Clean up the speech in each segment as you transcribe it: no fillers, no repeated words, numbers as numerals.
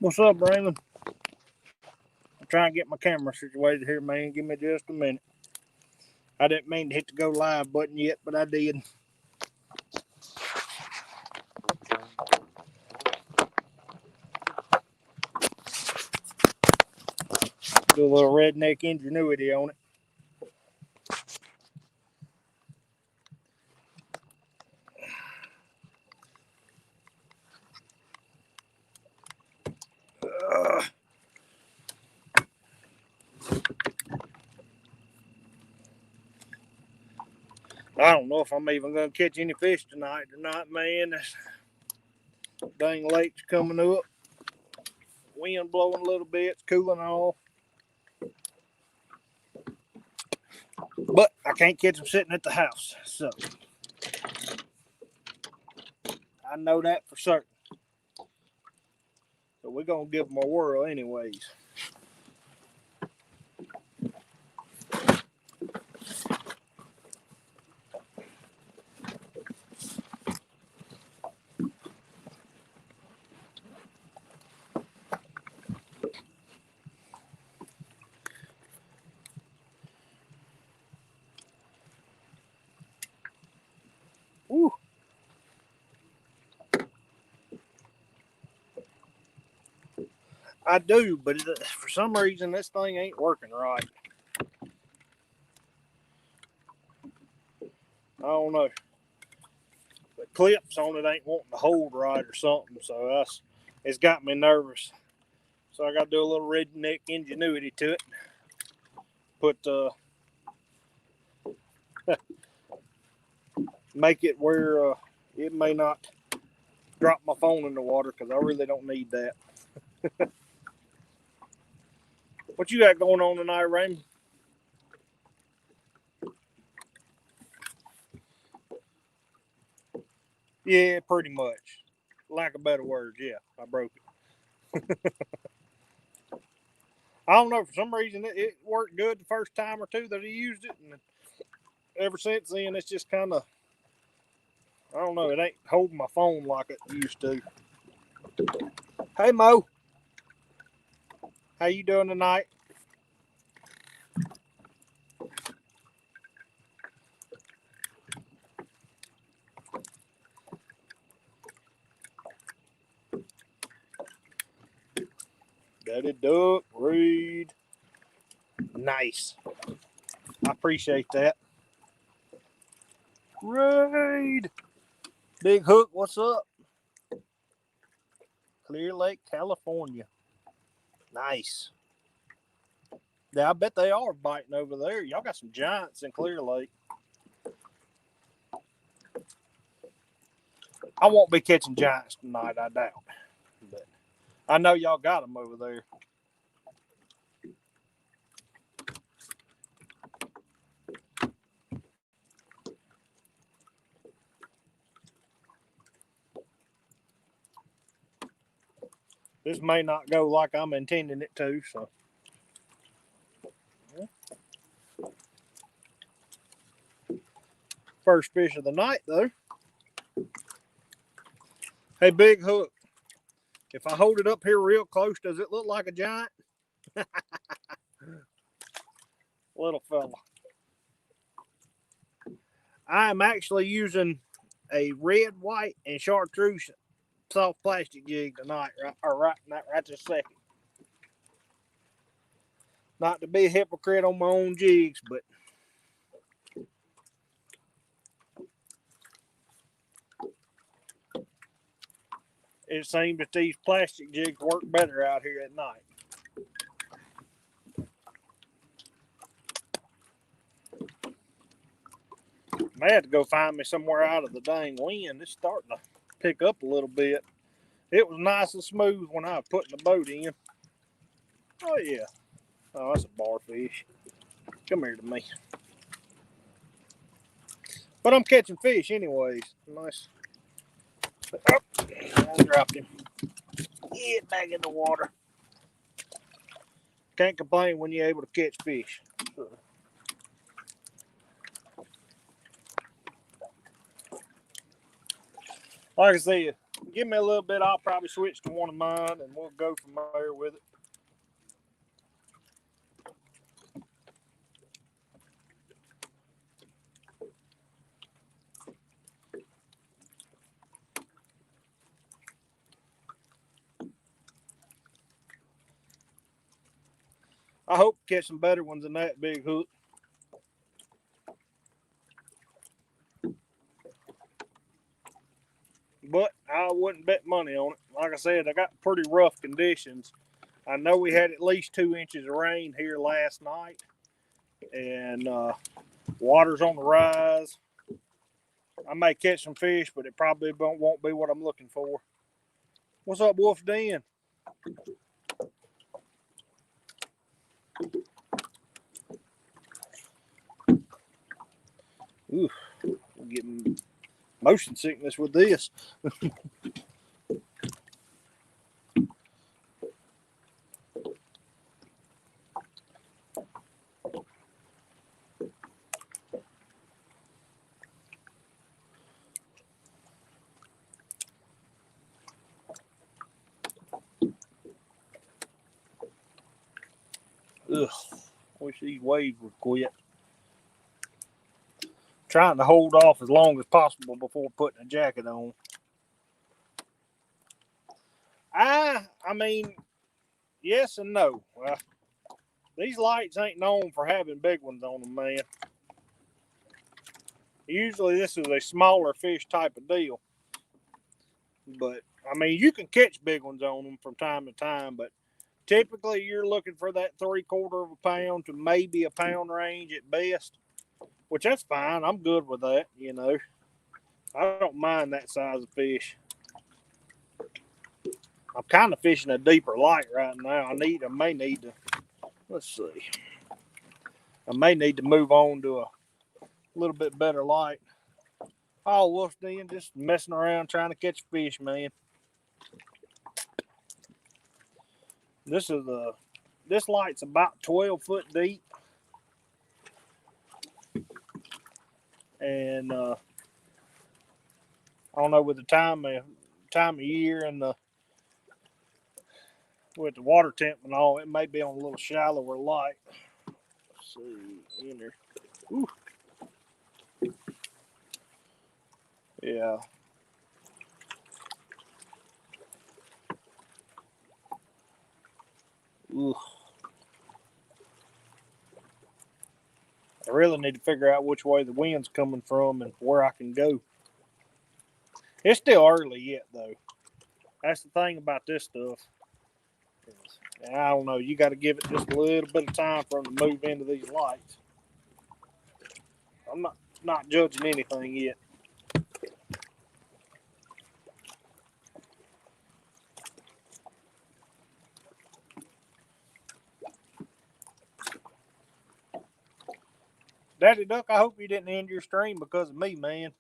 What's up, Raymond? I'm trying to get my camera situated here, man. Give me just a minute. I didn't mean to hit the go live button yet, but I did. Do a little redneck ingenuity on it. I don't know if I'm even going to catch any fish tonight or not, man. This dang lake's coming up. Wind blowing a little bit. It's cooling off. But I can't catch them sitting at the house. So I know that for certain. So we're going to give them a whirl anyways. Ooh. I do, but for some reason this thing ain't working right. I don't know. The clips on it ain't wanting to hold right or something, so it's got me nervous. So I got to do a little redneck ingenuity to it. Put make it where it may not drop my phone in the water because I really don't need that. What you got going on tonight, Raymond? Yeah, pretty much. Lack of better words, yeah, I broke it. I don't know, for some reason it worked good the first time or two that he used it, and ever since then it's just kind of, I don't know, it ain't holding my phone like it used to. Hey Mo, how you doing tonight? Daddy Duck, Reed. Nice. I appreciate that. Reed. Big Hook, what's up? Clear Lake, California. Nice. Yeah, I bet they are biting over there. Y'all got some giants in Clear Lake. I won't be catching giants tonight, I doubt. But I know y'all got them over there. This may not go like I'm intending it to, so. First fish of the night, though. Hey, Big Hook. If I hold it up here real close, does it look like a giant? Little fella. I am actually using a red, white, and chartreuse soft plastic jig tonight, right this second. Not to be a hypocrite on my own jigs, but it seems that these plastic jigs work better out here at night. I had to go find me somewhere out of the dang wind. It's starting to pick up a little bit. It was nice and smooth when I was putting the boat in. Oh, yeah. Oh, that's a barfish. Come here to me. But I'm catching fish anyways. Nice. Oh, I dropped him. Get back in the water. Can't complain when you're able to catch fish. Like I said, Give me a little bit. I'll probably switch to one of mine, and we'll go from there with it. I hope to catch some better ones than that big hook. But I wouldn't bet money on it. Like I said, I got pretty rough conditions. I know we had at least 2 inches of rain here last night, and water's on the rise. I may catch some fish, but it probably won't be what I'm looking for. What's up, Wolf Den? Ooh, I'm getting motion sickness with this. Ugh, wish these waves would quit. Trying to hold off as long as possible before putting a jacket on. I mean, yes and no. These lights ain't known for having big ones on them, man. Usually this is a smaller fish type of deal. But, I mean, you can catch big ones on them from time to time, but typically you're looking for that 3/4 of a pound to maybe a pound range at best, which that's fine. I'm good with that, you know. I don't mind that size of fish. I'm kind of fishing a deeper light right now. I may need to, let's see. I may need to move on to a little bit better light. Oh, Wolf Den, just messing around trying to catch fish, man. This light's about 12 foot deep, and I don't know, with the time of year and with the water temp and all, it may be on a little shallower light. Let's see in there. Ooh. Yeah. Ooh. I really need to figure out which way the wind's coming from and where I can go. It's still early yet, though. That's the thing about this stuff. I don't know. You got to give it just a little bit of time for them to move into these lights. I'm not judging anything yet. Daddy Duck, I hope you didn't end your stream because of me, man.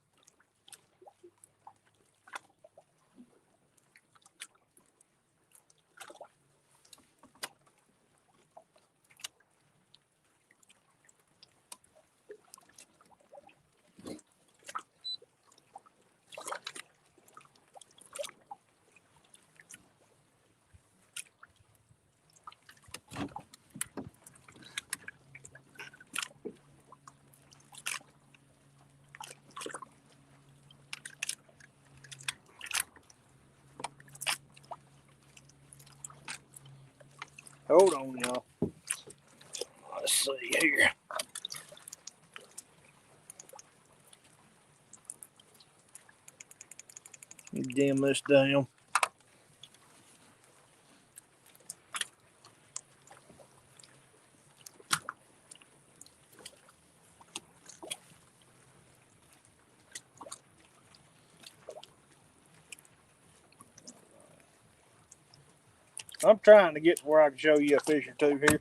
Hold on, y'all. Let's see here. Dim this down. I'm trying to get to where I can show you a fish or two here.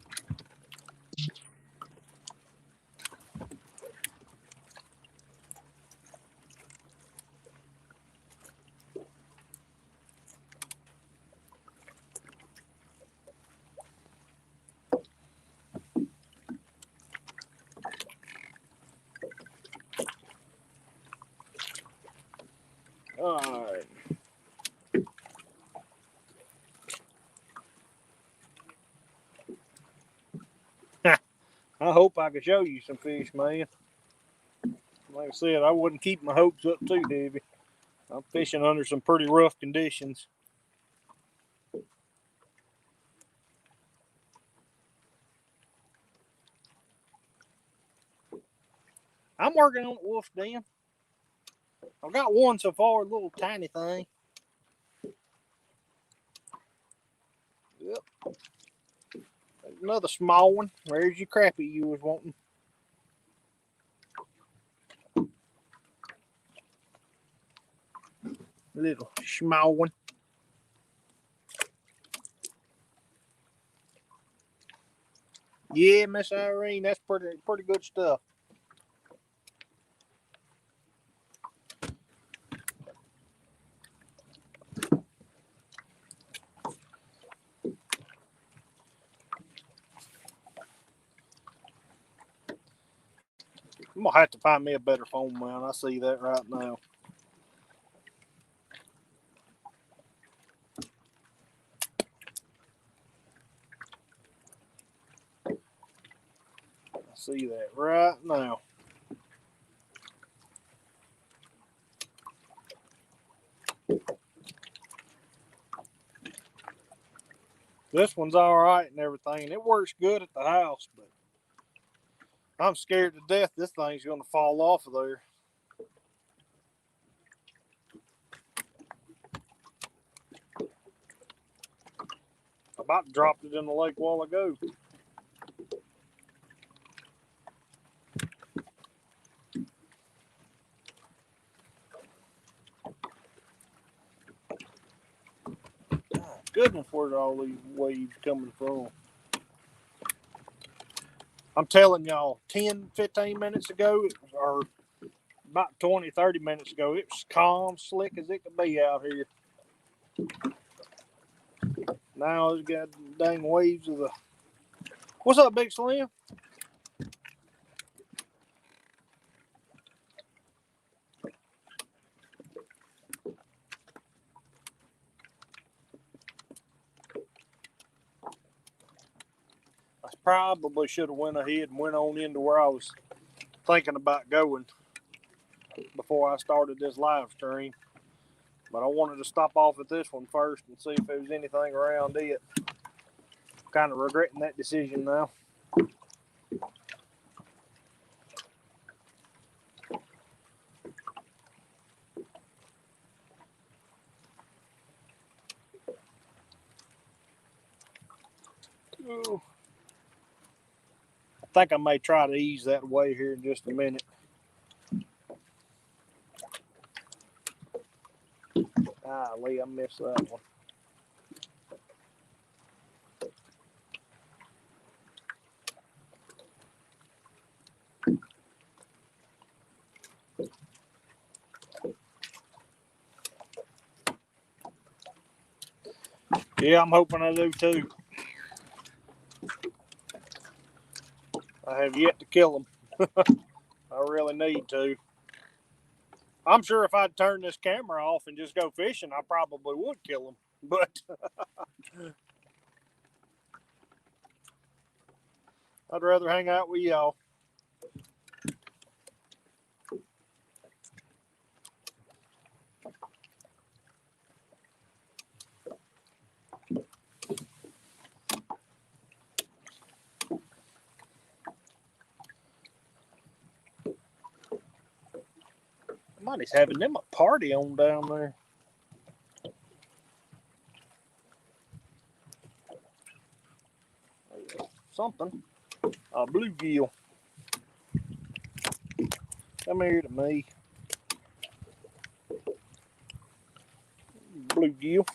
All right. hope I can show you some fish, man. Like I said, I wouldn't keep my hopes up too heavy. I'm fishing under some pretty rough conditions. I'm working on wolf den. I've got one so far, a little tiny thing. Yep. There's another small one. There's your crappie you was wanting. Little small one. Yeah, Miss Irene, that's pretty good stuff. I'm gonna have to find me a better phone mount. I see that right now. I see that right now. This one's all right and everything. It works good at the house, but I'm scared to death this thing's gonna fall off of there. I about dropped it in the lake a while ago. Goodness, where's all these waves coming from? I'm telling y'all, 10, 15 minutes ago, or about 20, 30 minutes ago, it was calm, slick as it could be out here. Now it's got dang waves of the... What's up, Big Slim? I probably should have went ahead and went on into where I was thinking about going before I started this live stream. But I wanted to stop off at this one first and see if there was anything around it. Kind of regretting that decision now. Ooh. I think I may try to ease that way here in just a minute. Lee, I missed that one. Yeah, I'm hoping I do too. I have yet to kill them. I really need to. I'm sure if I'd turn this camera off and just go fishing, I probably would kill them. But I'd rather hang out with y'all. Somebody's having them a party on down there. Something. A bluegill. Come here to me. Bluegill.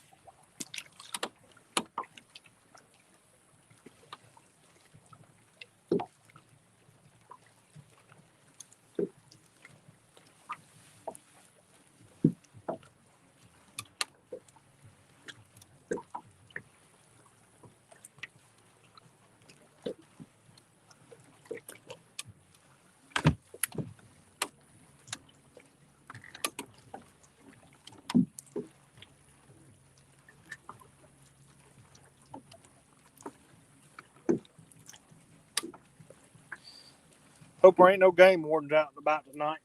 Hope there ain't no game wardens out and about tonight.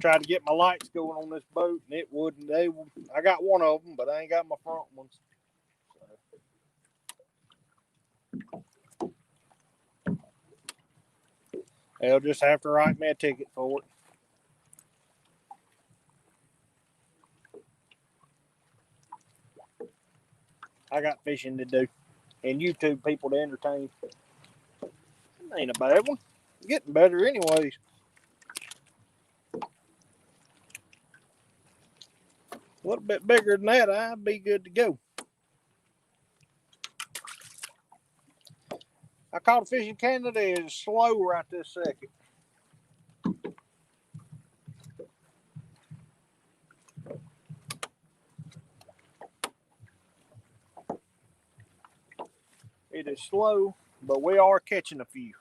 Tried to get my lights going on this boat, and it wouldn't. I got one of them, but I ain't got my front ones. They'll just have to write me a ticket for it. I got fishing to do, and YouTube people to entertain. Ain't a bad one. Getting better anyways. A little bit bigger than that, I'd be good to go. I caught a fish in Canada. It's slow right this second. It is slow, but we are catching a few.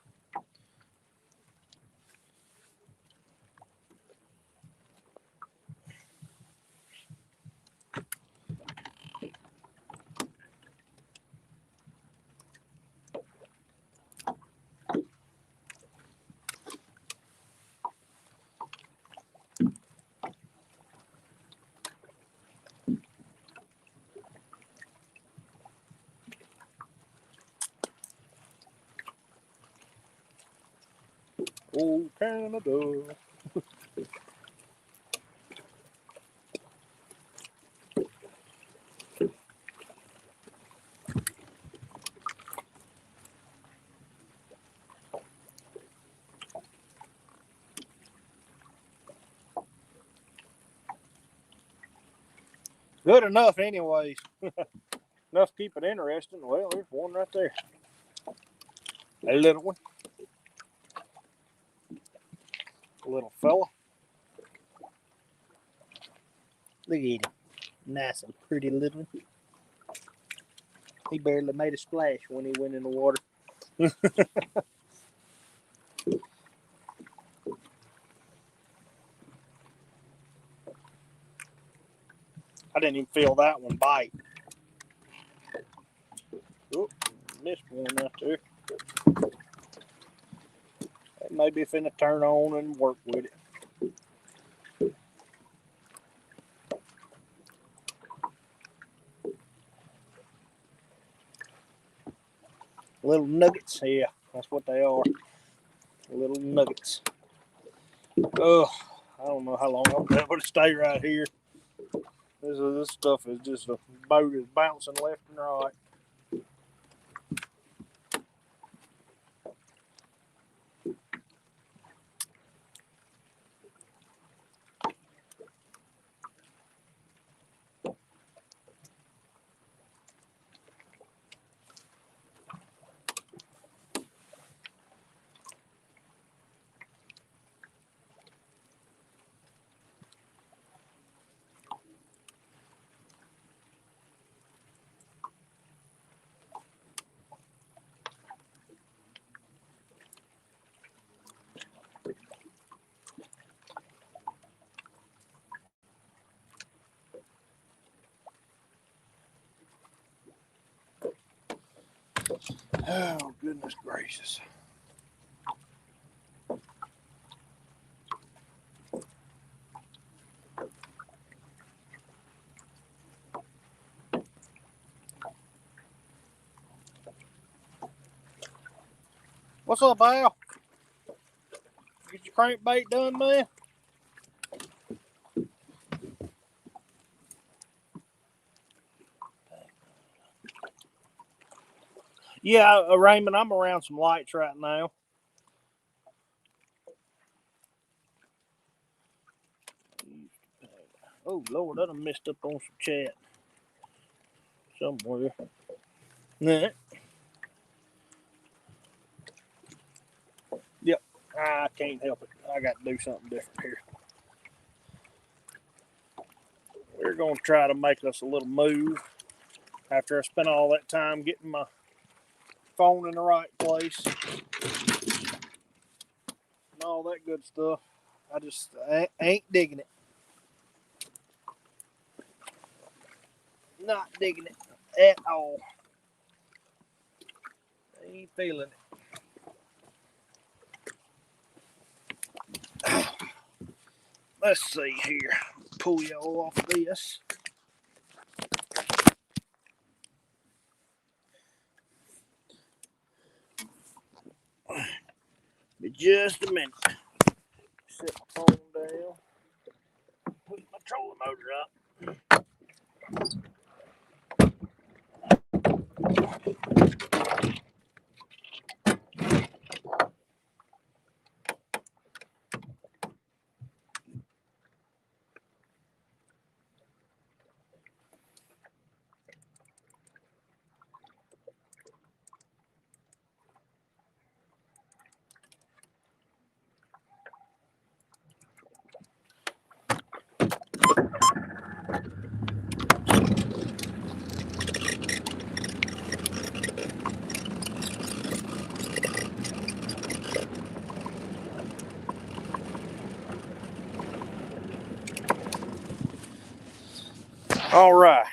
Oh, Canada. Good enough anyways. Enough to keep it interesting. Well, there's one right there. A little one. A little fella. Look at him. Nice and pretty little one. He barely made a splash when he went in the water. I didn't even feel that one bite. Oh, missed one right there. That may be finna turn on and work with it. Little nuggets, yeah, that's what they are. Little nuggets. Ugh, I don't know how long I'll be able to stay right here. This stuff is just a boat is bouncing left and right. Oh, goodness gracious. What's up, Al? Get your crankbait done, man? Yeah, Raymond, I'm around some lights right now. Oh, Lord, I done messed up on some chat somewhere. Nah. Yep, I can't help it. I got to do something different here. We're going to try to make us a little move after I spent all that time getting my phone in the right place and all that good stuff. I ain't digging it. Not digging it at all. Ain't feeling it. let's see here. Pull y'all off this. Just a minute. Set my phone down. Put my trolling motor up. All right.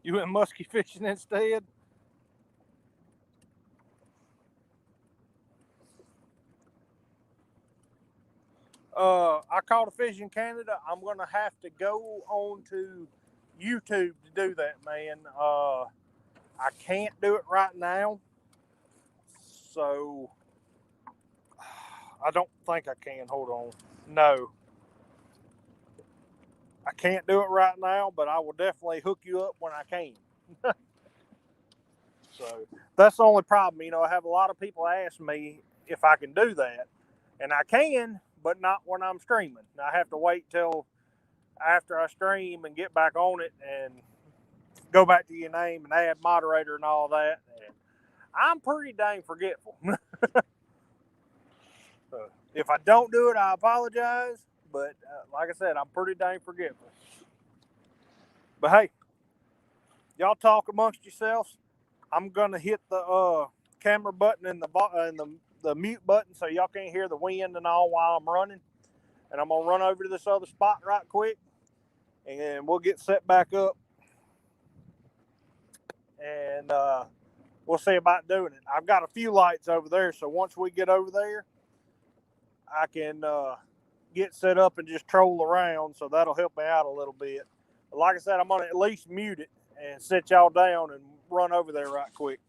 You went muskie fishing instead? I caught a fish in Canada. I'm gonna have to go on to YouTube to do that, man. I can't do it right now, so I don't think I can. Hold on. No, I can't do it right now, but I will definitely hook you up when I can. So that's the only problem. I have a lot of people ask me if I can do that, and I can, but not when I'm streaming. I have to wait till after I stream and get back on it and go back to your name and add moderator and all that. And I'm pretty dang forgetful. So if I don't do it, I apologize. But like I said, I'm pretty dang forgetful. But hey, y'all talk amongst yourselves. I'm gonna hit the camera button and the mute button so y'all can't hear the wind and all while I'm running. And I'm gonna run over to this other spot right quick, and we'll get set back up, and we'll see about doing it. I've got a few lights over there, so once we get over there, I can get set up and just troll around, so that'll help me out a little bit. But like I said, I'm gonna at least mute it and set y'all down and run over there right quick.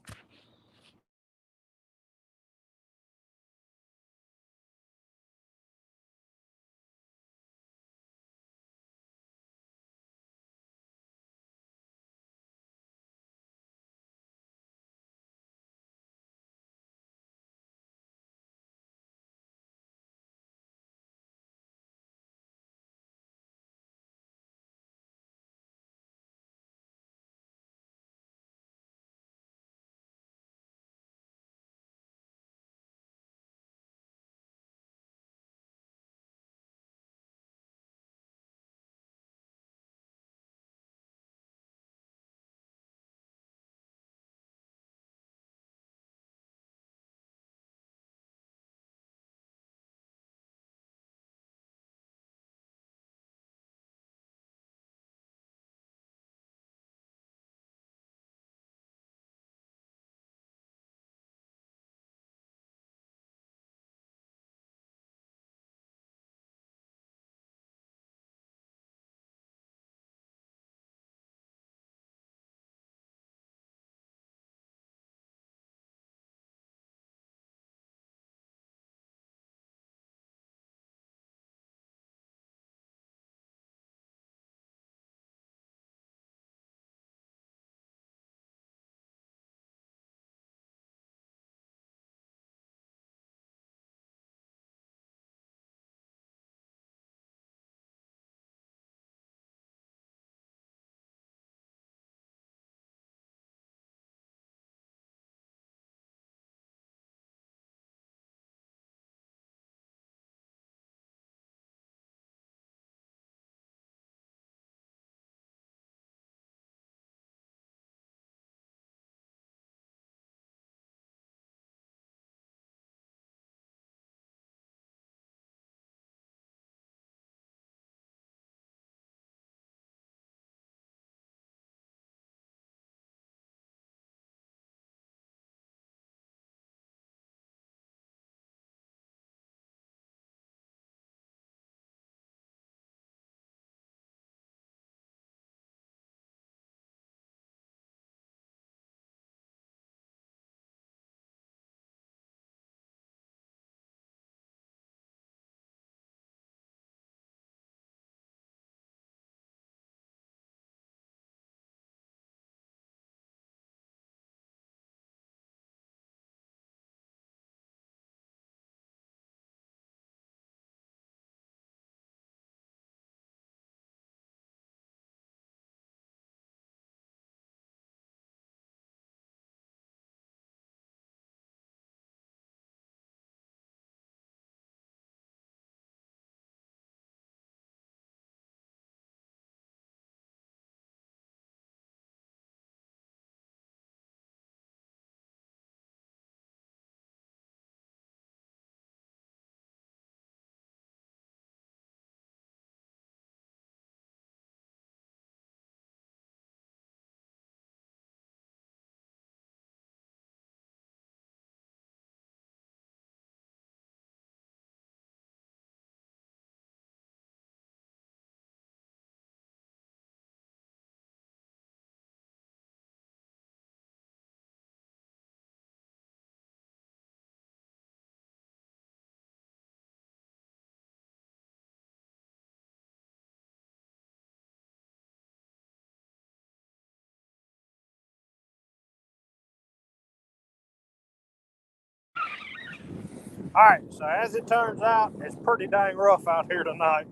Alright, so as it turns out, it's pretty dang rough out here tonight.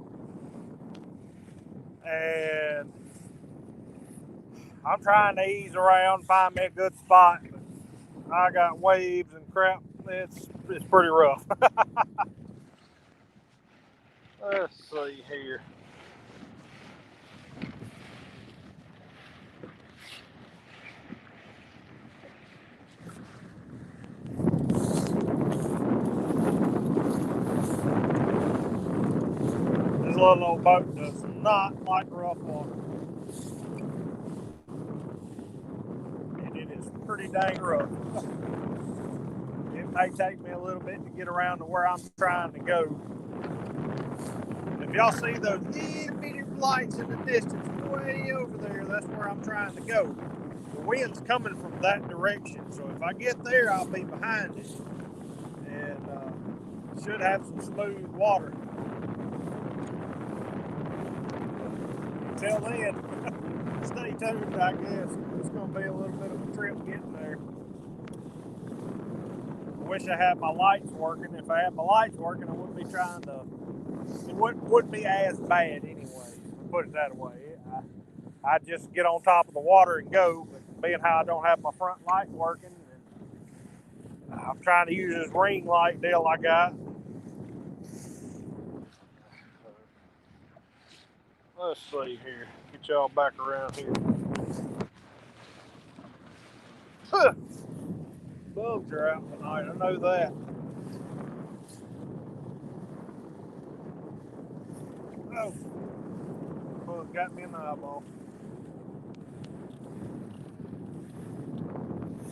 And I'm trying to ease around, find me a good spot. But I got waves and crap. It's pretty rough. Let's see here. This little old boat does not like rough water. And it is pretty dang rough. It may take me a little bit to get around to where I'm trying to go. If y'all see those itty bitty lights in the distance, way over there, that's where I'm trying to go. The wind's coming from that direction, so if I get there, I'll be behind it. And should have some smooth water. Until then, stay tuned, I guess. It's going to be a little bit of a trip getting there. I wish I had my lights working. If I had my lights working, I wouldn't be trying to. It wouldn't be as bad anyway. Put it that way. I'd just get on top of the water and go. But being how I don't have my front light working, and I'm trying to use this ring light deal I got. Let's see here. Get y'all back around here. Bugs are out tonight. I know that. Oh, bug got me in the eyeball.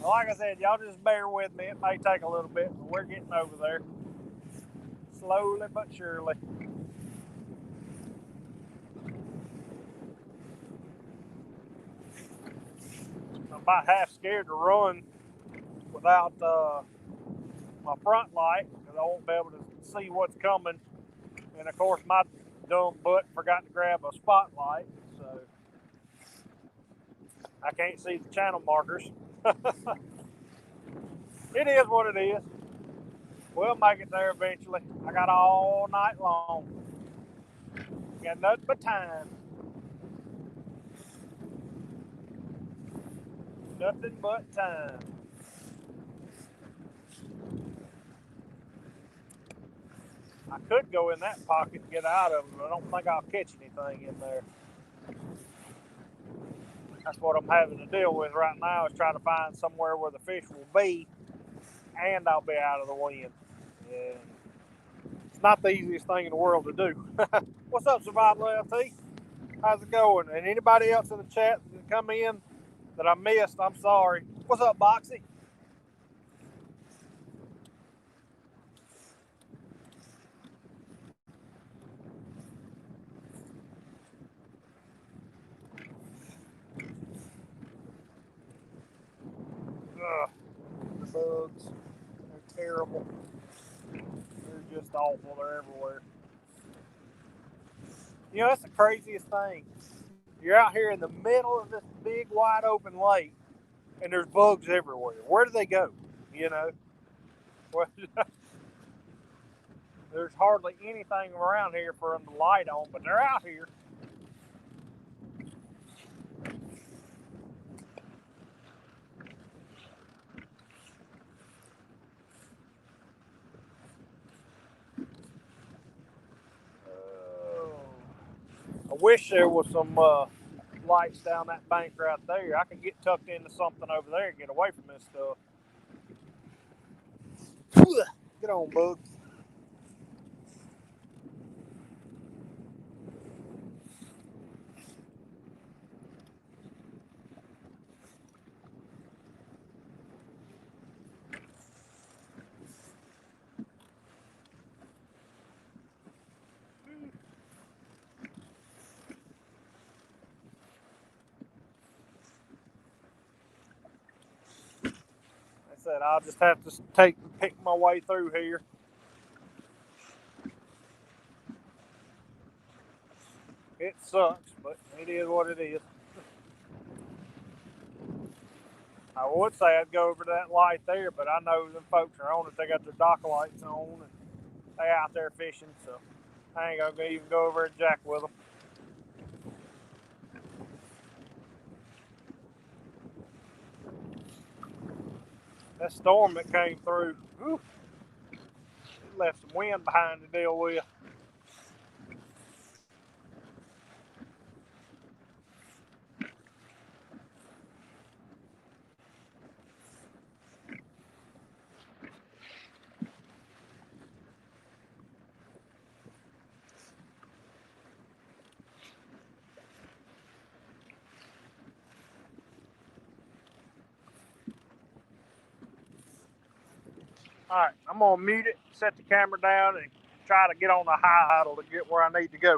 Like I said, y'all just bear with me. It may take a little bit, but we're getting over there. Slowly but surely. I'm about half scared to run without my front light because I won't be able to see what's coming. And of course, my dumb butt forgot to grab a spotlight, so I can't see the channel markers. It is what it is. We'll make it there eventually. I got all night long. Got nothing but time. Nothing but time. I could go in that pocket and get out of it, but I don't think I'll catch anything in there. That's what I'm having to deal with right now, is trying to find somewhere where the fish will be and I'll be out of the wind. And it's not the easiest thing in the world to do. What's up, Survival LT? How's it going? And anybody else in the chat that come in that I missed, I'm sorry. What's up, Boxy? Ugh, the bugs. They're terrible. They're just awful. They're everywhere. You know, that's the craziest thing. You're out here in the middle of this big, wide open lake, and there's bugs everywhere. Where do they go? You know? Well, there's hardly anything around here for them to light on, but they're out here. I wish there was some lights down that bank right there. I could get tucked into something over there and get away from this stuff. Get on, bug. I said I'll just have to pick my way through here. It sucks, but it is what it is. I would say I'd go over to that light there, but I know them folks are on it. They got their dock lights on and they out there fishing, so I ain't gonna even go over and jack with them. That storm that came through, whew, it left some wind behind to deal with. All right, I'm gonna mute it, set the camera down, and try to get on the high idle to get where I need to go.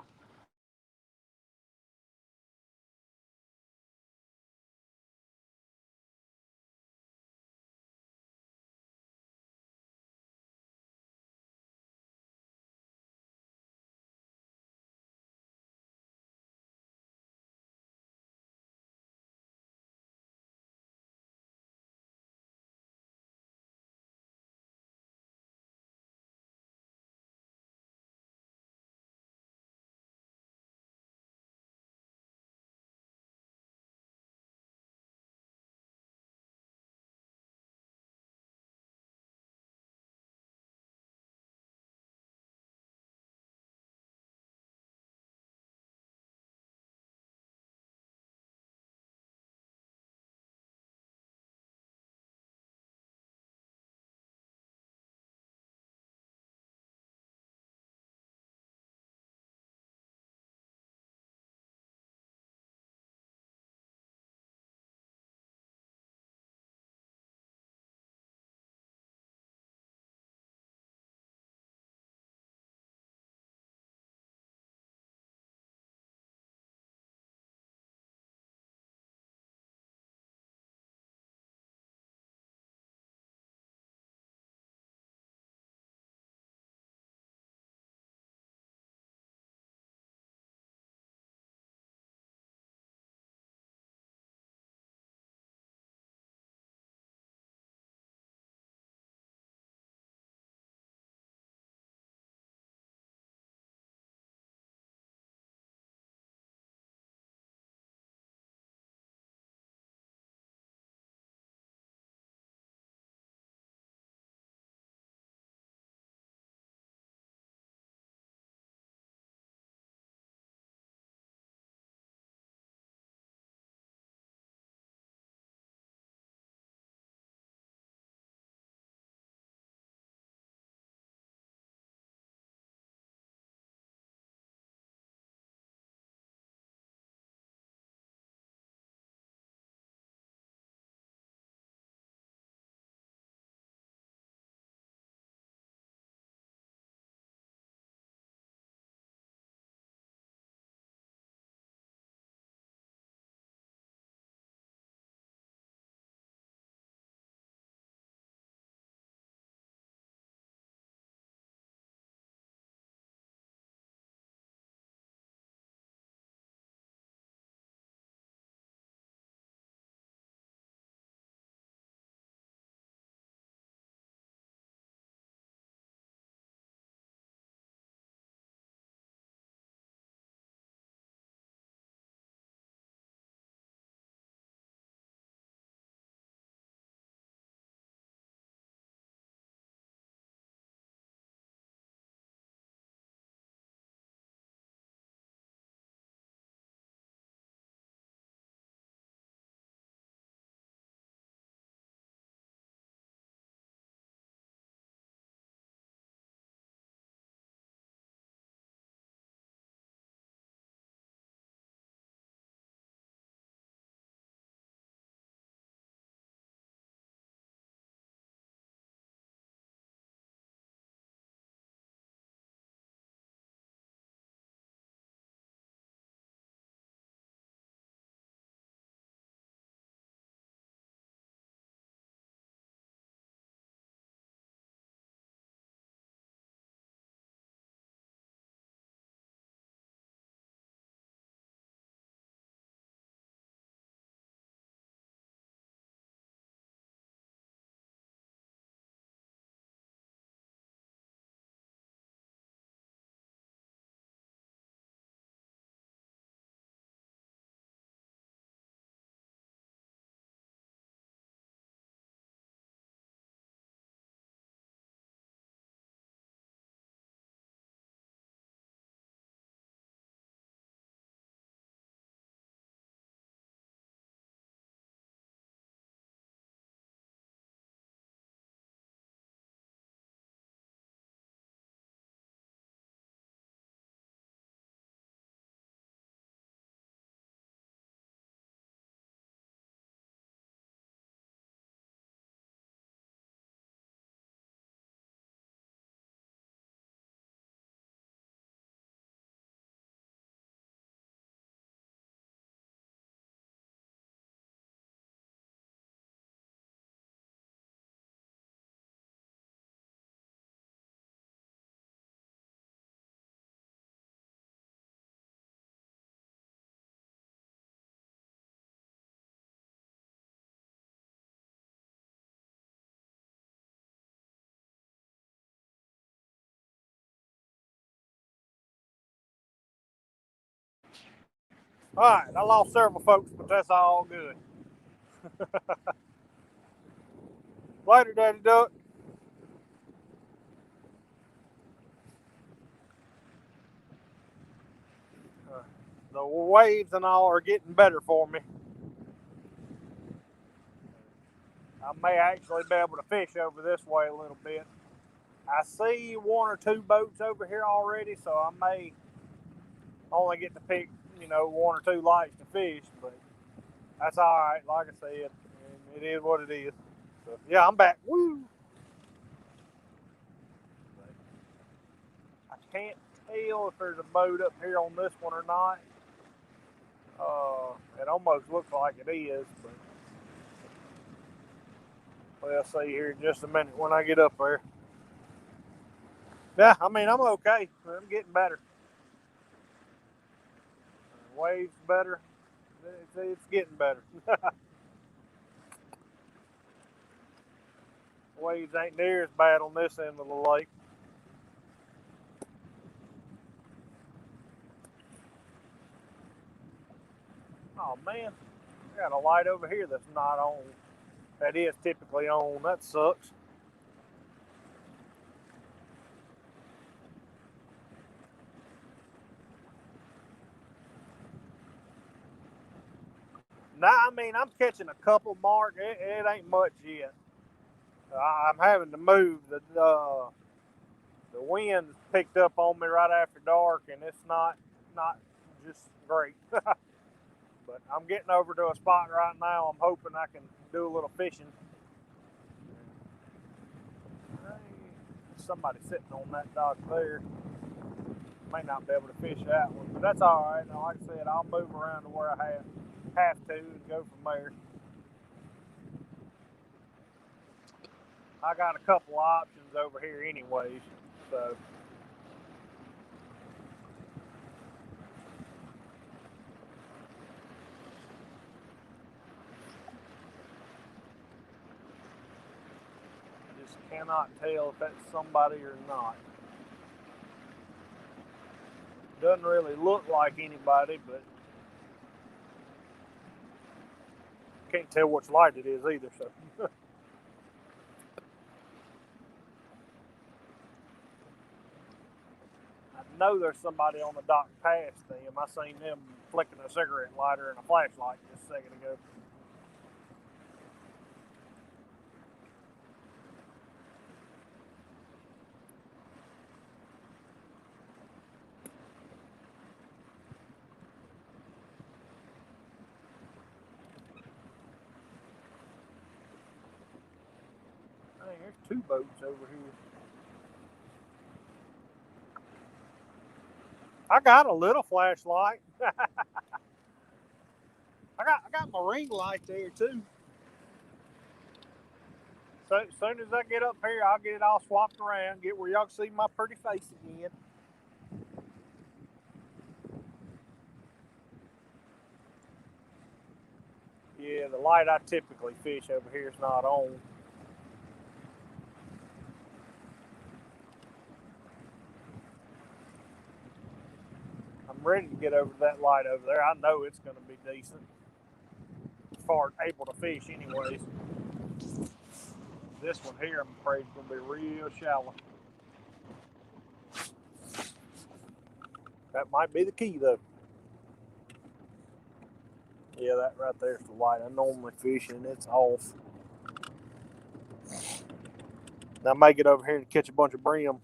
All right, I lost several folks, but that's all good. Later, Daddy Duck. The waves and all are getting better for me. I may actually be able to fish over this way a little bit. I see one or two boats over here already, so I may only get to pick, one or two lights to fish, but that's all right. Like I said, it is what it is. So, yeah, I'm back. Woo! I can't tell if there's a boat up here on this one or not. It almost looks like it is, but we'll see here in just a minute when I get up there. Yeah, I mean, I'm okay. I'm getting better. Waves better. It's getting better. Waves ain't near as bad on this end of the lake. Oh man, I got a light over here that's not on. That is typically on. That sucks. Nah, I mean, I'm catching a couple mark. It ain't much yet. I'm having to move. The wind picked up on me right after dark, and it's not just great. But I'm getting over to a spot right now. I'm hoping I can do a little fishing. Somebody sitting on that dock there. May not be able to fish that one, but that's all right. Like I said, I'll move around to where I have to and go from there. I got a couple options over here anyways, so I just cannot tell if that's somebody or not. Doesn't really look like anybody, but can't tell which light it is either, so. I know there's somebody on the dock past them. I seen them flicking a cigarette lighter and a flashlight just a second ago. Hey, there's two boats over here. I got a little flashlight. I got my ring light there too. So as soon as I get up here, I'll get it all swapped around, get where y'all can see my pretty face again. Yeah, the light I typically fish over here is not on. I'm ready to get over to that light over there. I know it's going to be decent. As far as able to fish, anyways. This one here, I'm afraid, is going to be real shallow. That might be the key, though. Yeah, that right there's the light I normally fish, and it's off. Now I may get over here and catch a bunch of brim.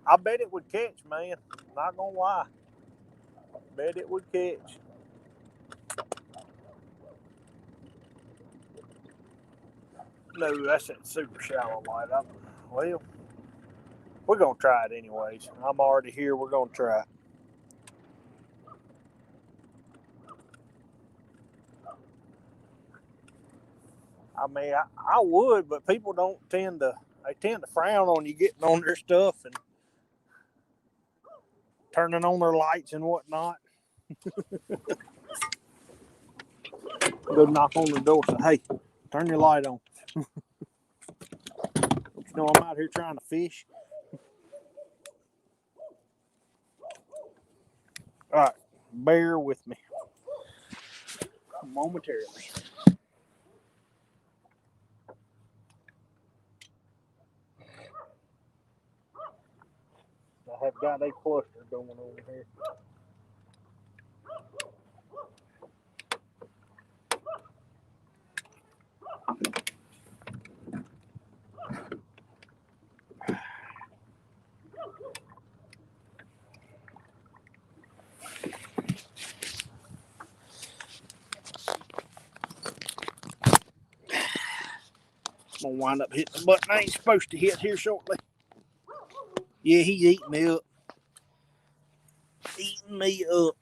I bet it would catch, man. Not gonna lie. Bet it would catch. No, that's that super shallow light. Well, we're gonna try it anyways. I'm already here. We're gonna try it. I mean, I would, but people don't tend to. They tend to frown on you getting on their stuff and turning on their lights and whatnot. Go knock on the door. Say, hey, turn your light on. Don't you know I'm out here trying to fish? All right, bear with me momentarily. I have got a cluster going on here. I'm gonna wind up hitting the button I ain't supposed to hit here shortly. Yeah, he's eating me up. Eating me up.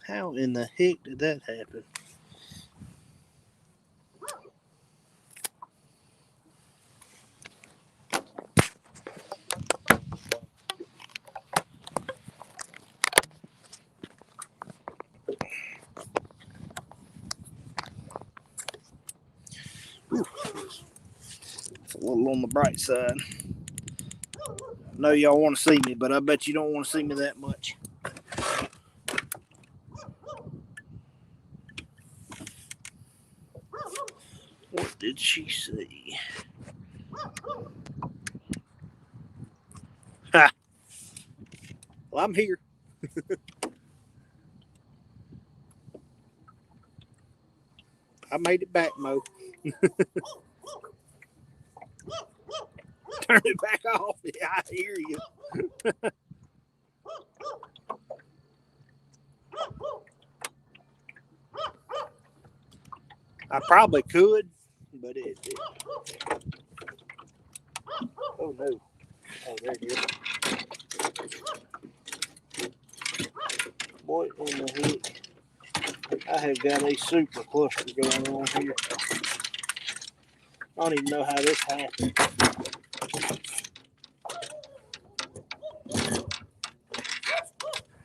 How in the heck did that happen? Whew. It's a little on the bright side. I know y'all want to see me, but I bet you don't want to see me that much. What did she see? Ha! Well, I'm here. I made it back, Mo. Turn it back off. Yeah, I hear you. I probably could, but it. Oh no! Oh, there it is. Boy, in the heck! I have got a super cluster going on here. I don't even know how this happened.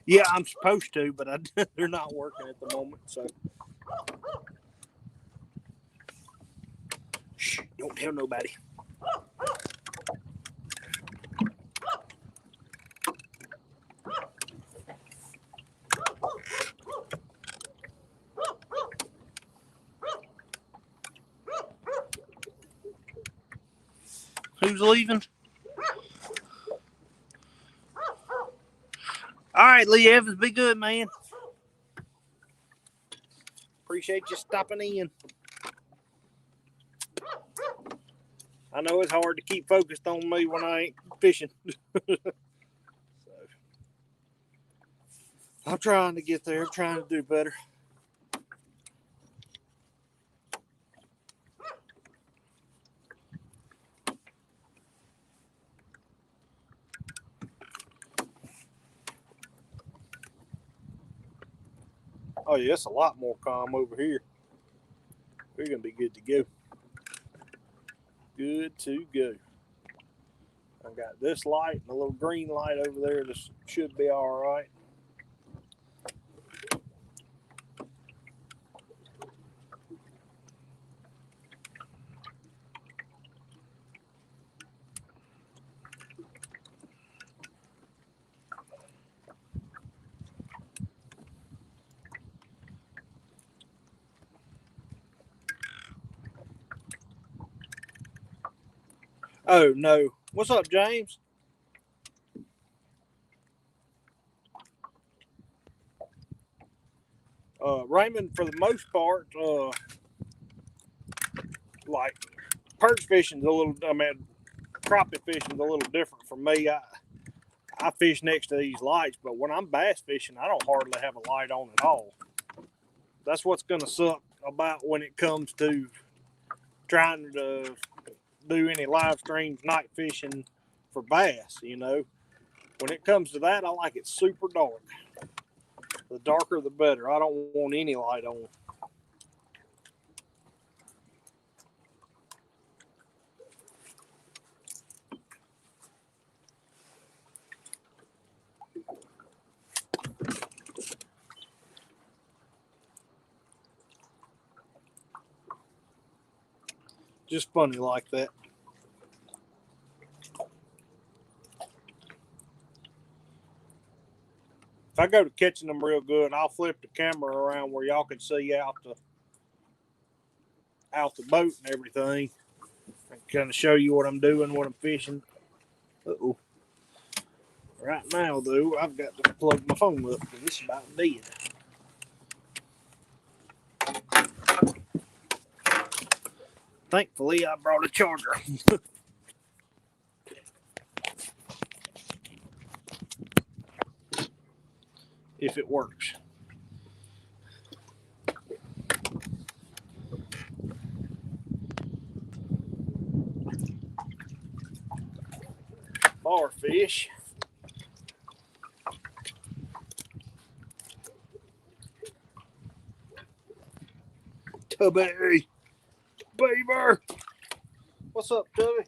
Yeah, I'm supposed to, but they're not working at the moment. So, shh! Don't tell nobody. Who's leaving? All right, Lee Evans, be good, man. Appreciate you stopping in. I know it's hard to keep focused on me when I ain't fishing. So, I'm trying to get there. I'm trying to do better. Oh, yeah, it's a lot more calm over here. We're going to be good to go. Good to go. I've got this light and a little green light over there. This should be all right. Oh, no. What's up, James? Raymond, for the most part, like perch fishing's a little, crappie fishing's a little different for me. I fish next to these lights, but when I'm bass fishing, I don't hardly have a light on at all. That's what's going to suck about when it comes to trying to do any live streams night fishing for bass, you know. When it comes to that, I like it super dark. The darker the better. I don't want any light on. Just funny like that. If I go to catching them real good, I'll flip the camera around where y'all can see out the boat and everything. And kind of show you what I'm doing, what I'm fishing. Uh-oh. Right now, though, I've got to plug my phone up because it's about dead. Thankfully, I brought a charger. If it works. Bar fish. Tubby. Beaver. What's up, Tubby?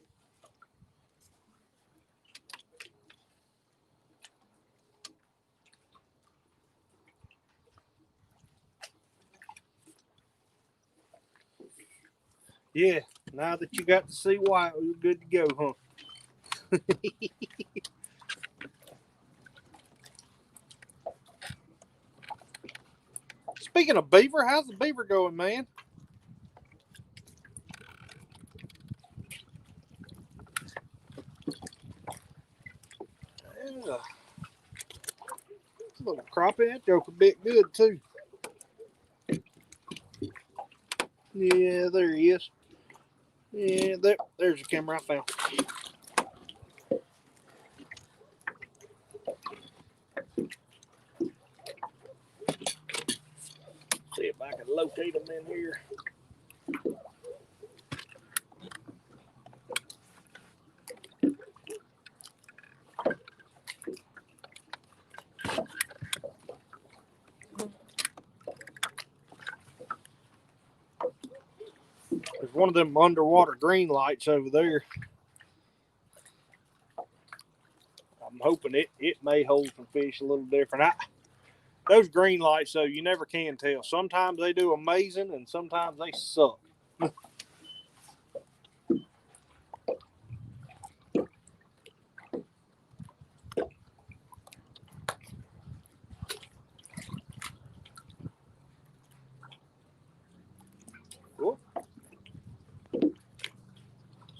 Yeah, now that you got to see White, you're good to go, huh? Speaking of beaver, how's the beaver going, man? Yeah. Little crappie, that joke a bit good too. Yeah, there he is. Yeah, there's the camera I found. See if I can locate them in here. There's one of them underwater green lights over there. I'm hoping it may hold some fish a little different. Those green lights, though, you never can tell. Sometimes they do amazing, and sometimes they suck. Cool.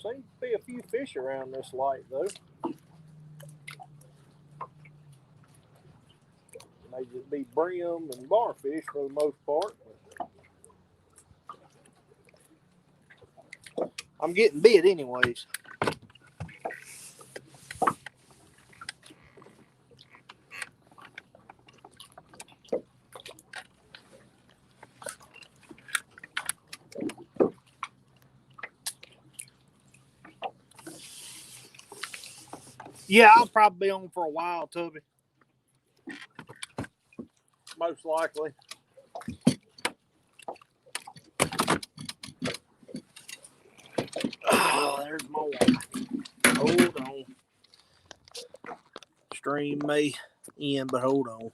Seems to be a few fish around this light, though. May just be brim and barfish for the most part. I'm getting bit anyways. Yeah, I'll probably be on for a while, Tubby. Most likely. Oh, there's more. Hold on. Stream may end, but hold on.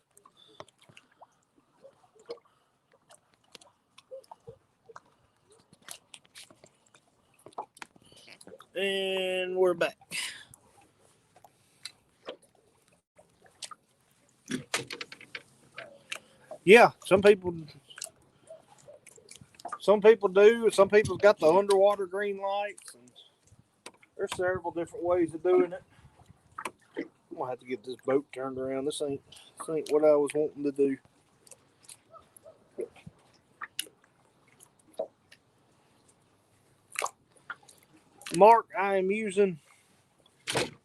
And we're back. Yeah, some people do. Some people's got the underwater green lights, and there's several different ways of doing it. I'm gonna have to get this boat turned around. This ain't what I was wanting to do. Mark, I am using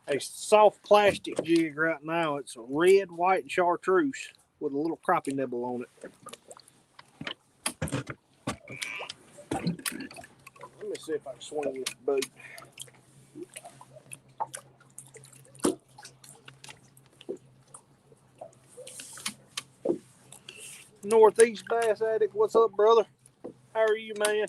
a soft plastic jig right now. It's a red, white, and chartreuse with a little crappie nibble on it. Let me see if I can swing this boat. Northeast Bass Addict, what's up, brother? How are you, man?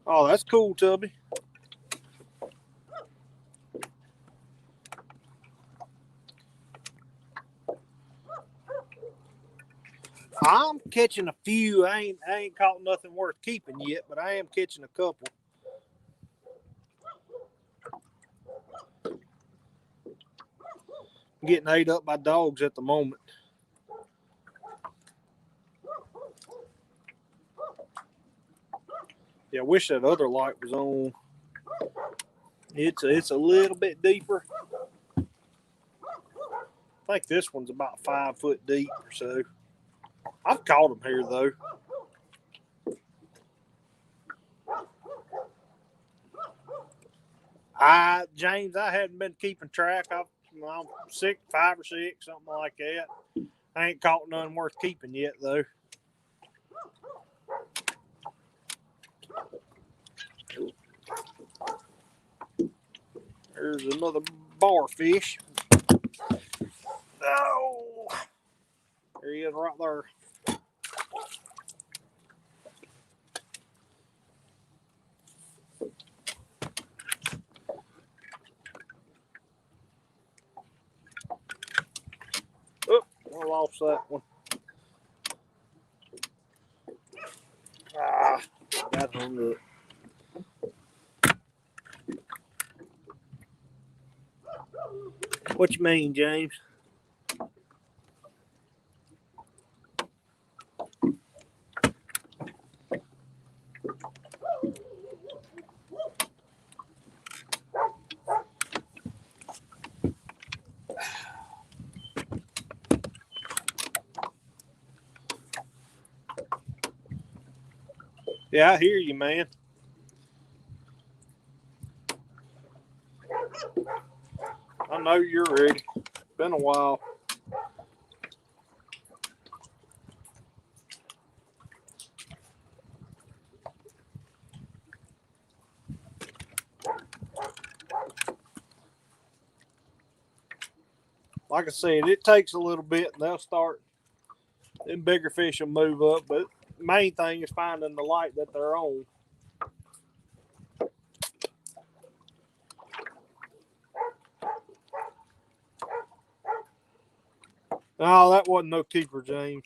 Oh, that's cool, Tubby. I'm catching a few. I ain't caught nothing worth keeping yet, but I am catching a couple. I'm getting ate up by dogs at the moment. Yeah, I wish that other light was on. It's a little bit deeper. I think this one's about 5 foot deep or so. I've caught them here though. James, I hadn't been keeping track. I'm 6, 5 or 6, something like that. I ain't caught none worth keeping yet though. There's another bar fish. Oh, there he is right there. Oh, I lost that one. Got hung up. What you mean, James? Yeah, I hear you, man. I know you're ready. Been a while. Like I said, it takes a little bit and they'll start, them bigger fish will move up, but the main thing is finding the light that they're on. No, that wasn't no keeper, James.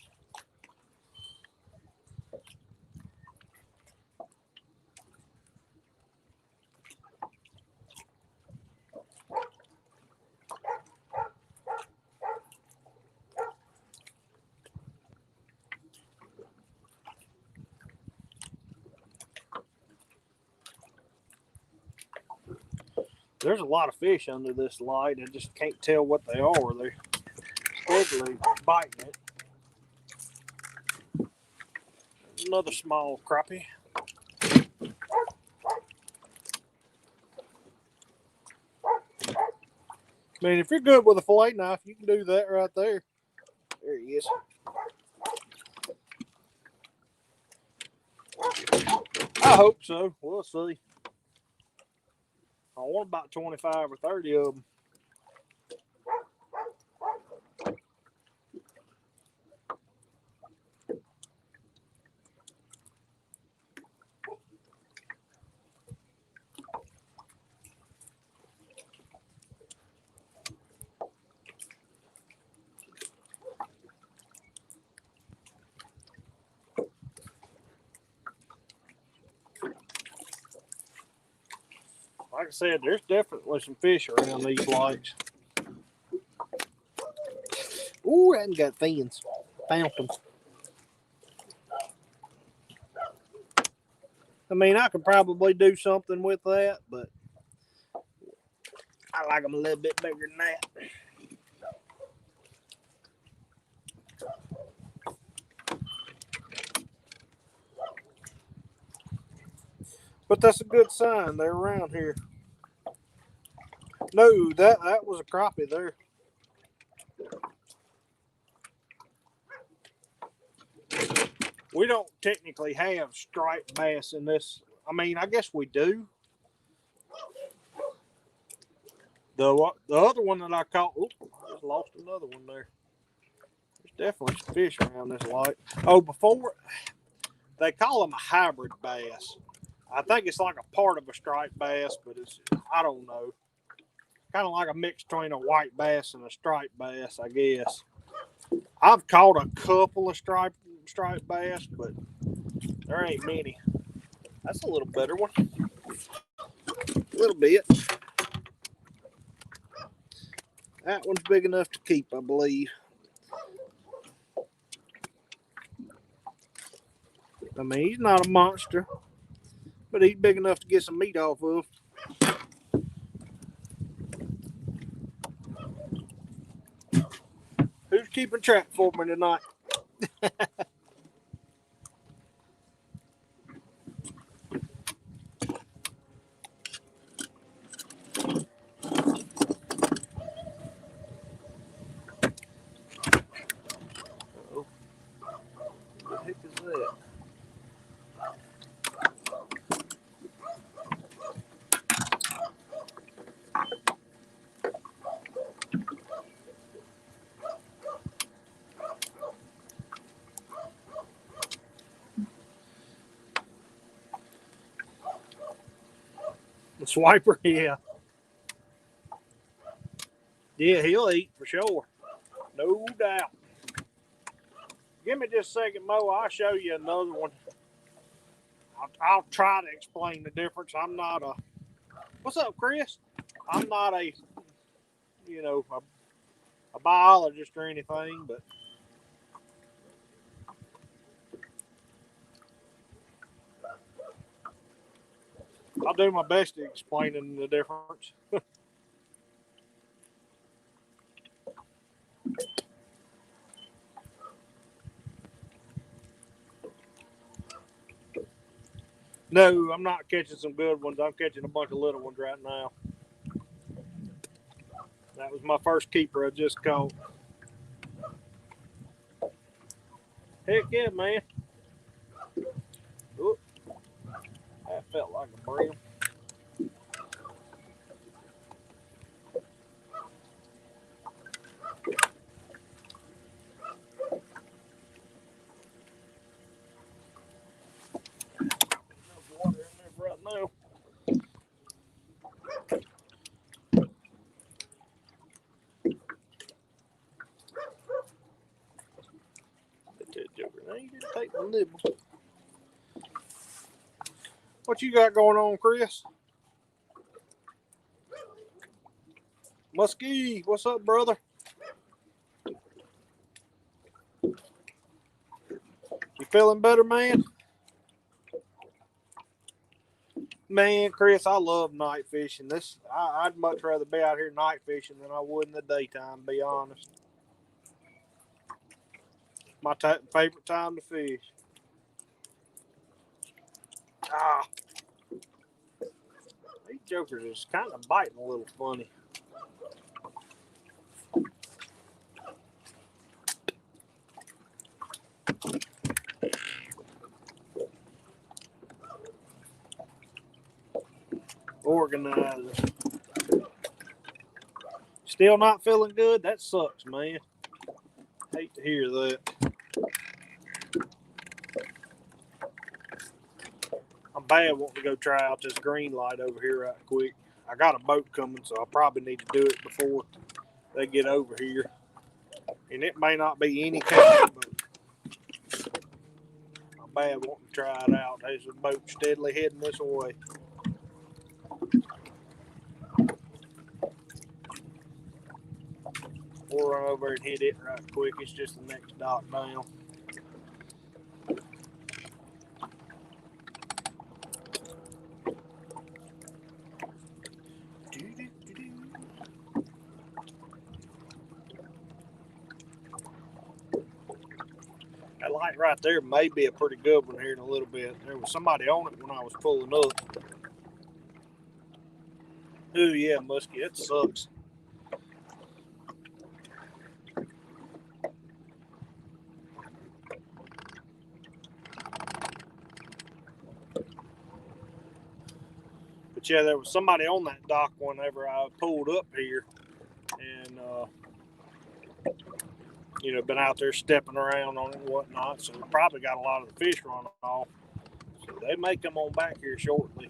There's a lot of fish under this light. I just can't tell what they are. They're steadily biting it. Another small crappie. I mean, if you're good with a fillet knife, you can do that right there. There he is. I hope so. We'll see. I want about 25 or 30 of them. Like I said, there's definitely some fish around these lights. Ooh, I haven't got fins. Found them. I mean, I could probably do something with that, but I like them a little bit bigger than that. But that's a good sign. They're around here. No, that was a crappie there. We don't technically have striped bass in this. I mean, I guess we do. The other one that I caught, I just lost another one there. There's definitely some fish around this light. Oh, before, they call them a hybrid bass. I think it's like a part of a striped bass, but I don't know. Kind of like a mix between a white bass and a striped bass, I guess. I've caught a couple of striped striped bass, but there ain't many. That's a little better one. A little bit. That one's big enough to keep, I believe. I mean, he's not a monster, but he's big enough to get some meat off of. Who's keeping track for me tonight? Oh, what the heck is that? The swiper? Yeah. Yeah, he'll eat for sure. No doubt. Give me just a second, Mo. I'll show you another one. I'll try to explain the difference. I'm not a... What's up, Chris? I'm not a, a biologist or anything, but I'll do my best to explain the difference. No, I'm not catching some good ones. I'm catching a bunch of little ones right now. That was my first keeper I just caught. Heck yeah, man. Oop. That felt like a brim. There's water in there right now. That joker. Now you just take the nibble. What you got going on, Chris? Muskie, what's up, brother? You feeling better, man? Man, Chris, I love night fishing. I'd much rather be out here night fishing than I would in the daytime, to be honest. My favorite time to fish. Ah, these jokers is kind of biting a little funny. Organizer. Still not feeling good? That sucks, man. Hate to hear that. I'm bad wanting to go try out this green light over here right quick. I got a boat coming, so I probably need to do it before they get over here. And it may not be any kind, but I'm bad wanting to try it out. There's a boat steadily heading this way. We'll run over and hit it right quick. It's just the next dock down. That light right there may be a pretty good one here in a little bit. There was somebody on it when I was pulling up. Ooh, yeah, Muskie, it sucks. But yeah, there was somebody on that dock whenever I pulled up here, and been out there stepping around on it and whatnot. So we probably got a lot of the fish run off. So they may come on back here shortly.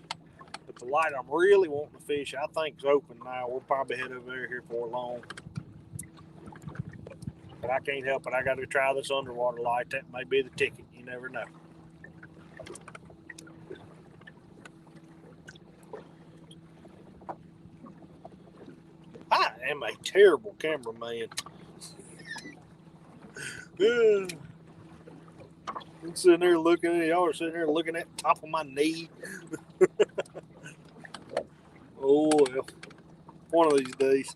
But the light I'm really wanting to fish, I think, is open now. We'll probably head over there here for long. But I can't help it. I got to try this underwater light. That may be the ticket. You never know. I am a terrible cameraman. I'm sitting there looking at y'all are sitting there looking at the top of my knee. Oh well, one of these days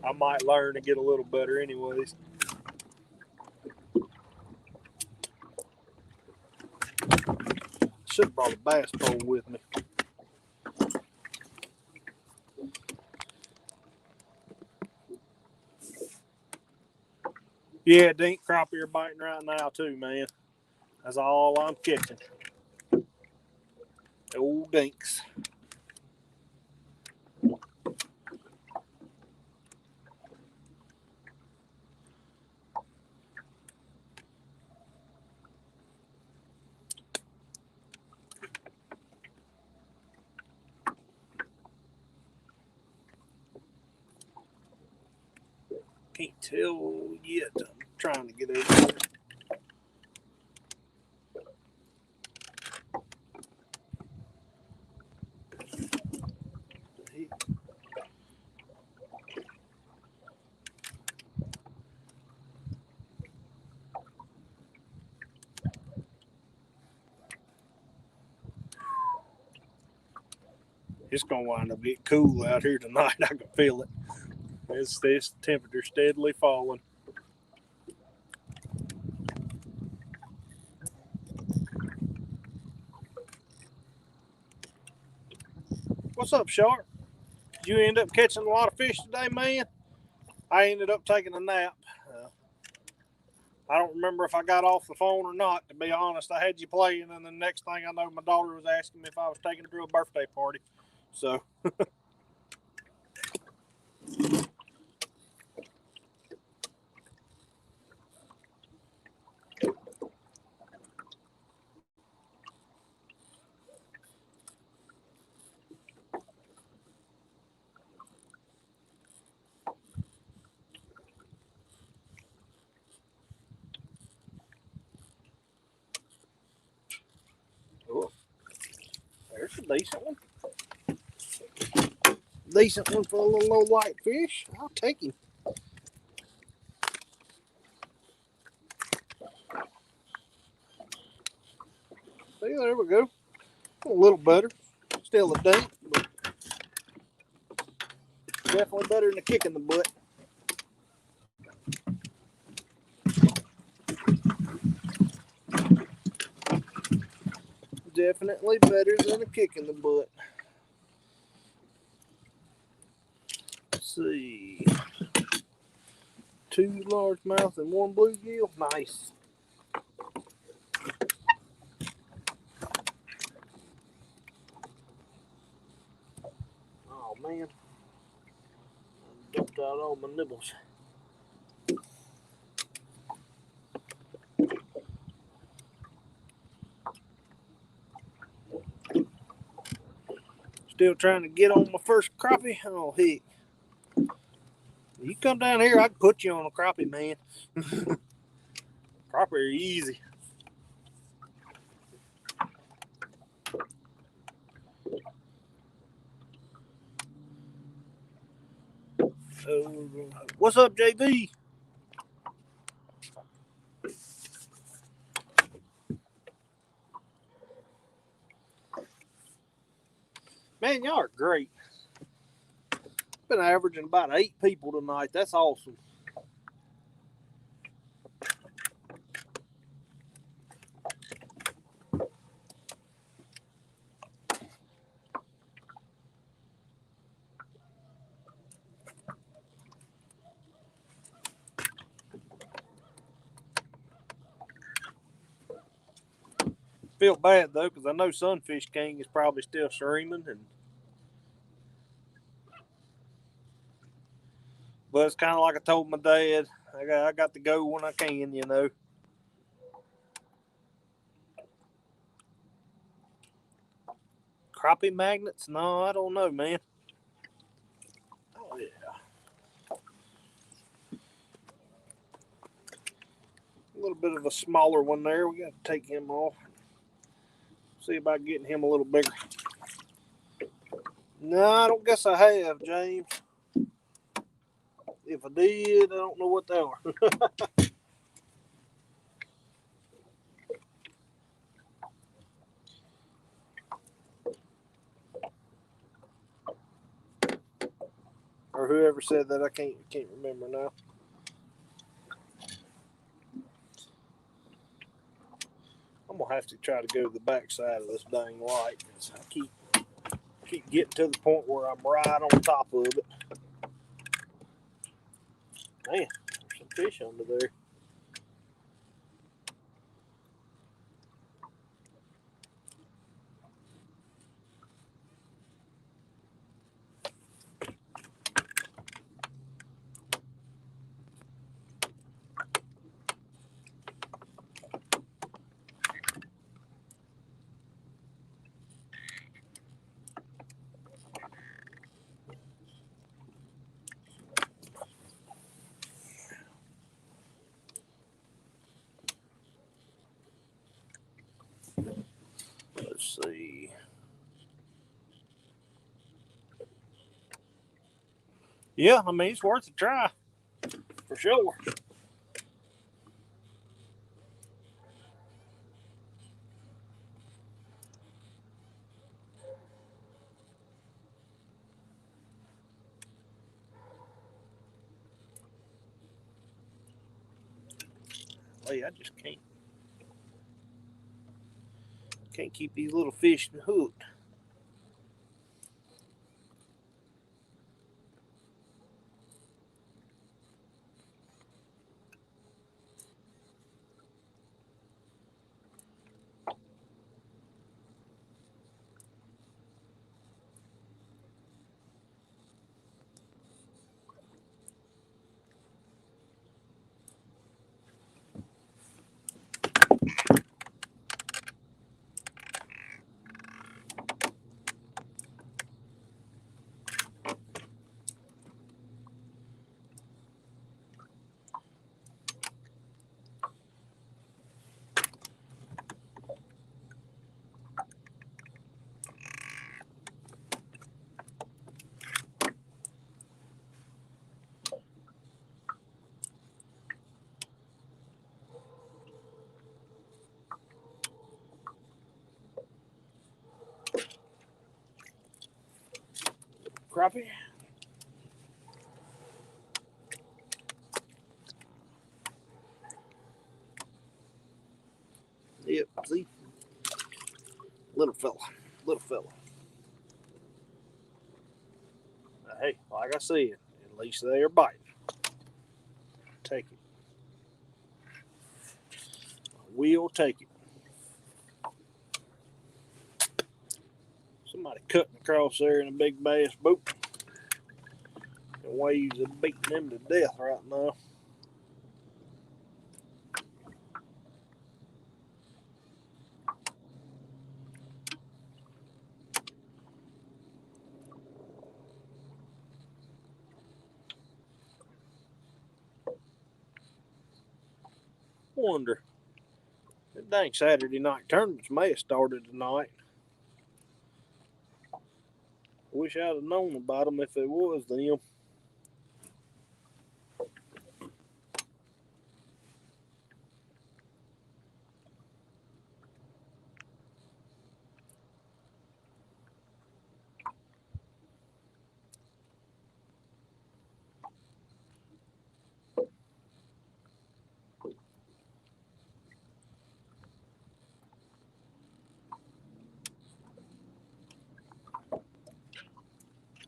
I might learn to get a little better anyways. Should have brought a bass pole with me. Yeah, dink crappie are biting right now too, man. That's all I'm catching. Old dinks. Can't tell yet. I'm trying to get over there. It's gonna wind up getting cool out here tonight. I can feel it. This temperature steadily falling. What's up, Shark? Did you end up catching a lot of fish today, man? I ended up taking a nap. I don't remember if I got off the phone or not, to be honest. I had you playing, and the next thing I know, my daughter was asking me if I was taking her to a birthday party. So. Oh, there's a decent one. Decent one for a little old light fish. I'll take him. See, there we go. A little better. Still a dink, but definitely better than a kick in the butt. Definitely better than a kick in the butt. Let's see. 2 largemouth and 1 bluegill. Nice. Oh man. I dumped out all my nibbles. Still trying to get on my first crappie. Oh heck. You come down here, I can put you on a crappie, man. Crappie are easy. What's up, JB? Man, y'all are great. Been averaging about 8 people tonight. That's awesome. Feel bad though, because I know Sunfish King is probably still streaming, but it's kind of like I told my dad. I got to go when I can, you know. Crappie magnets? No, I don't know, man. Oh yeah. little bit of a smaller one there. We got to take him off. See about getting him a little bigger. No, I don't guess I have, James. If I did, I don't know what they are. Or whoever said that, I can't remember now. I'm gonna have to try to go to the back side of this dang light because I keep getting to the point where I'm right on top of it. Man, there's some fish under there. Let's see. Yeah, I mean, it's worth a try. For sure. Hey, I just can't keep these little fish hooked. Crappie? Yep, see? Little fella. Hey, like I said, at least they are biting. Take it. We'll take it. Somebody cutting across there in a big bass boat. The waves are beating them to death right now. Wonder. That dang Saturday night tournaments may have started tonight. Wish I'd have known about them if it was them.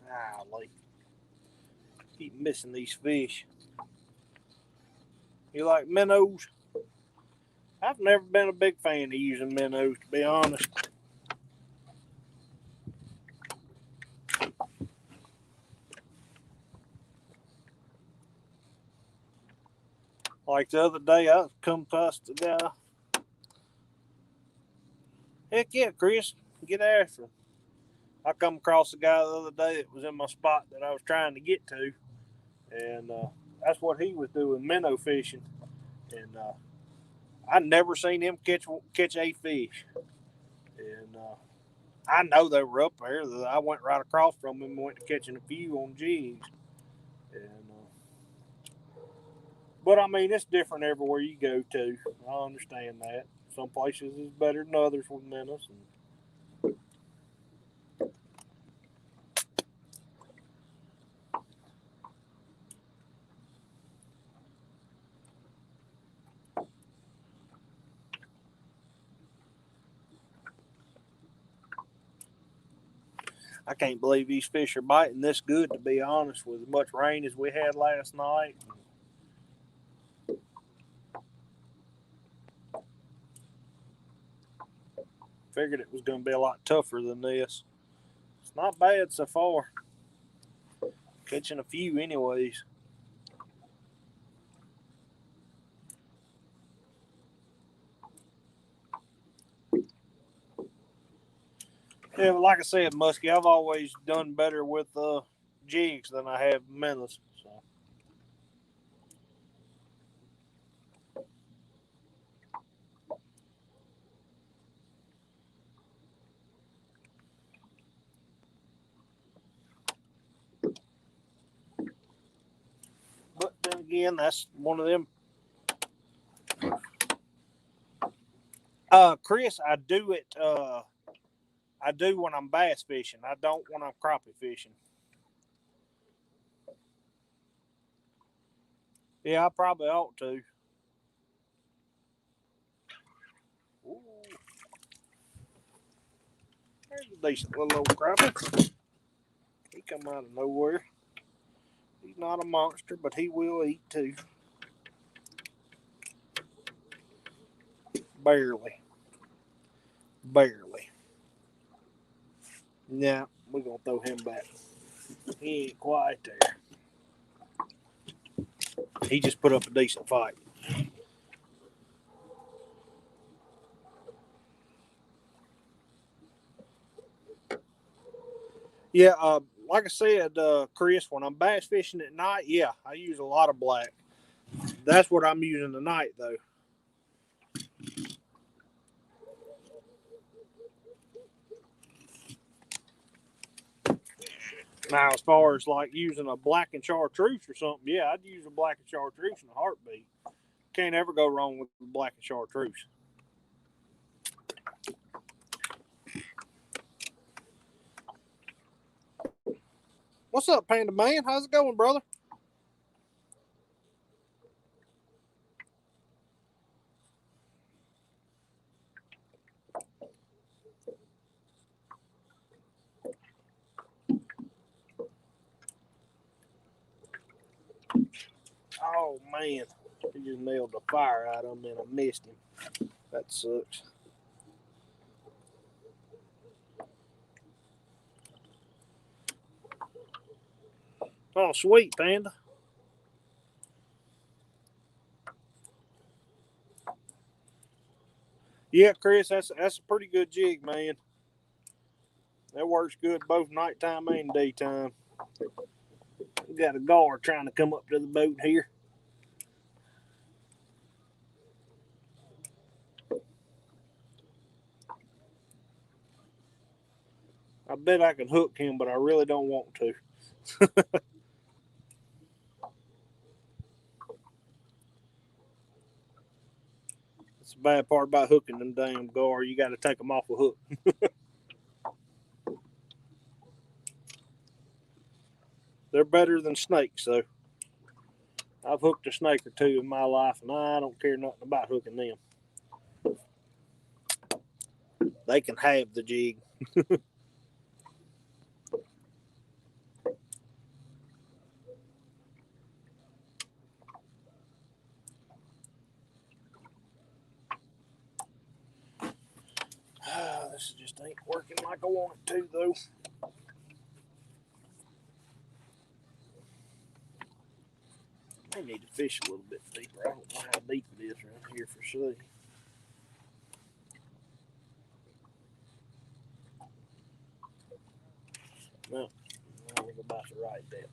Golly. Keep missing these fish. You like minnows? I've never been a big fan of using minnows, to be honest. Like the other day, I come past the guy. Heck yeah, Chris, get after him. I come across a guy the other day that was in my spot that I was trying to get to, and that's what he was doing, minnow fishing. And I never seen him catch a fish, and I know they were up there. I went right across from him and went to catching a few on jigs. And but I mean, it's different everywhere you go to. I understand that. Some places is better than others with minnows. I can't believe these fish are biting this good, to be honest, with as much rain as we had last night. Figured it was going to be a lot tougher than this. It's not bad so far. Catching a few, anyways. Yeah, but like I said, Muskie, I've always done better with jigs than I have minnows. So. But then again, that's one of them. Chris, I do it. I do when I'm bass fishing. I don't when I'm crappie fishing. Yeah, I probably ought to. Ooh, there's a decent little old crappie. He come out of nowhere. He's not a monster, but he will eat too. Barely. Barely. Yeah, we're going to throw him back. He ain't quite there. He just put up a decent fight. Yeah, like I said, Chris, when I'm bass fishing at night, yeah, I use a lot of black. That's what I'm using tonight, though. Now, as far as like using a black and chartreuse or something, yeah, I'd use a black and chartreuse in a heartbeat. Can't ever go wrong with black and chartreuse. What's up, Panda Man? How's it going, brother? Oh man, he just nailed the fire out of him and I missed him. That sucks. Oh, sweet, Panda. Yeah, Chris, that's a pretty good jig, man. That works good both nighttime and daytime. We got a gar trying to come up to the boat here. I bet I can hook him, but I really don't want to. That's the bad part about hooking them damn gar. You got to take them off a hook. They're better than snakes, though. I've hooked a snake or two in my life, and I don't care nothing about hooking them. They can have the jig. This just ain't working like I want it to, though. I need to fish a little bit deeper. I don't know how deep it is around here for sea. No, I think about the right depth.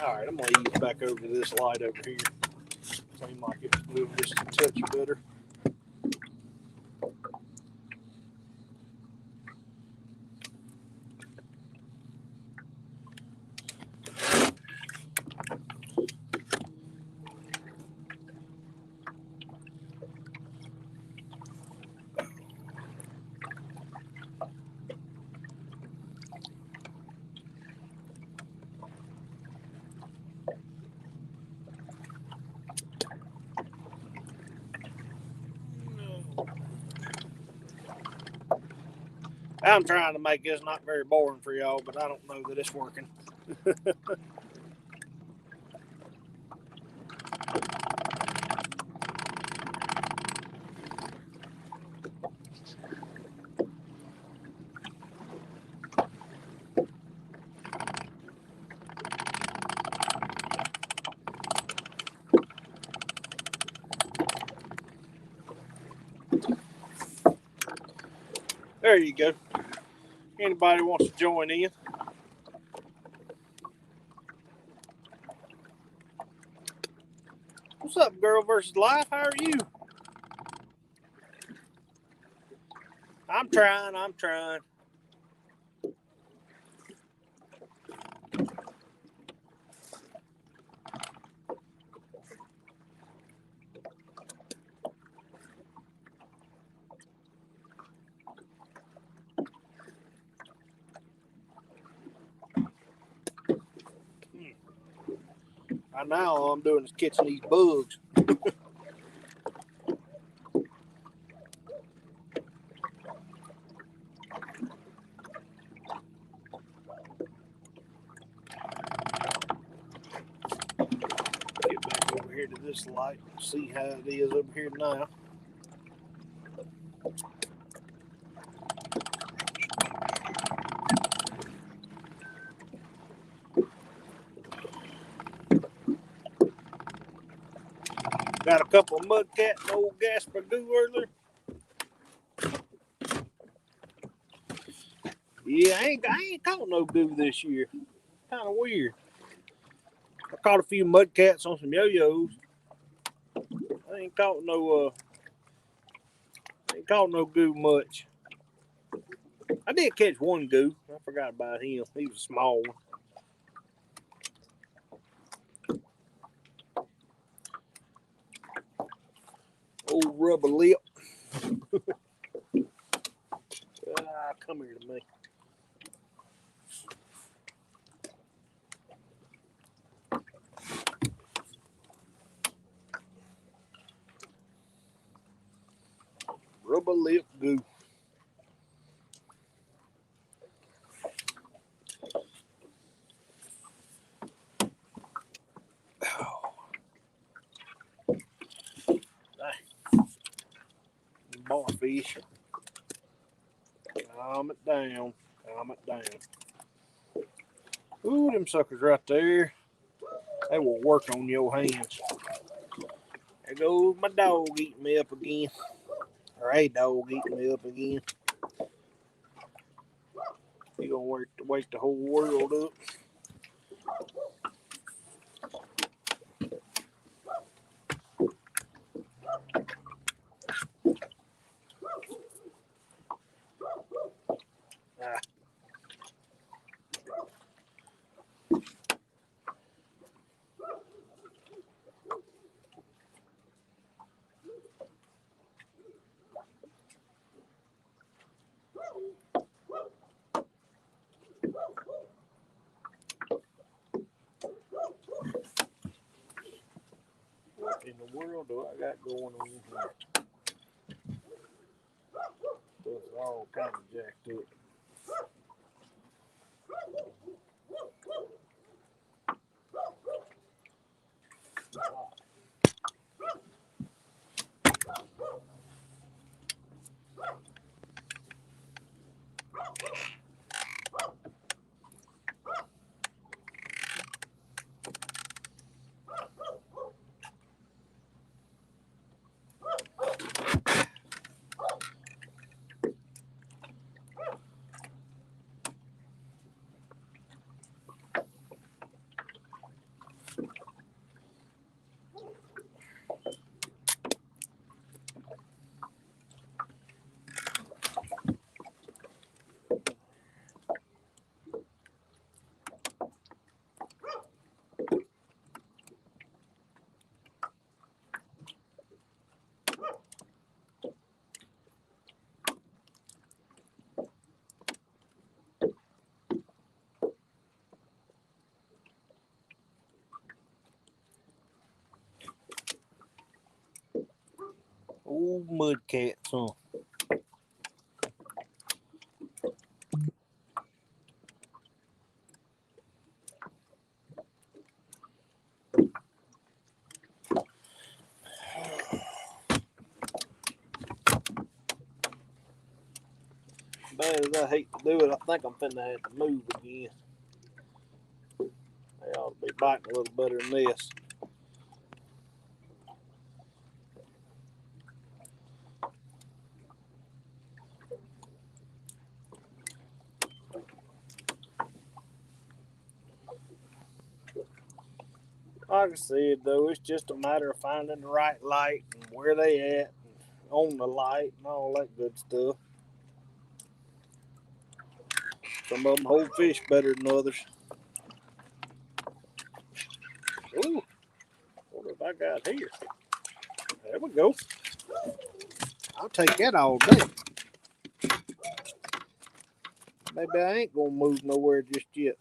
All right, I'm gonna ease back over to this light over here. Seems like it's moving just a touch better. I'm trying to make this not very boring for y'all, but I don't know that it's working. There you go. Anybody wants to join in? What's up, Girl versus Life? How are you? I'm trying. Now all I'm doing is catching these bugs. Get back over here to this light and see how it is over here now. Got a couple of mudcat and old Gasper goo earlier. Yeah, I ain't caught no goo this year. Kind of weird. I caught a few mudcats on some yo-yos. I ain't caught no goo much. I did catch one goo. I forgot about him. He was a small one. Old rubber lip. Come here to me. Rubber lip goo. Barfish. Calm it down. Ooh, them suckers right there. They will work on your hands. There goes my dog eating me up again. Or a dog eating me up again. He gonna wake the whole world up. What in the world do I got going on here? Stuff's all kind of jacked up. Old mud cats, huh? Bad as I hate to do it, I think I'm finna have to move again. They ought to be biting a little better than this. Like I said, though, it's just a matter of finding the right light and where they at, and on the light, and all that good stuff. Some of them hold fish better than others. Ooh, what have I got here? There we go. I'll take that all day. Maybe I ain't gonna move nowhere just yet.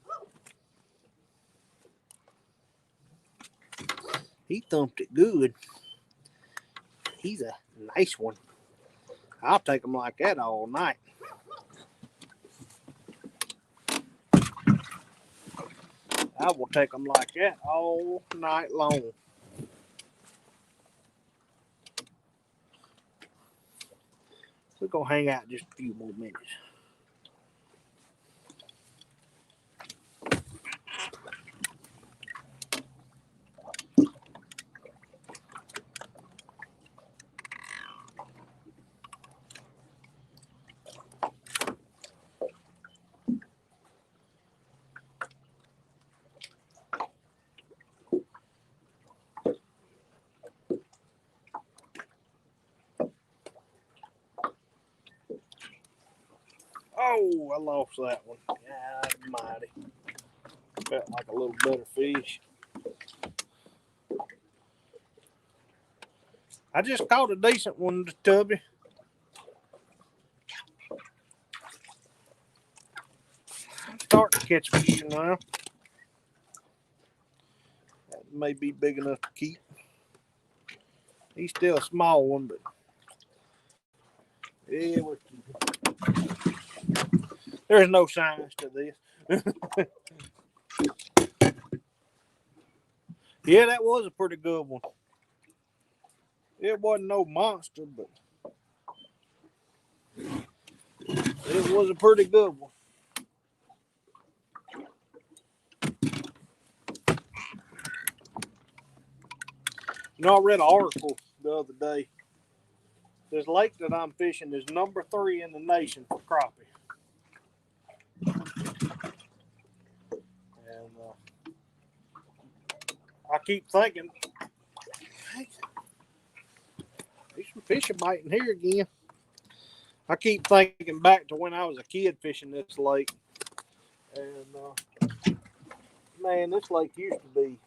He thumped it good. He's a nice one. I'll take him like that all night. I will take them like that all night long. We're going to hang out just a few more minutes. Oh, I lost that one. God almighty. Felt like a little better fish. I just caught a decent one, Tubby. I'm starting to catch fish now. That may be big enough to keep. He's still a small one, but yeah, we're keeping. There's no signs to this. Yeah, that was a pretty good one. It wasn't no monster, but it was a pretty good one. You know, I read an article the other day. This lake that I'm fishing is number 3 in the nation for crappie. And I keep thinking, hey, there's some fish biting here again. I keep thinking back to when I was a kid fishing this lake. And man, this lake used to be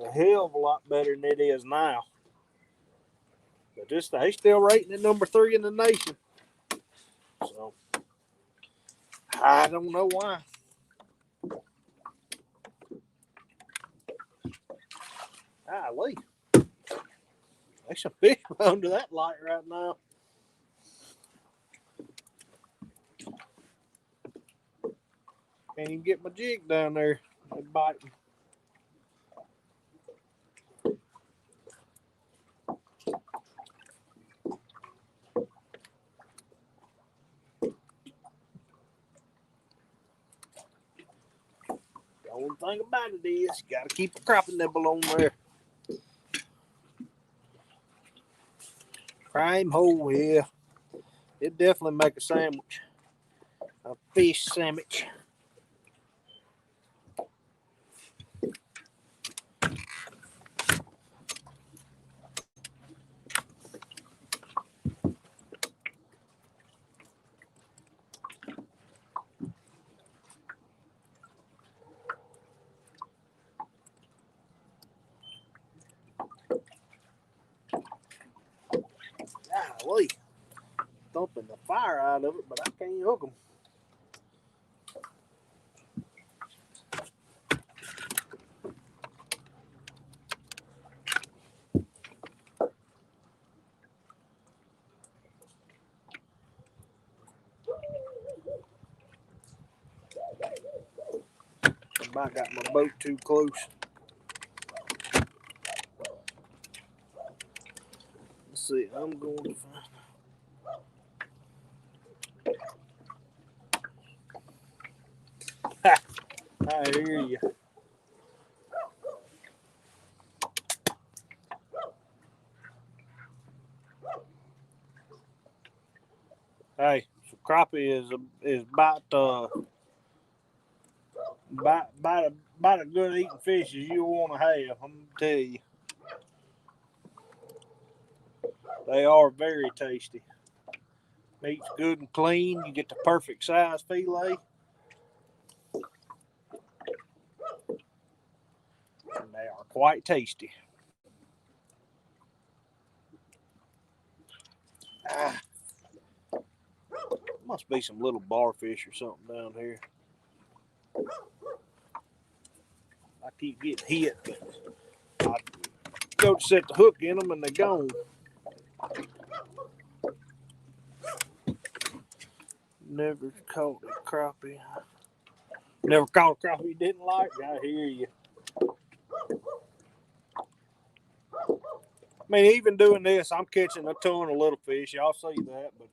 a hell of a lot better than it is now. But they still rating it number 3 in the nation. So I don't know why. Golly. There's some fish under that light right now. Can't even get my jig down there. They're biting. The only thing about it is you gotta keep a crappie nibble on there. Prime hole, yeah. It definitely make a sandwich. A fish sandwich. Golly. Thumping the fire out of it, but I can't hook them. Might got my boat too close. Let's see. I'm going to find. I hear you. Hey, so crappie is about a good eating fish as you want to have. I'm gonna tell you, they are very tasty. Meat's good and clean. You get the perfect size fillet, and they are quite tasty. Must be some little barfish or something down here. I keep getting hit. I go to set the hook in them and they're gone. Never caught a crappie. Never caught a crappie you didn't like? I hear you. I mean, even doing this, I'm catching a ton of little fish. Y'all see that, but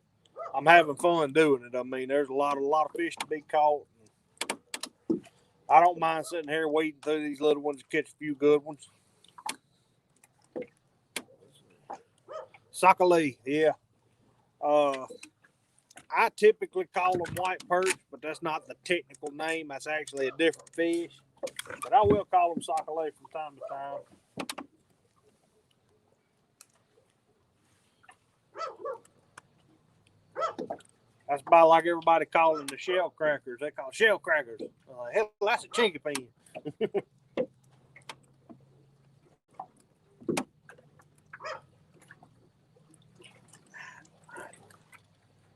I'm having fun doing it. I mean, there's a lot of fish to be caught. I don't mind sitting here waiting through these little ones to catch a few good ones. Suckley, yeah. I typically call them white perch, but that's not the technical name. That's actually a different fish. But I will call them suckley from time to time. That's about like everybody calling the shell crackers. They call shell crackers. Hell, that's a chinky pin. I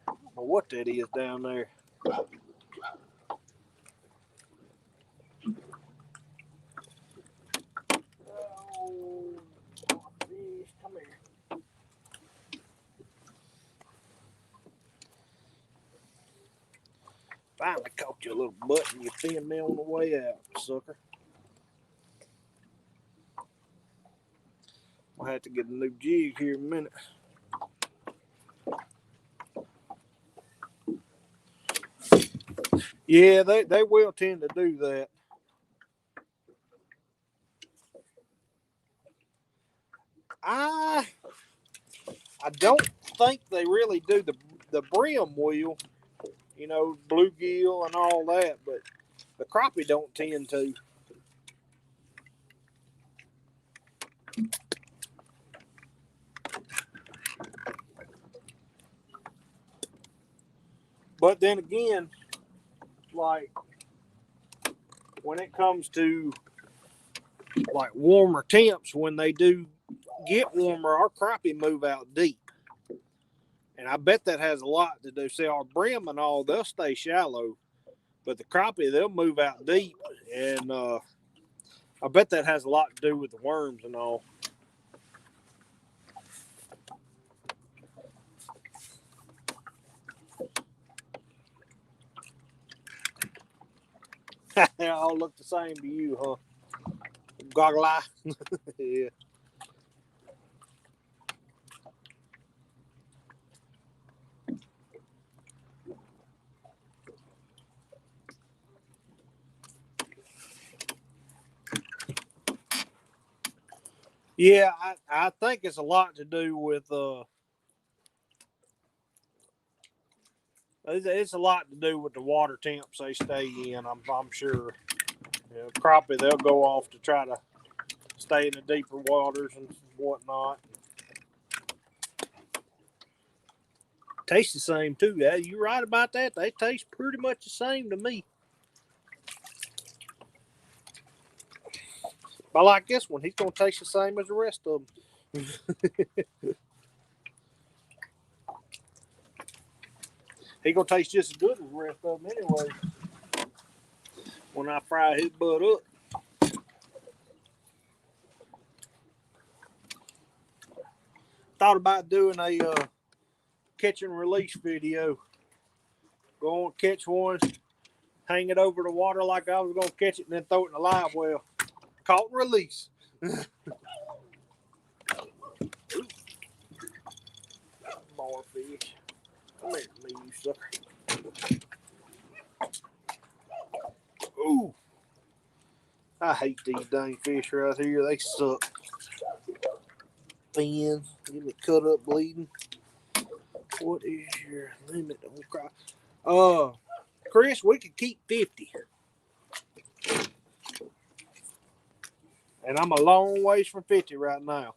don't know what that is down there. Oh, fish, come here. Finally caught you a little butt and you pinned me on the way out, sucker. I'll have to get a new jig here in a minute. Yeah, they will tend to do that. I don't think they really do. The brim will, you know, bluegill and all that, but the crappie don't tend to. But then again, like when it comes to like warmer temps, when they do get warmer, our crappie move out deep. And I bet that has a lot to do. See, our brim and all, they'll stay shallow. But the crappie, they'll move out deep. And I bet that has a lot to do with the worms and all. They all look the same to you, huh? Goggle eye. Yeah. Yeah, I think it's a lot to do with it's a lot to do with the water temps they stay in. I'm sure. You know, crappie, they'll go off to try to stay in the deeper waters and whatnot. Taste the same too. Yeah, you're right about that. They taste pretty much the same to me. I like this one. He's gonna taste the same as the rest of them. He's gonna taste just as good as the rest of them anyway. When I fry his butt up. Thought about doing a catch and release video. Go on, catch one, hang it over the water like I was going to catch it and then throw it in a live well. Caught and release. More fish. Come here, you sucker. Ooh. I hate these dang fish right here. They suck. Fins. Get me cut up bleeding. What is your limit on crappie? Chris, we could keep 50. And I'm a long ways from 50 right now.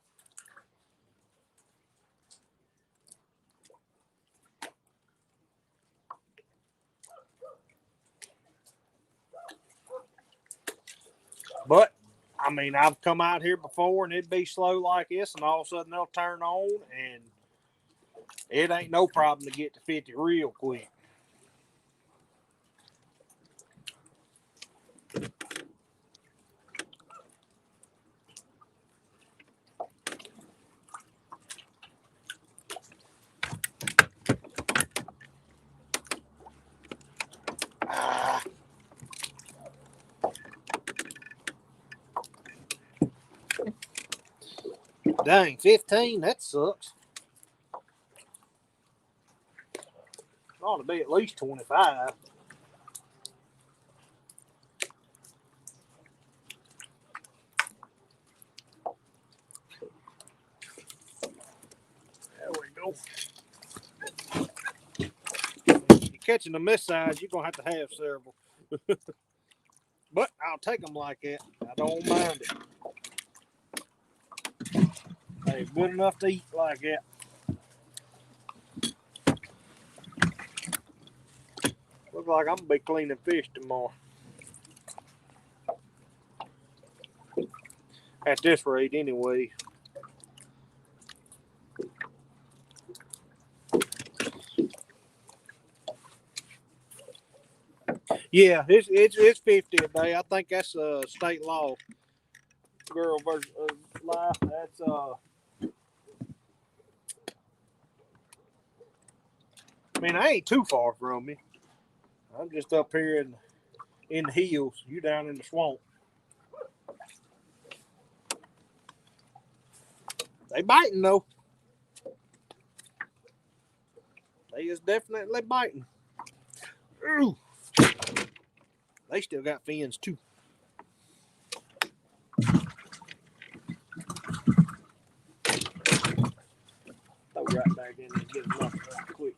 But, I mean, I've come out here before and it'd be slow like this, and all of a sudden they'll turn on, and it ain't no problem to get to 50 real quick. Dang, 15, that sucks. Ought to be at least 25. There we go. If you're catching them this size, you're going to have several. But I'll take them like that. I don't mind it. They're good enough to eat like that. Look like I'm going to be cleaning fish tomorrow. At this rate, anyway. Yeah, it's 50 a day. I think that's state law. Girl versus life. That's I mean, I ain't too far from me. I'm just up here in the hills. You down in the swamp. They biting though. They is definitely biting. Ooh. They still got fins too. Throw right back in and get them up right quick.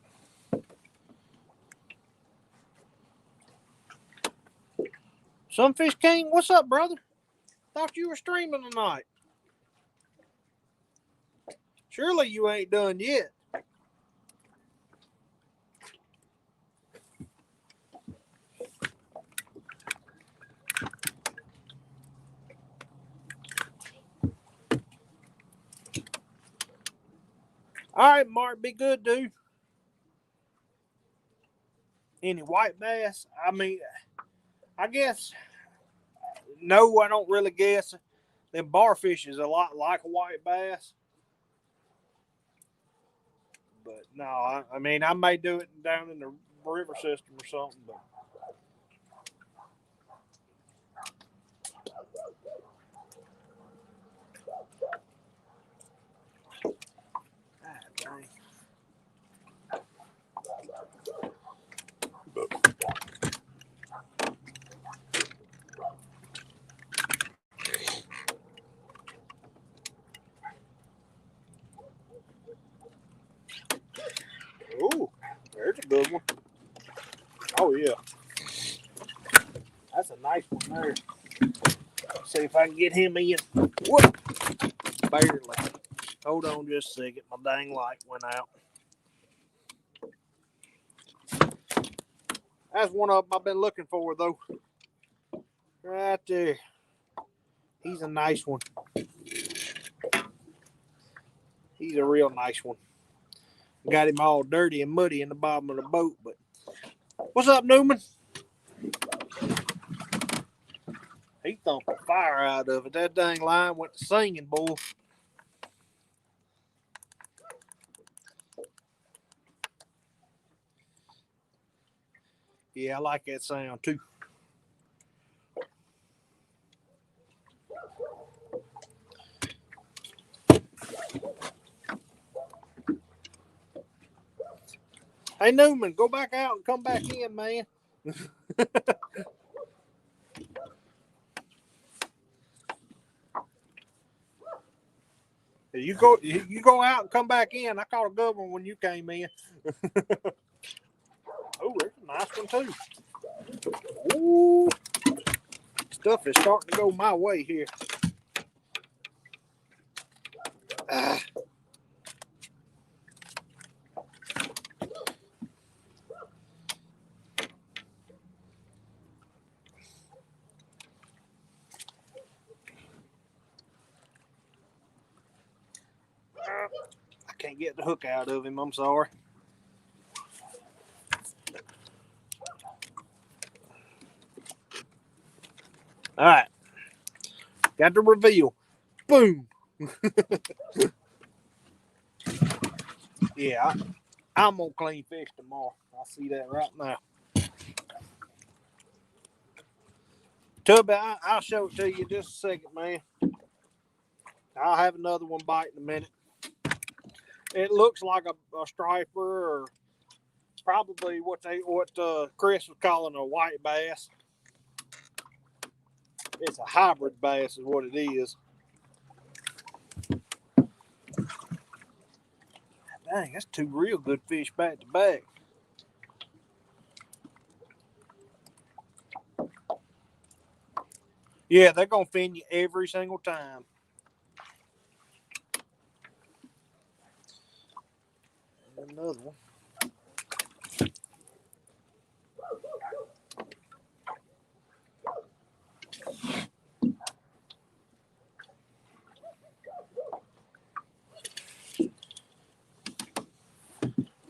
Sunfish King, what's up, brother? Thought you were streaming tonight. Surely you ain't done yet. All right, Mark, be good, dude. Any white bass? I mean, I guess, no, I don't really guess. Them barfish is a lot like a white bass. But no, I mean, I may do it down in the river system or something, but. Ooh, there's a good one. Oh, yeah. That's a nice one there. See if I can get him in. Whoop. Barely. Hold on just a second. My dang light went out. That's one of them I've been looking for, though. Right there. He's a nice one. He's a real nice one. Got him all dirty and muddy in the bottom of the boat. But what's up, Newman? He thumped the fire out of it. That dang line went to singing, boy. Yeah, I like that sound too. Hey Newman, go back out and come back in, man. You go out and come back in. I caught a good one when you came in. Oh, there's a nice one too. Ooh, stuff is starting to go my way here. Ah. I can't get the hook out of him. I'm sorry. All right. Got the reveal. Boom. Yeah, I'm going to clean fish tomorrow. I see that right now. Tubby, I'll show it to you in just a second, man. I'll have another one bite in a minute. It looks like a striper, or probably what Chris was calling a white bass. It's a hybrid bass is what it is. Dang, that's two real good fish back to back. Yeah, they're going to fin you every single time. Another one.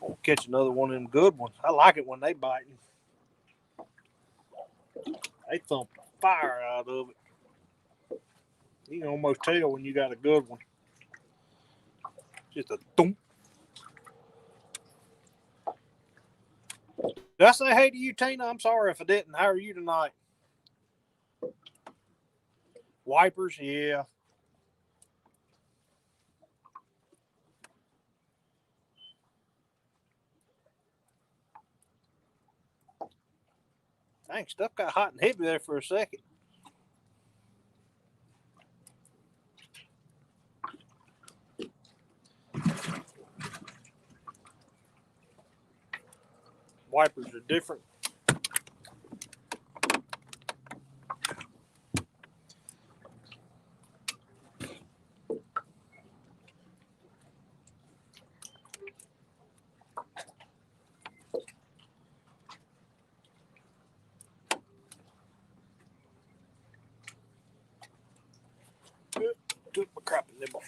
I'll catch another one of them good ones. I like it when they biting. They thump the fire out of it. You can almost tell when you got a good one. Just a thump. Did I say hey to you, Tina? I'm sorry if I didn't. How are you tonight? Wipers, yeah. Dang, stuff got hot and heavy there for a second. Wipers are different. Took my crappie nibble.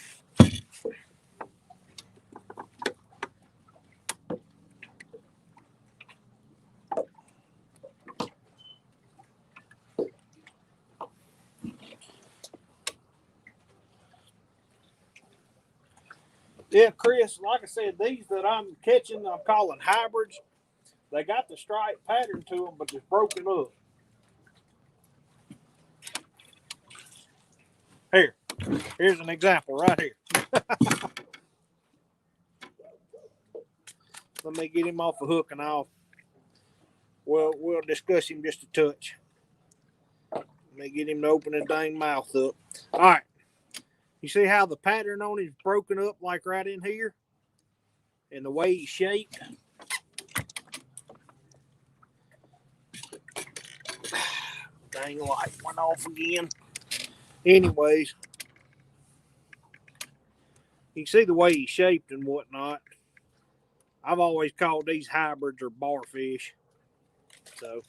Yeah, Chris, like I said, these that I'm catching, I'm calling hybrids. They got the stripe pattern to them, but it's broken up. Here's an example right here. Let me get him off the hook and we'll discuss him just a touch. Let me get him to open his dang mouth up. All right. You see how the pattern on him is broken up like right in here? And the way he's shaped? Dang light went off again. Anyways, you can see the way he's shaped and whatnot. I've always called these hybrids or barfish. So,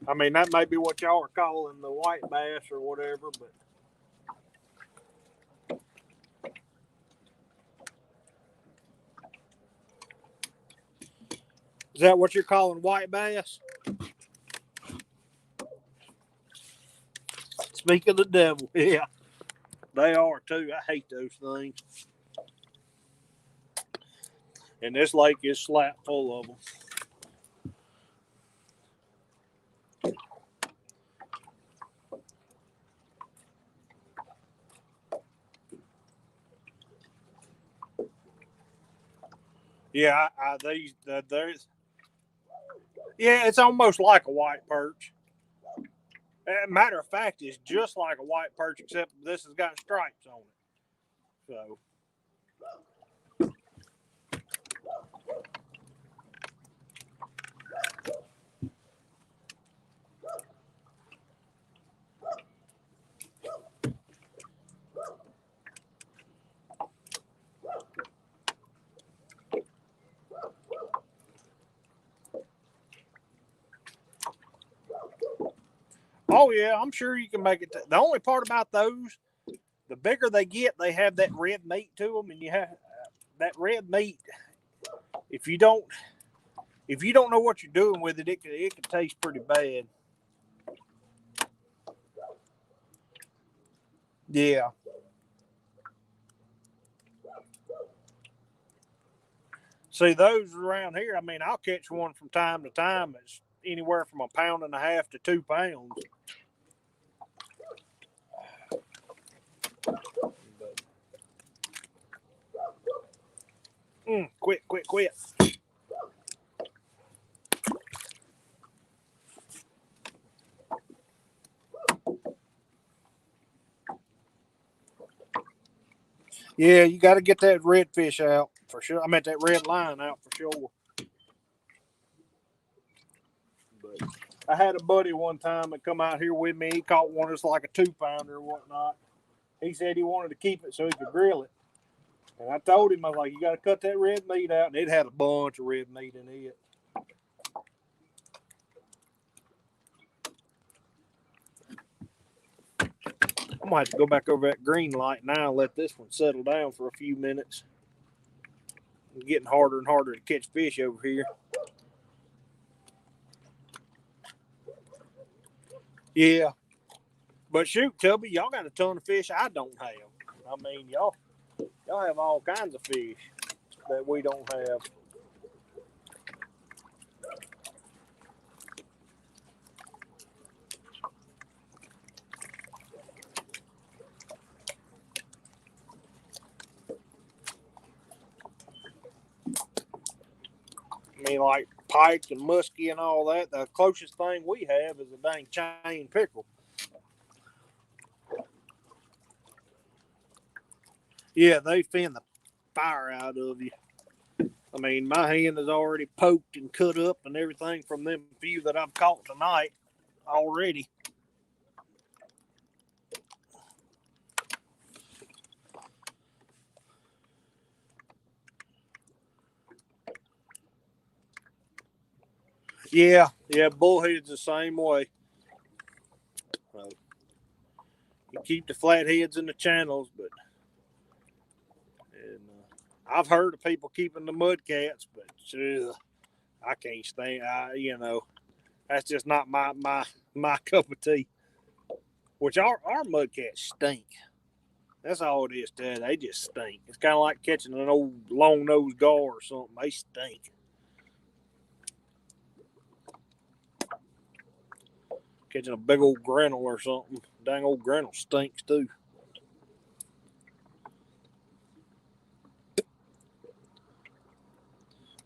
I mean, that may be what y'all are calling the white bass or whatever, but is that what you're calling white bass? Speak of the devil. Yeah, they are too. I hate those things. And this lake is slap full of them. Yeah, there's. Yeah, it's almost like a white perch. Matter of fact, it's just like a white perch, except this has got stripes on it. So. Oh yeah, I'm sure you can make it. The only part about those, the bigger they get, they have that red meat to them, and you have that red meat. If you don't know what you're doing with it, it can taste pretty bad. Yeah. See, those around here, I mean, I'll catch one from time to time. It's anywhere from 1.5 pounds to 2 pounds. Quit. Yeah, you got to get that redfish out for sure. I meant that red line out for sure. But I had a buddy one time that come out here with me. He caught one that's like a 2-pounder or whatnot. He said he wanted to keep it so he could grill it. And I told him, I was like, you got to cut that red meat out. And it had a bunch of red meat in it. I'm going to have to go back over that green light now and let this one settle down for a few minutes. It's getting harder and harder to catch fish over here. Yeah. But shoot, Tubby, y'all got a ton of fish I don't have. I mean, y'all have all kinds of fish that we don't have. I mean, like pike and muskie and all that. The closest thing we have is a dang chain pickerel. Yeah, they fin the fire out of you. I mean, my hand is already poked and cut up and everything from them few that I've caught tonight already. Yeah, bullhead's the same way. You keep the flatheads in the channels, but I've heard of people keeping the mudcats, but I can't stand. That's just not my cup of tea. Which our mudcats stink. That's all it is, Ted. They just stink. It's kind of like catching an old long-nosed gar or something. They stink. Catching a big old grinnell or something. Dang old grinnell stinks too.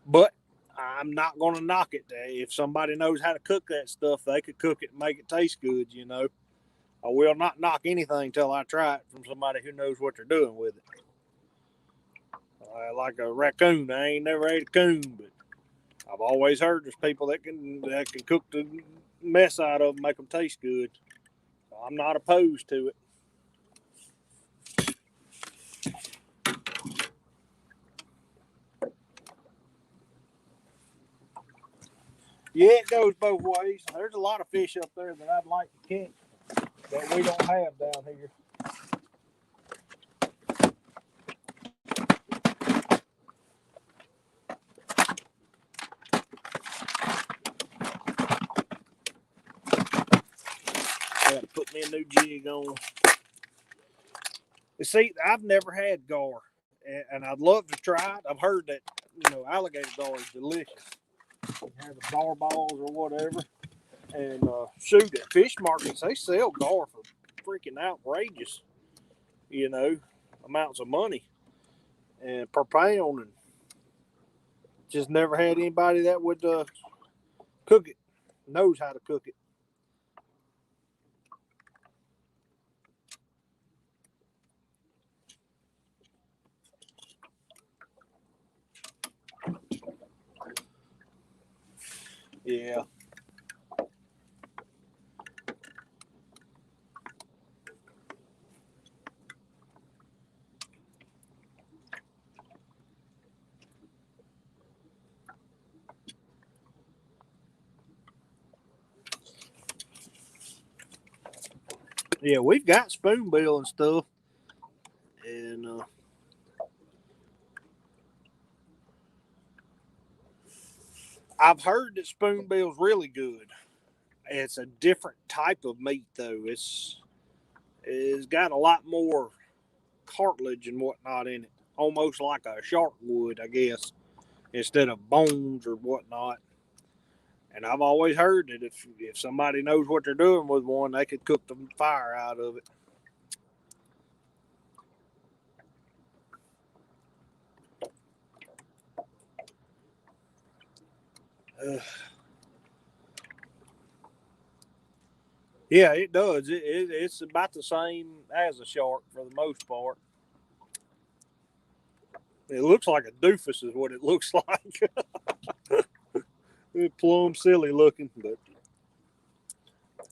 But I'm not going to knock it. If somebody knows how to cook that stuff, they could cook it and make it taste good, I will not knock anything until I try it from somebody who knows what they're doing with it. Like a raccoon. I ain't never ate a coon, but I've always heard there's people that can cook the mess out of them, make them taste good. So I'm not opposed to it. Yeah, it goes both ways. There's a lot of fish up there that I'd like to catch that we don't have down here. I got to put me a new jig on. See, I've never had gar, and I'd love to try it. I've heard that alligator gar is delicious. You have the bar balls or whatever. And shoot, at fish markets, they sell gar for freaking outrageous, amounts of money and per pound. And just never had anybody that would cook it, knows how to cook it. Yeah. Yeah, we've got spoonbill and stuff. And I've heard that spoonbill's really good. It's a different type of meat though. It's got a lot more cartilage and whatnot in it, almost like a shark would, I guess, instead of bones or whatnot. And I've always heard that if somebody knows what they're doing with one, they could cook the fire out of it. Yeah, it does. It's about the same as a shark for the most part. It looks like a doofus is what it looks like. It's plumb silly looking, but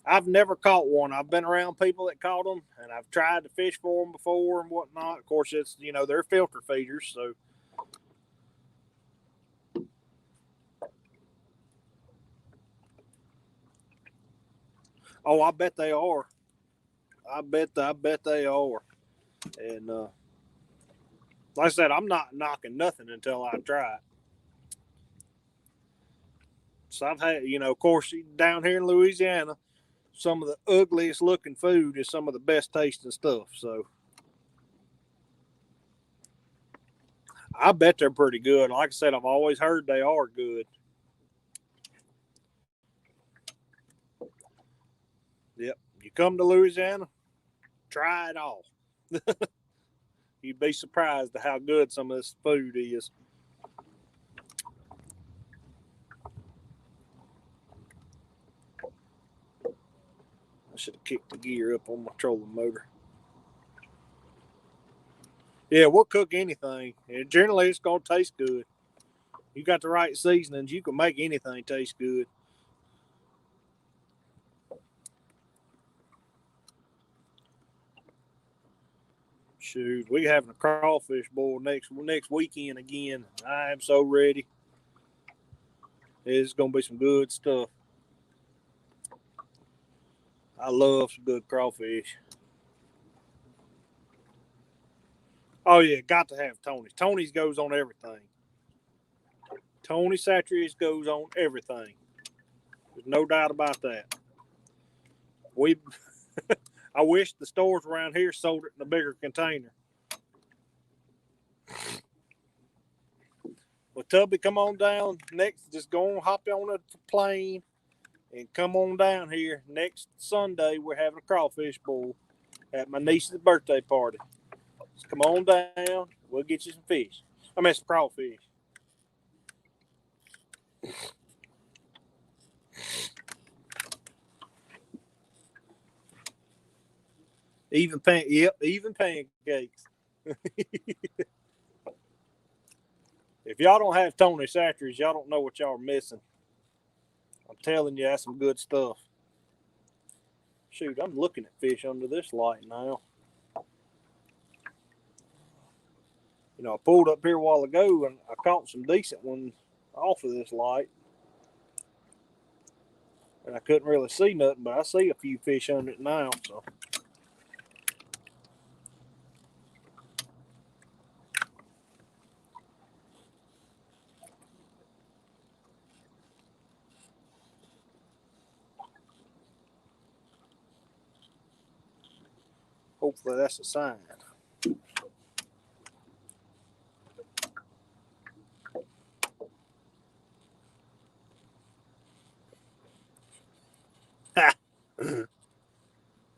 I've never caught one. I've been around people that caught them, and I've tried to fish for them before and whatnot. Of course, it's they're filter feeders, so. Oh, I bet they are. I bet they are. And like I said, I'm not knocking nothing until I try it. So I've had, of course, down here in Louisiana, some of the ugliest looking food is some of the best tasting stuff. So I bet they're pretty good. Like I said, I've always heard they are good. Yep. You come to Louisiana, try it all. You'd be surprised at how good some of this food is. I should have kicked the gear up on my trolling motor. Yeah, we'll cook anything. And generally, it's going to taste good. You got the right seasonings, you can make anything taste good. Shoot, we having a crawfish boil next weekend again. I am so ready. It's gonna be some good stuff. I love some good crawfish. Oh yeah, got to have Tony's. Tony's goes on everything. Tony Satries goes on everything. There's no doubt about that. We, I wish the stores around here sold it in a bigger container. Well, Tubby, come on down next. Just go on, hop on a plane, and come on down here. Next Sunday, we're having a crawfish boil at my niece's birthday party. So come on down. We'll get you some fish. I mean, some crawfish. Even pancakes. If y'all don't have Tony Satcheries, y'all don't know what y'all are missing. I'm telling you, that's some good stuff. Shoot, I'm looking at fish under this light now. I pulled up here a while ago and I caught some decent ones off of this light. And I couldn't really see nothing, but I see a few fish under it now. So. Hopefully that's a sign.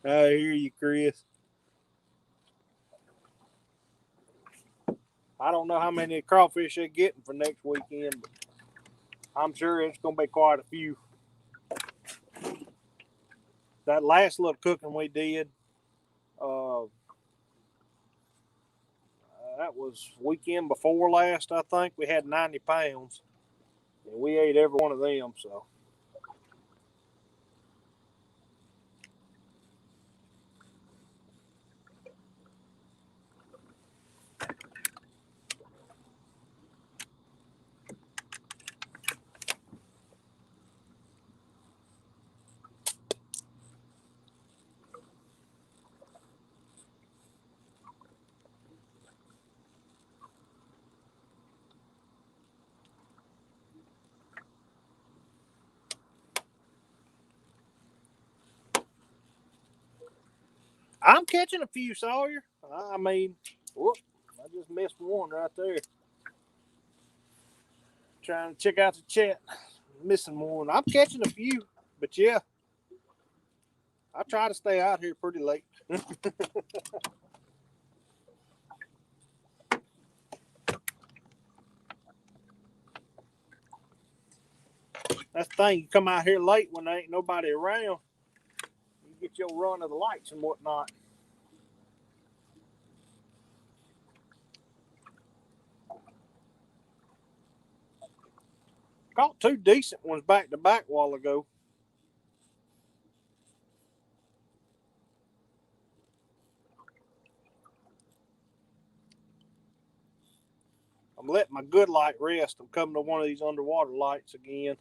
I hear you, Chris. I don't know how many crawfish they're getting for next weekend, but I'm sure it's going to be quite a few. That last little cooking we did, that was weekend before last, I think. We had 90 pounds, and we ate every one of them, so. I'm catching a few, Sawyer. I mean, whoop, I just missed one right there. Trying to check out the chat. Missing one. I'm catching a few, but yeah, I try to stay out here pretty late. That's the thing. You come out here late when there ain't nobody around. You get your run of the lights and whatnot. Caught two decent ones back to back a while ago. I'm letting my good light rest. I'm coming to one of these underwater lights again.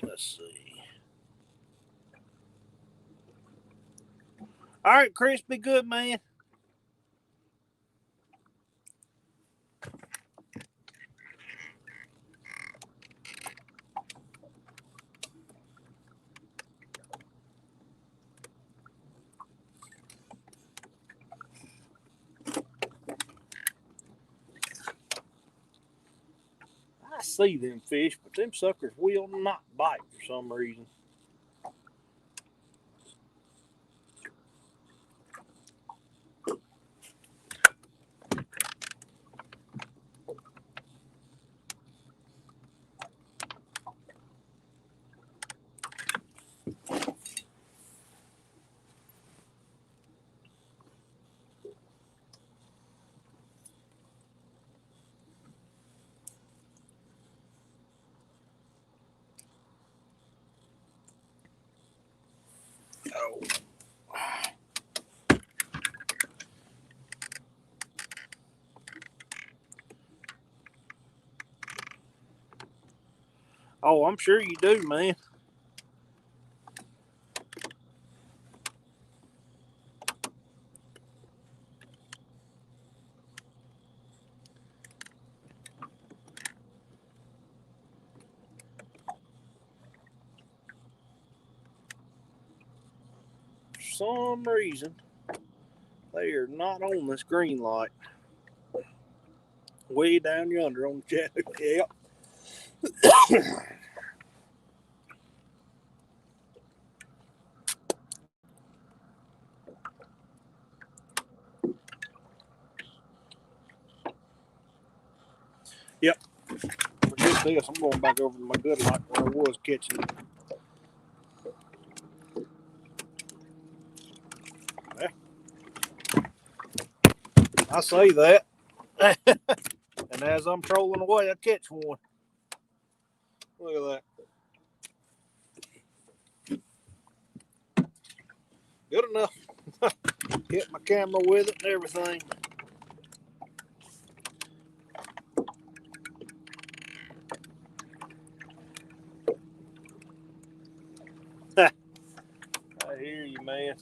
Let's see. All right, Chris, be good, man. I see them fish, but them suckers will not bite for some reason. Oh. Oh, I'm sure you do, man. For some reason, they are not on this green light. Way down yonder on the chat. Yep. Yep. Forget this. I'm going back over to my good light where I was catching it. Yeah. I say that. And as I'm trolling away, I catch one. Look at that. Good enough. Hit my camera with it and everything. I hear you, man.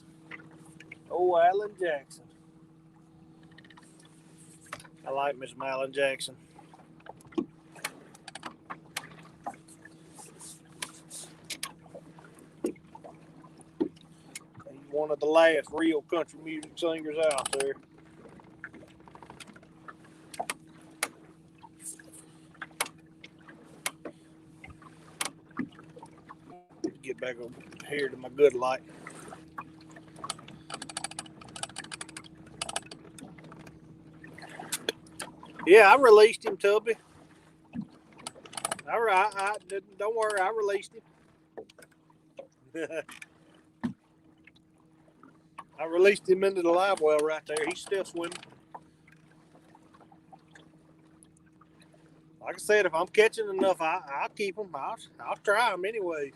Oh, Alan Jackson. I like Miss Alan Jackson. He's one of the last real country music singers out there. Get back over here to my good light. Yeah, I released him, Tubby. All right, don't worry, I released him. I released him into the live well right there. He's still swimming. Like I said, if I'm catching enough, I'll keep him. I'll try him anyway.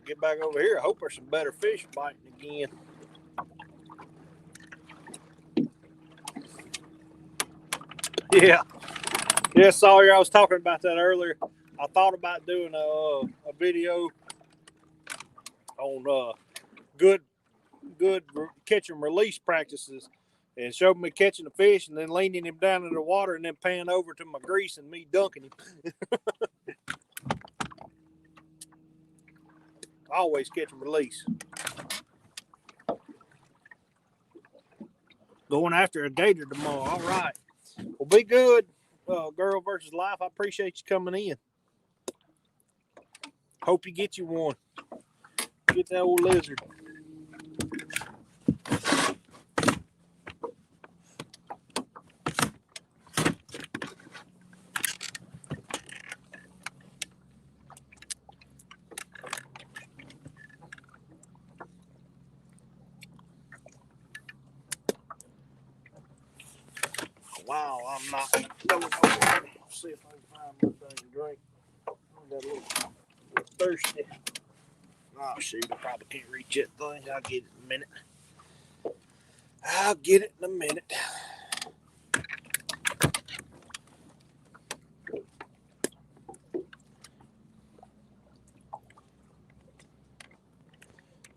Get back over here. I hope there's some better fish biting again. Yeah, Sawyer, I was talking about that earlier. I thought about doing a video on good catch and release practices, and show me catching the fish and then leaning him down in the water and then pan over to my grease and me dunking him. Always catch and release. Going after a gator tomorrow. All right. Well, be good, Girl versus Life. I appreciate you coming in. Hope you get you one. Get that old lizard. Wow, I'm not going over. See if I can find my thing to drink. I got a little thirsty. Oh, shoot, I probably can't reach that thing. I'll get it in a minute. I'll get it in a minute.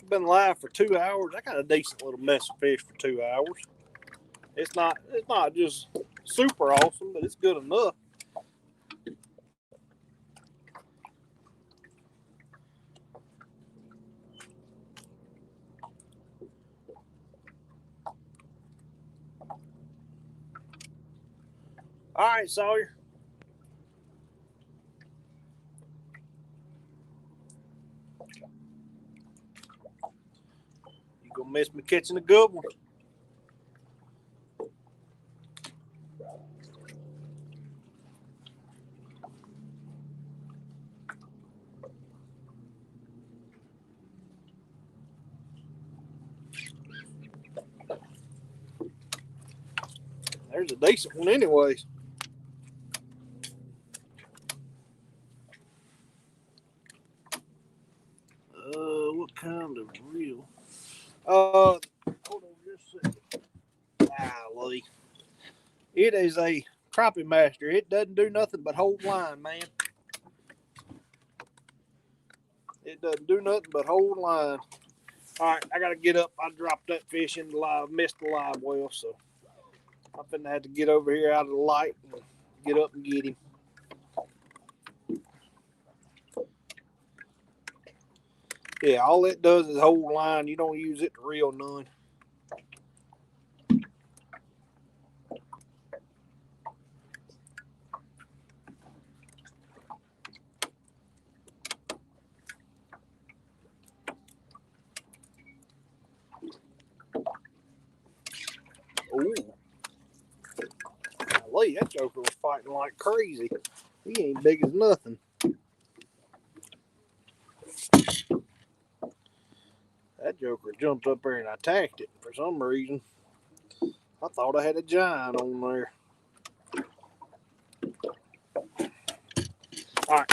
Been live for 2 hours. I got a decent little mess of fish for 2 hours. It's not just super awesome, but it's good enough. All right, Sawyer. You gonna miss me catching a good one. There's a decent one anyways. What kind of reel? Hold on just a second. Golly. It is a crappie master. It doesn't do nothing but hold line, man. It doesn't do nothing but hold line. All right, I got to get up. I dropped that fish in the live, missed the live well, so I'm finna have to get over here out of the light and get up and get him. Yeah, all it does is hold line. You don't use it to reel none. Ooh. Golly, that joker was fighting like crazy. He ain't big as nothing. That joker jumped up there and attacked it for some reason. I thought I had a giant on there. All right.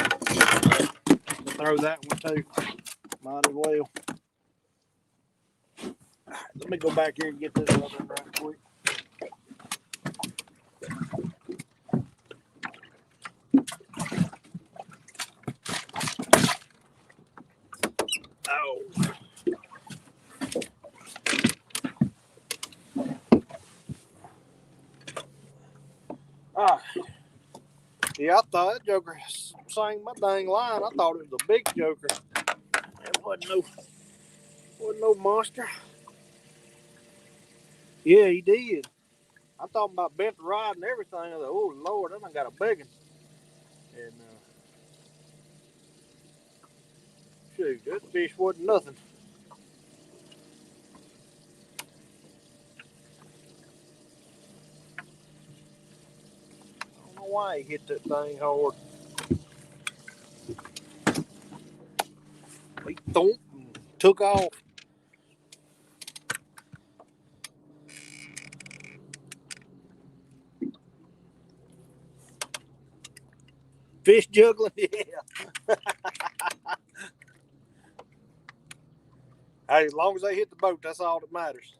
Throw that one too. Might as well. All right, let me go back here and get this other one right quick. Oh. All right. Yeah, I thought that joker sang my dang line. I thought it was a big joker. It wasn't no monster. Yeah, he did. I'm talking about bent the rod and everything. I was like, oh Lord, I done got a big one. And shoot, that fish wasn't nothing. I don't know why he hit that thing hard. He thumped and took off. Fish juggling, yeah. Hey, as long as they hit the boat, that's all that matters.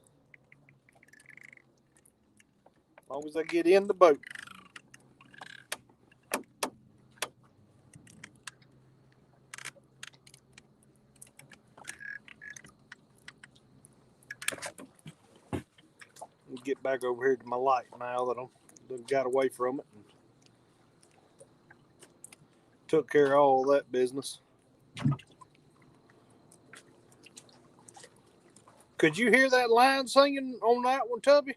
As long as they get in the boat. Get back over here to my light now that I'm got away from it and took care of all that business. Could you hear that line singing on that one, Tubby?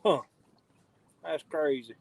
Huh. That's crazy.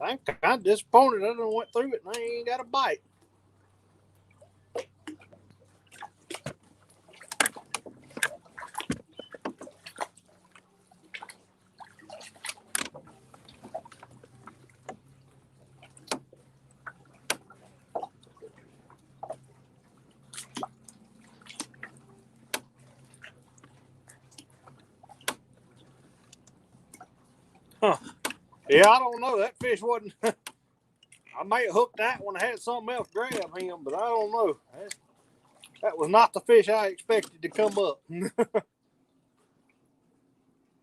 I'm kind of disappointed I done went through it and I ain't got a bite. Huh. Yeah, I don't know. That fish wasn't. I may have hooked that one. I had something else grab him, but I don't know. That was not the fish I expected to come up.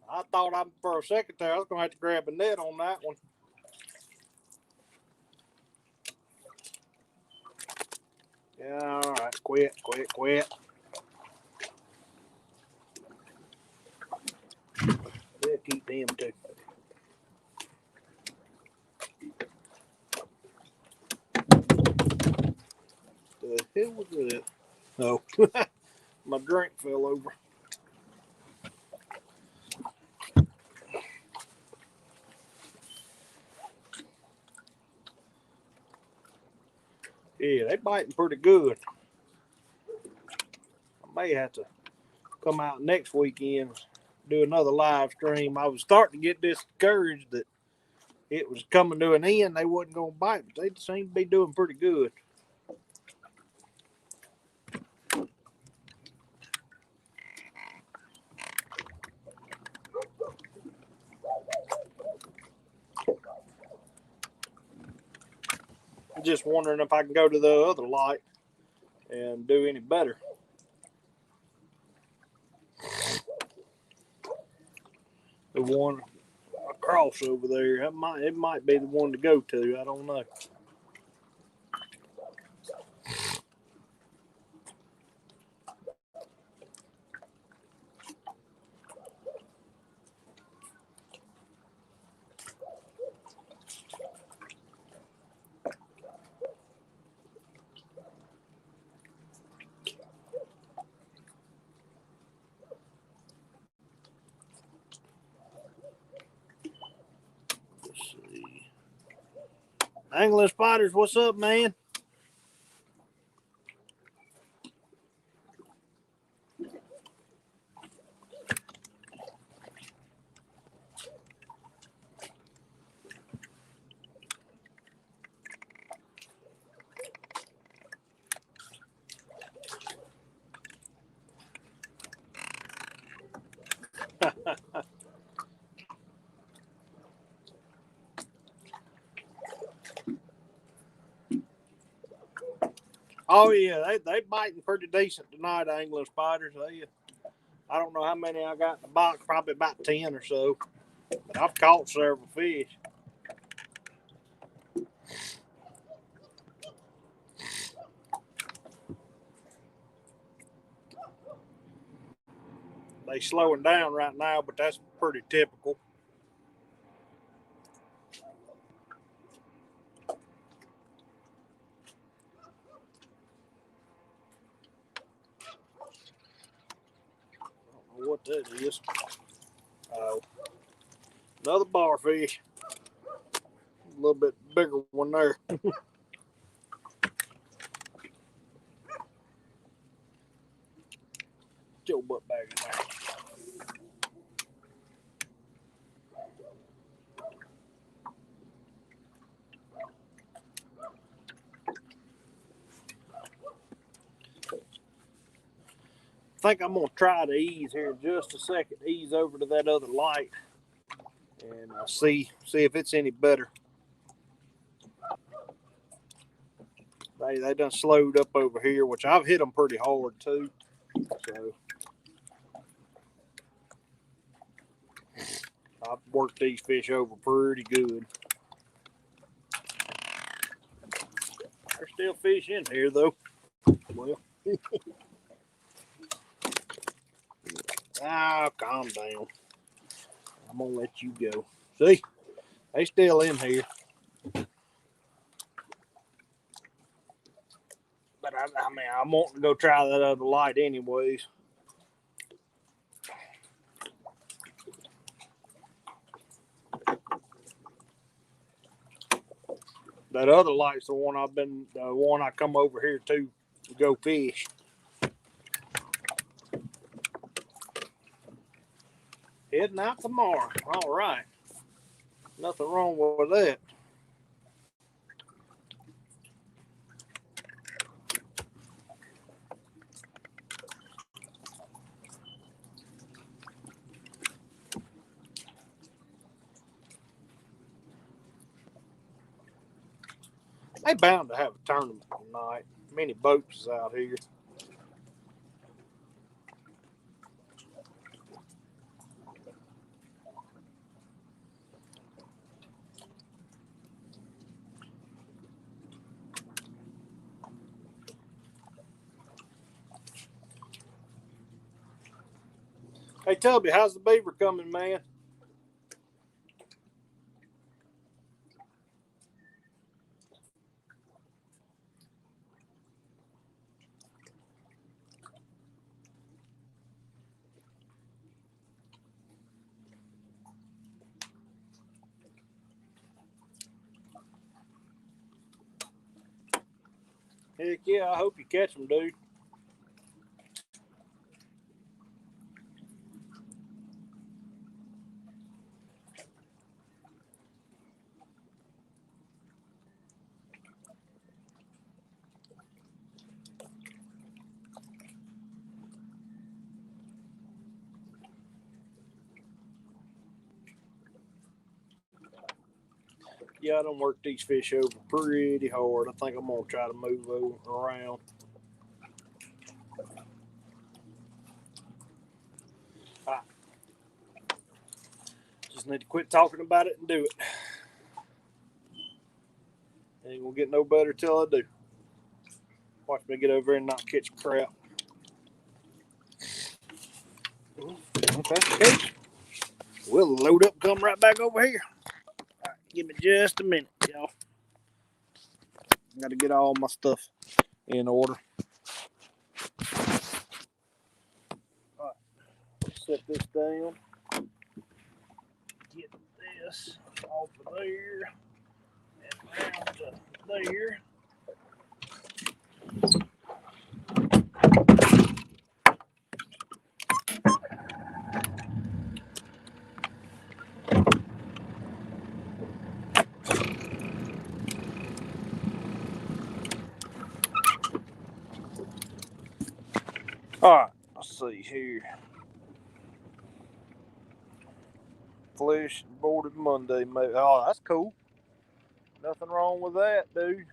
I thought for a second there I was going to have to grab a net on that one. Yeah, all right. Quit. They'll keep them too. The hell was that? Oh, my drink fell over. Yeah, they biting pretty good. I may have to come out next weekend, do another live stream. I was starting to get discouraged that it was coming to an end. They wasn't going to bite, but they seem to be doing pretty good. I'm just wondering if I can go to the other light and do any better. The one across over there, it might be the one to go to. I don't know. Let's see. Angling Spiders, what's up, man? Oh yeah, they biting pretty decent tonight, Angling Spiders. I don't know how many I got in the box, probably about 10 or so. But I've caught several fish. They slowing down right now, but that's pretty typical. I don't know what that is. Oh, another barfish. A little bit bigger one there. Get your butt back in there. I think I'm gonna try to ease here in just a second. Ease over to that other light and see if it's any better. They done slowed up over here, which I've hit them pretty hard too. So I've worked these fish over pretty good. There's still fish in here though. Well, calm down. I'm gonna let you go. See, they still in here. But I mean, I'm wanting to go try that other light anyways. That other light's the one I come over here to go fish. Heading out tomorrow. All right. Nothing wrong with that. They bound to have a tournament tonight. Many boats is out here. Hey, Tubby, how's the beaver coming, man? Heck yeah, I hope you catch them, dude. Yeah, I done worked these fish over pretty hard. I think I'm gonna try to move around. I just need to quit talking about it and do it. Ain't gonna get no better till I do. Watch me get over here and not catch crap. Okay. We'll load up, come right back over here. All right, give me just a minute, y'all. Got to get all my stuff in order. All right, set this down. Get this off of there. And down to there. Alright, let's see here. Flesh boarded Monday. Oh, that's cool. Nothing wrong with that, dude.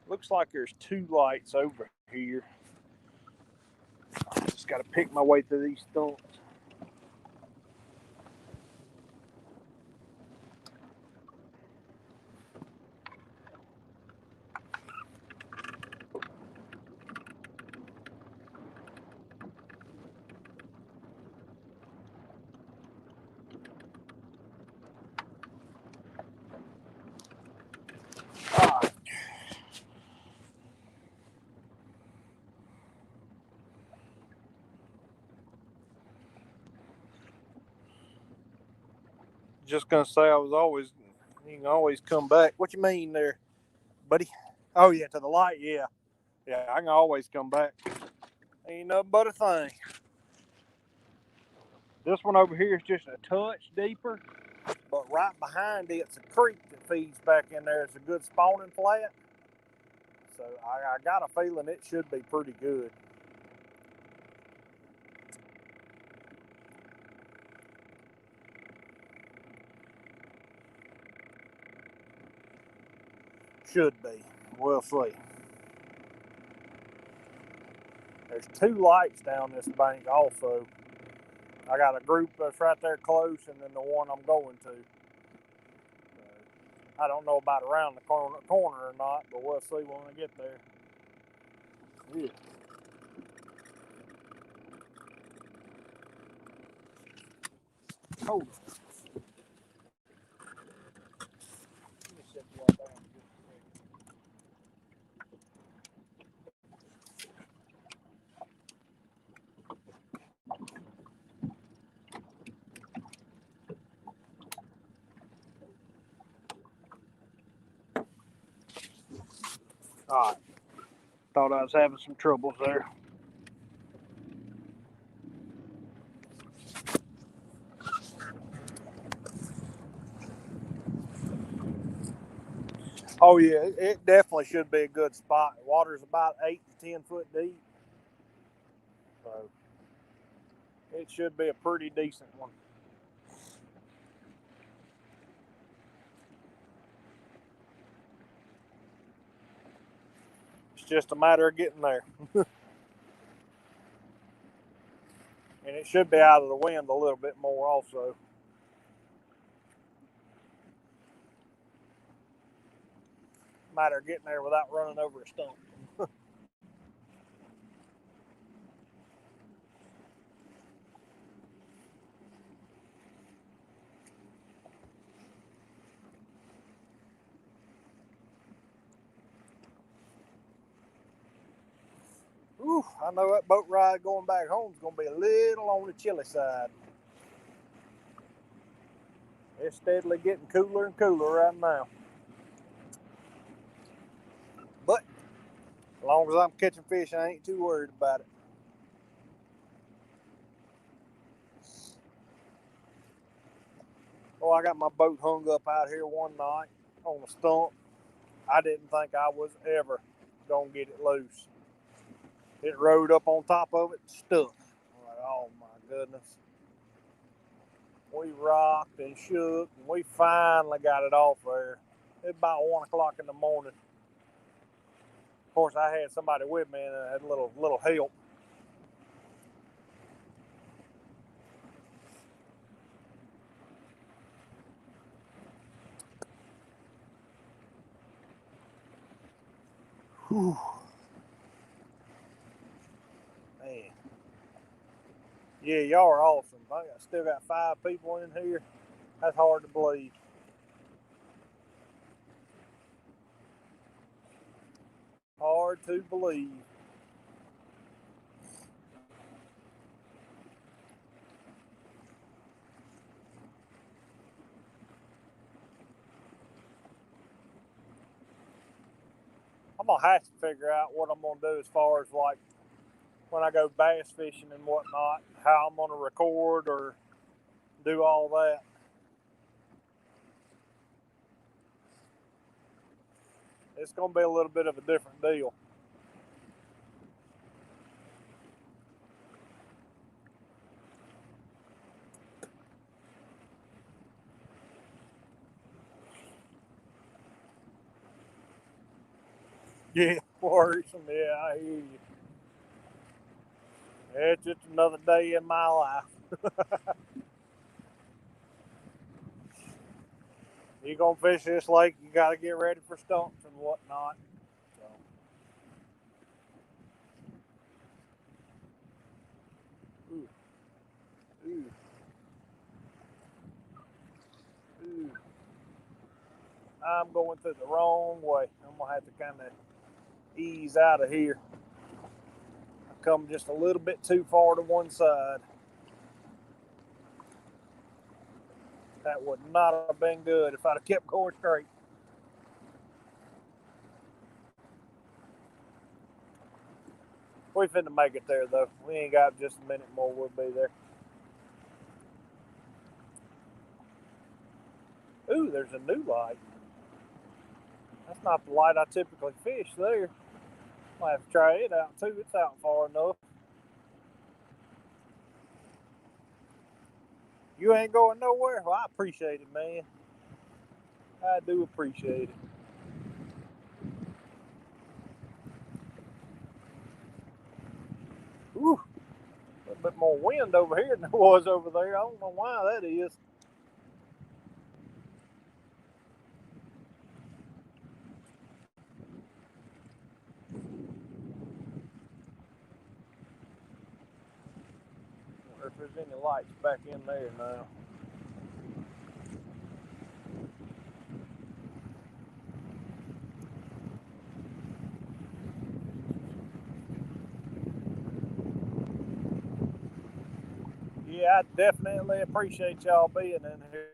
Looks like there's 2 lights over here. I just got to pick my way through these stumps. Alright. Just gonna say you can always come back. What you mean there, buddy? Oh yeah, to the light, yeah. Yeah, I can always come back. Ain't nothing but a thing. This one over here is just a touch deeper, but right behind it's a creek that feeds back in there. It's a good spawning flat. So I got a feeling it should be pretty good. Should be. We'll see. There's 2 lights down this bank also. I got a group that's right there close and then the one I'm going to. I don't know about around the corner or not, but we'll see when we get there. Yeah. Hold on. Let me set you down. Alright. Thought I was having some troubles there. Oh yeah, it definitely should be a good spot. The water's about 8 to 10 foot deep. So it should be a pretty decent one. It's just a matter of getting there. And it should be out of the wind a little bit more also. Matter of getting there without running over a stump. Ooh, I know that boat ride going back home is going to be a little on the chilly side. It's steadily getting cooler and cooler right now. But as long as I'm catching fish, I ain't too worried about it. Oh, I got my boat hung up out here one night on a stump. I didn't think I was ever going to get it loose. It rode up on top of it and stuck. I'm like, oh my goodness. We rocked and shook, and we finally got it off there. It's about 1 o'clock in the morning. Of course, I had somebody with me and I had a little help. Whew. Man. Yeah, y'all are awesome. I still got 5 people in here. That's hard to believe. Hard to believe. gonna have to figure out what I'm gonna do as far as like when I go bass fishing and whatnot, how I'm gonna record or do all that. It's gonna be a little bit of a different deal. Yeah, worrisome. Yeah, I hear you. It's just another day in my life. You gonna fish this lake, you gotta get ready for stumps and whatnot. So. Ooh. Ooh. Ooh. I'm going through the wrong way. I'm gonna have to kind of ease out of here. I come just a little bit too far to one side. That would not have been good if I'd have kept going straight. We finna make it there though. We ain't got just a minute more. We'll be there. Ooh, there's a new light. That's not the light I typically fish there. Might have to try it out too. It's out far enough. You ain't going nowhere? Well, I appreciate it, man. I do appreciate it. Ooh, a little bit more wind over here than there was over there. I don't know why that is. I wonder if there's any lights back in there now. Yeah, I definitely appreciate y'all being in here.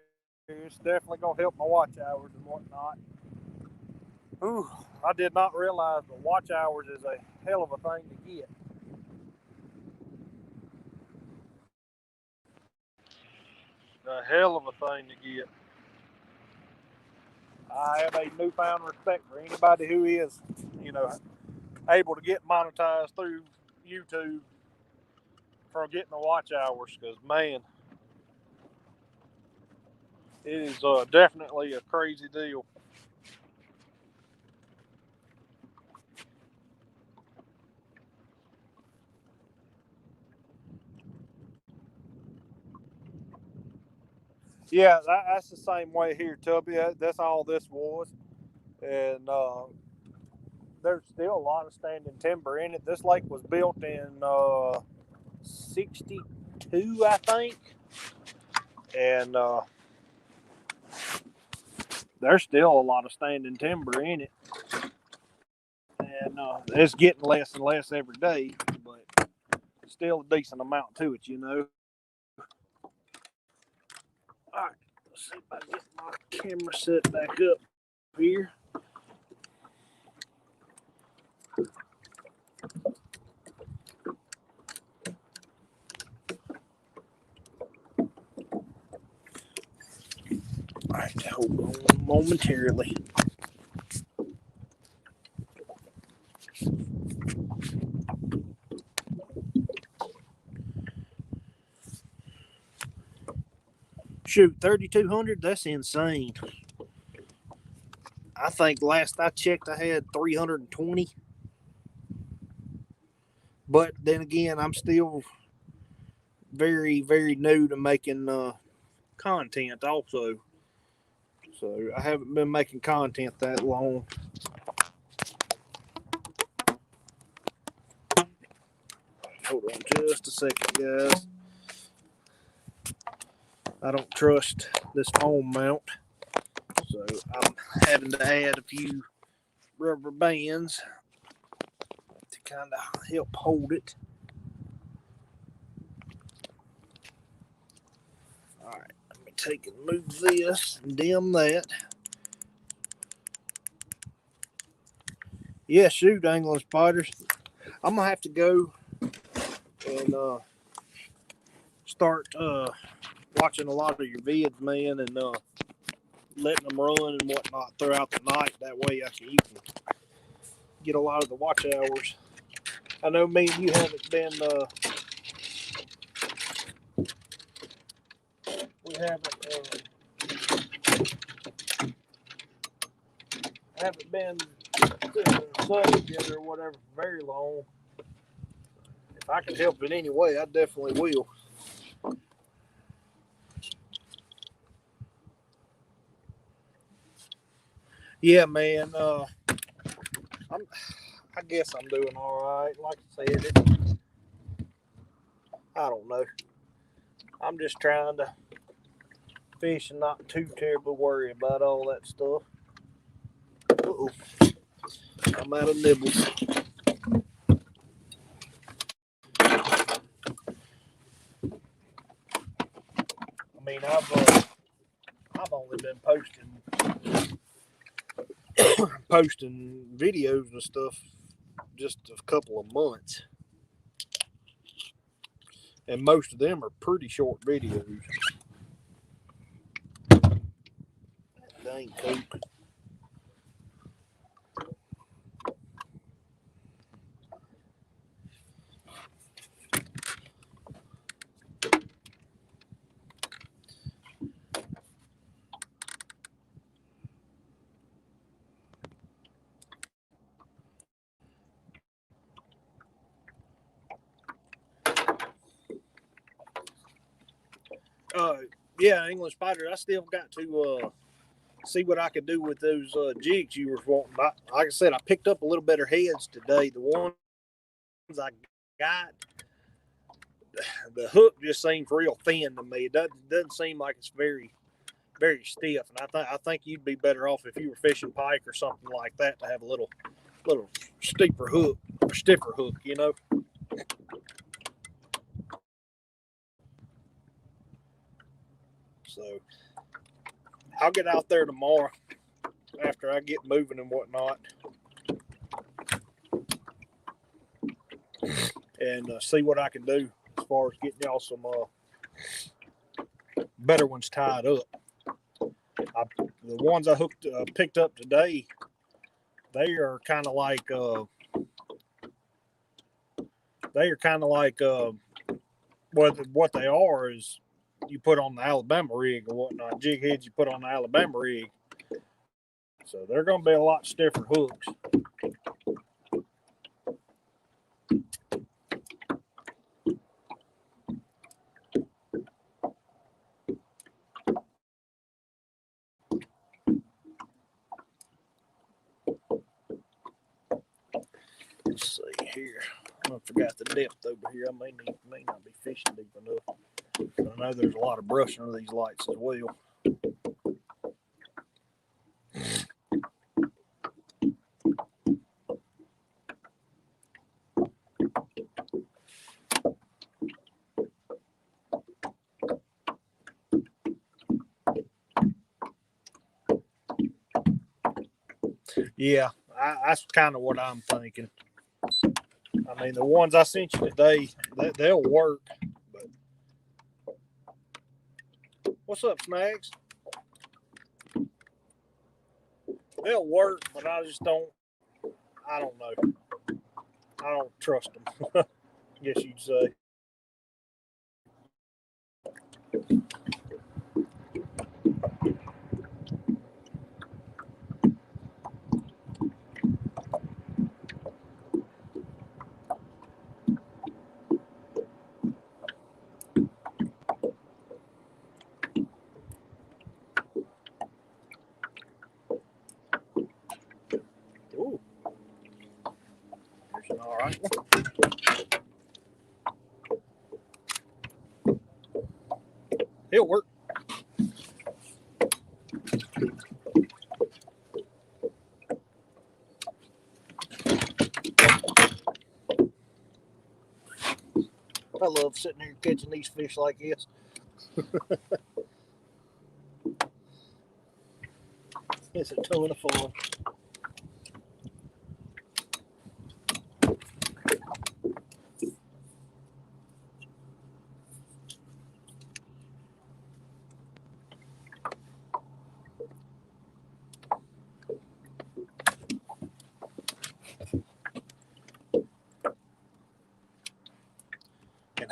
It's definitely gonna help my watch hours and whatnot. Ooh, I did not realize the watch hours is a hell of a thing to get. A hell of a thing to get. I have a newfound respect for anybody who is, you know, able to get monetized through YouTube for getting the watch hours. Because man, it is definitely a crazy deal. Yeah, that's the same way here, Tubby. That's all this was, and there's still a lot of standing timber in it. This lake was built in '62, I think, and there's still a lot of standing timber in it, and it's getting less and less every day, but still a decent amount to it, you know. All right, let's see if I can get my camera set back up here. All right, hold on momentarily. Shoot, 3,200? That's insane. I think last I checked, I had 320. But then again, I'm still very, very new to making content also. So I haven't been making content that long. Hold on just a second, guys. I don't trust this phone mount. So I'm having to add a few rubber bands to kind of help hold it. All right, let me take and move this and dim that. Yeah, shoot, angling spiders. I'm gonna have to go and start watching a lot of your vids, man, and letting them run and whatnot throughout the night. That way, you can get a lot of the watch hours. I know me and you haven't been. We haven't been sun together or whatever for very long. If I can help in any way, I definitely will. Yeah, man. I guess I'm doing all right. Like I said, I don't know. I'm just trying to fish and not too terribly worry about all that stuff. Uh-oh. I'm out of nibbles. I mean, I've only been posting videos and stuff just a couple of months, and most of them are pretty short videos. Dang cook. Yeah, English spider. I still got to see what I could do with those jigs you were wanting. Like I said, I picked up a little better heads today. The ones I got, the hook just seems real thin to me. It doesn't seem like it's very, very stiff. And I think you'd be better off if you were fishing pike or something like that to have a little steeper hook, or stiffer hook, you know. So I'll get out there tomorrow after I get moving and whatnot, and see what I can do as far as getting y'all some better ones tied up. The ones I picked up today, they are kind of like what they are is you put on the Alabama rig or whatnot, jig heads you put on the Alabama rig. So they're going to be a lot stiffer hooks. Let's see here. I forgot the depth over here. I may not be fishing deep enough. But I know there's a lot of brush under these lights as well. Yeah, that's kind of what I'm thinking. I mean, the ones I sent you today, they'll work. But what's up, Snags? They'll work, but I don't know. I don't trust them. I guess you'd say. Ooh, there's an all right one. He'll work. I love sitting here catching these fish like this. It's a ton of fun.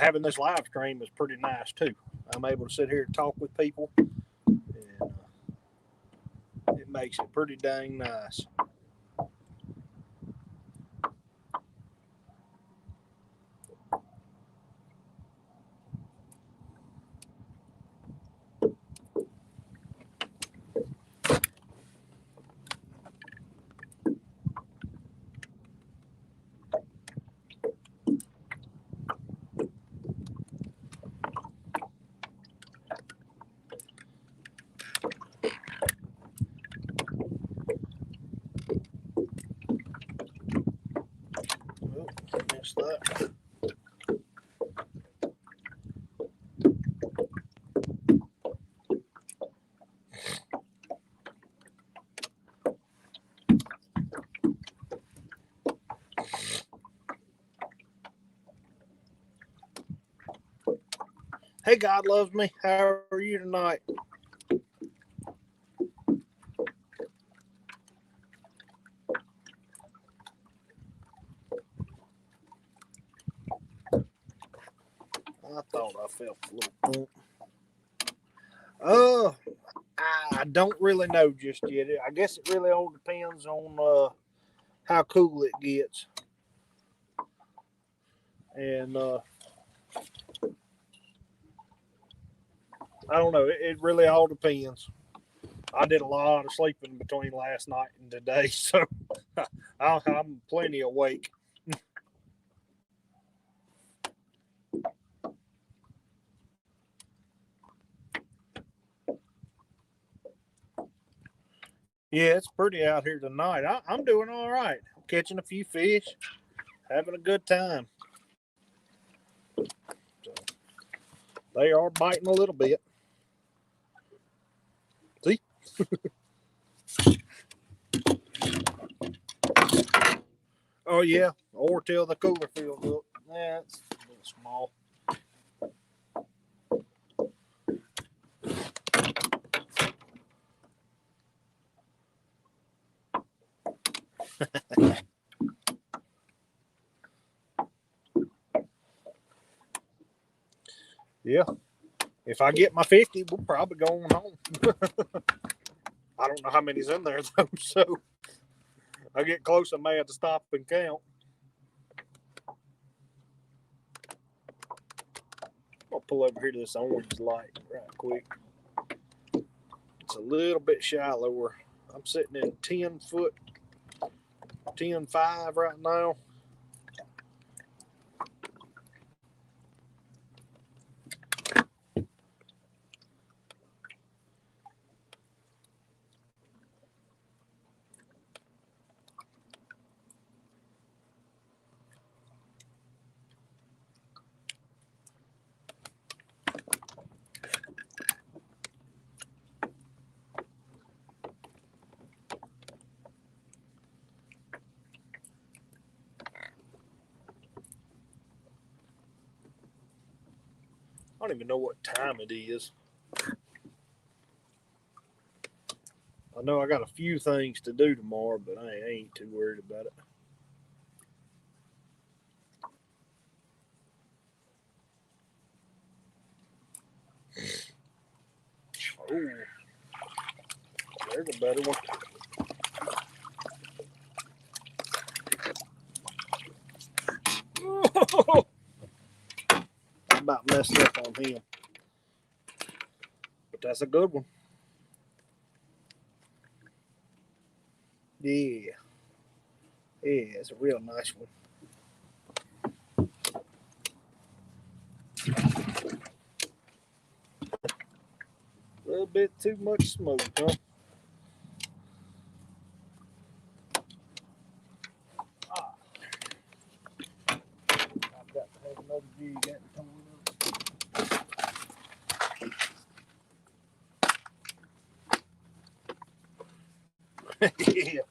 having this live stream is pretty nice too. I'm able to sit here and talk with people, and it makes it pretty dang nice. Oh, missed that. Hey, God loves me. How are you tonight? I thought I felt a little thump. I don't really know just yet. I guess it really all depends on how cool it gets. And I don't know. It really all depends. I did a lot of sleeping between last night and today, so I'm plenty awake. Yeah, it's pretty out here tonight. I'm doing all right. I'm catching a few fish, having a good time. So, they are biting a little bit. See? Oh, yeah. Or till the cooler fills up. Yeah, it's a little small. Yeah. If I get my 50, we'll probably go on home. I don't know how many's in there, though, so I get close, I may have to stop and count. I'll pull over here to this orange light right quick. It's a little bit shallower. I'm sitting in 10 foot, 10.5 right now. I don't even know what time it is. I know I got a few things to do tomorrow, but I ain't too worried about it. Oh, there's a better one. Oh, I about messed up on him. But that's a good one. Yeah. Yeah, it's a real nice one. A little bit too much smoke, huh? I've got to have another jig at the yeah.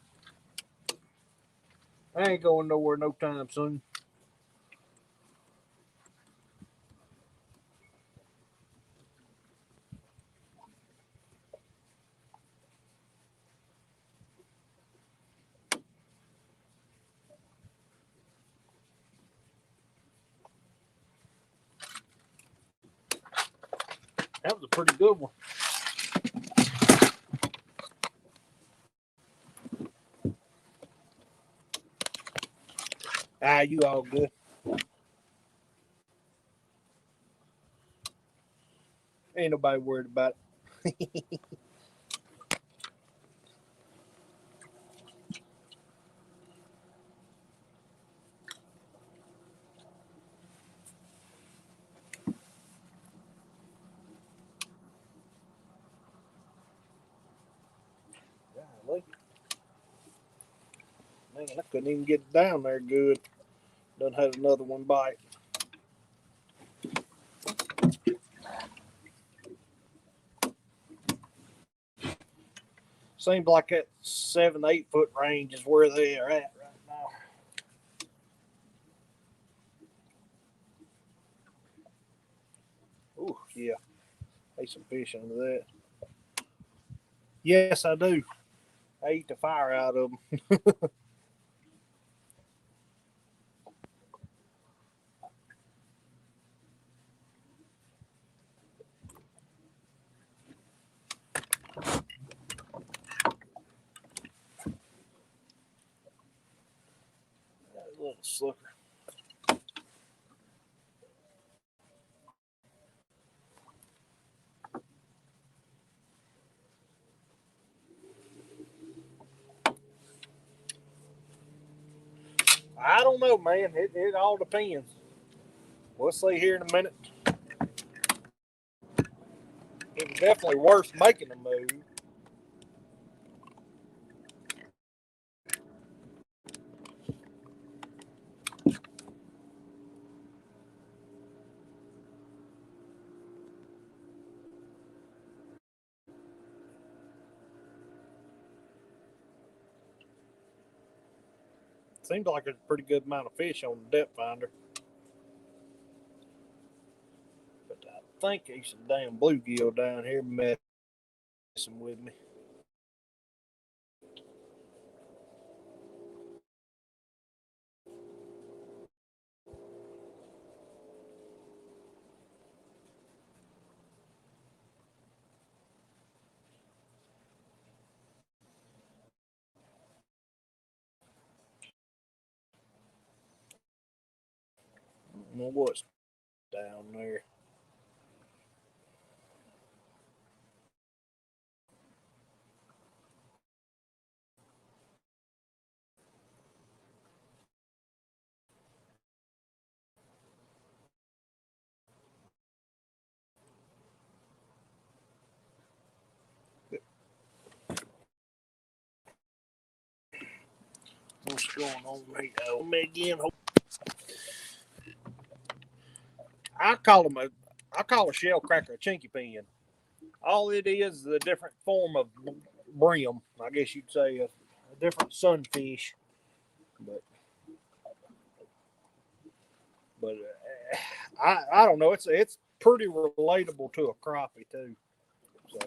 I ain't going nowhere no time soon. That was a pretty good one. Ah, you all good. Ain't nobody worried about it. Golly. Man, I couldn't even get it down there good. Done had another one bite. Seems like that 7-8 foot range is where they are at right now. Ooh, yeah. There's some fish under that. Yes, I do. I eat the fire out of them. That little sucker. I don't know, man. It all depends. We'll see here in a minute. It was definitely worth making a move. Seems like there's a pretty good amount of fish on the depth finder. But I think there's some damn bluegill down here messing with me. I don't know what's down there. What's going on right now? Me again. I call a shell cracker a chinky pin. All it is a different form of brim. I guess you'd say a different sunfish. But I don't know. It's pretty relatable to a crappie too. So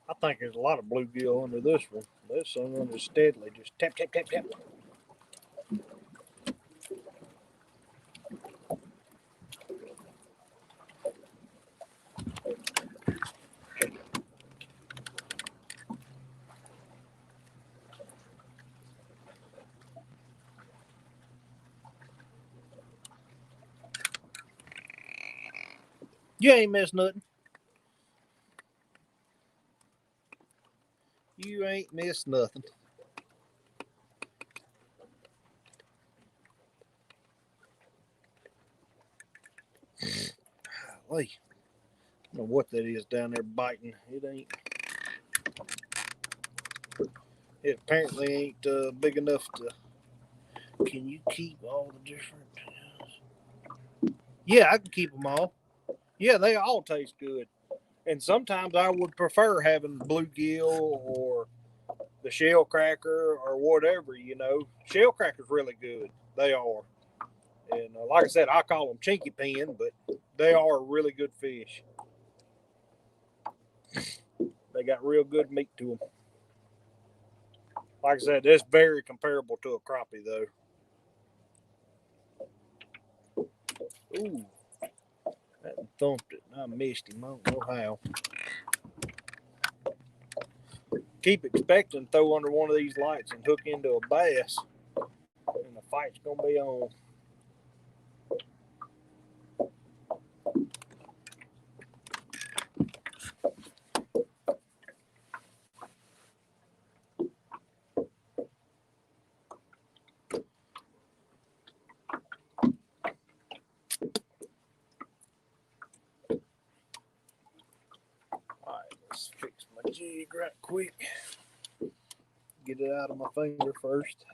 I think there's a lot of bluegill under this one. This one under steadily just tap tap tap tap. You ain't missed nothing. You ain't missed nothing. Golly. I don't know what that is down there biting. It ain't. It apparently ain't big enough to. Can you keep all the different? Yeah, I can keep them all. Yeah, they all taste good. And sometimes I would prefer having bluegill or the shell cracker or whatever. Shell cracker's really good. They are. And like I said, I call them chinky pin, but they are really good fish. They got real good meat to them. Like I said, it's very comparable to a crappie, though. Ooh, that thumped it. I missed him. I don't know how. Keep expecting to throw under one of these lights and hook into a bass, and the fight's going to be on. Let's fix my jig right quick. Get it out of my finger first.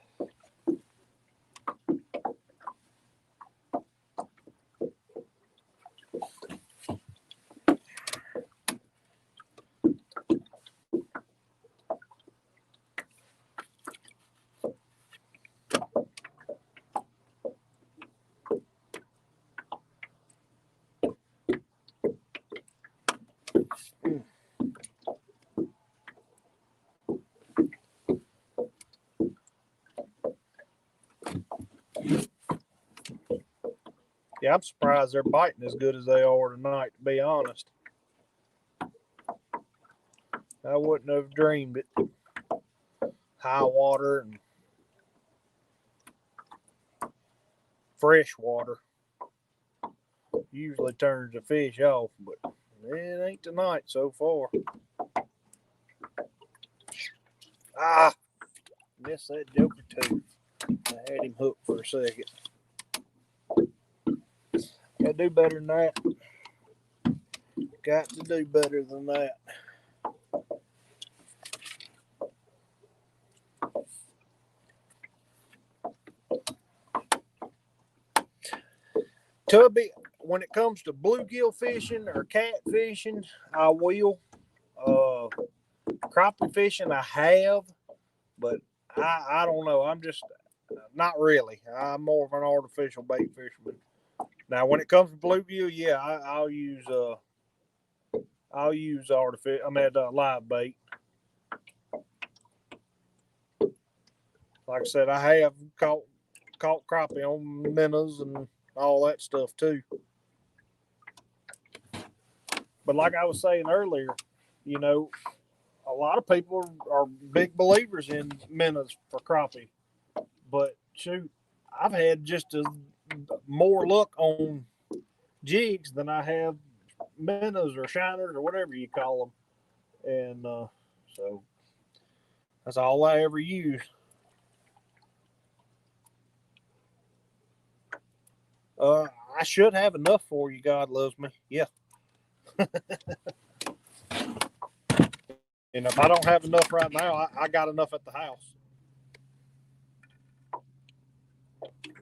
Yeah, I'm surprised they're biting as good as they are tonight, to be honest. I wouldn't have dreamed it. High water and fresh water usually turns the fish off, but it ain't tonight so far. Ah, missed that joker too. I had him hooked for a second. Gotta do better than that. Got to do better than that. Tubby, when it comes to bluegill fishing or catfishing, I will. Crappie fishing, I have, but I don't know. I'm just not really. I'm more of an artificial bait fisherman. Now, when it comes to bluegill, yeah, I'll use artificial. Live bait. Like I said, I have caught crappie on minnows and all that stuff too. But like I was saying earlier, you know, a lot of people are big believers in minnows for crappie. But shoot, I've had just as more luck on jigs than I have minnows or shiners or whatever you call them. And so that's all I ever use. I should have enough for you. God loves me. Yeah. And if I don't have enough right now, I got enough at the house.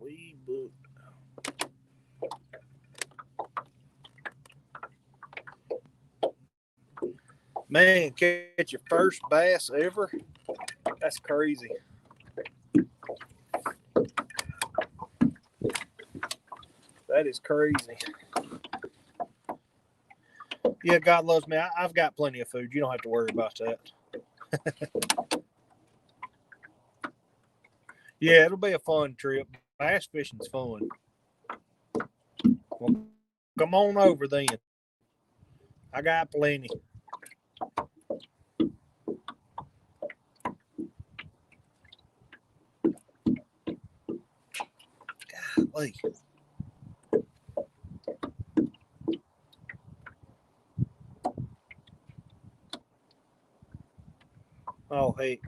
We booked. Man, catch your first bass ever? That's crazy. That is crazy. Yeah, God loves me. I've got plenty of food. You don't have to worry about that. Yeah, it'll be a fun trip. Bass fishing's fun. Well, come on over then. I got plenty. Golly. Oh, hey.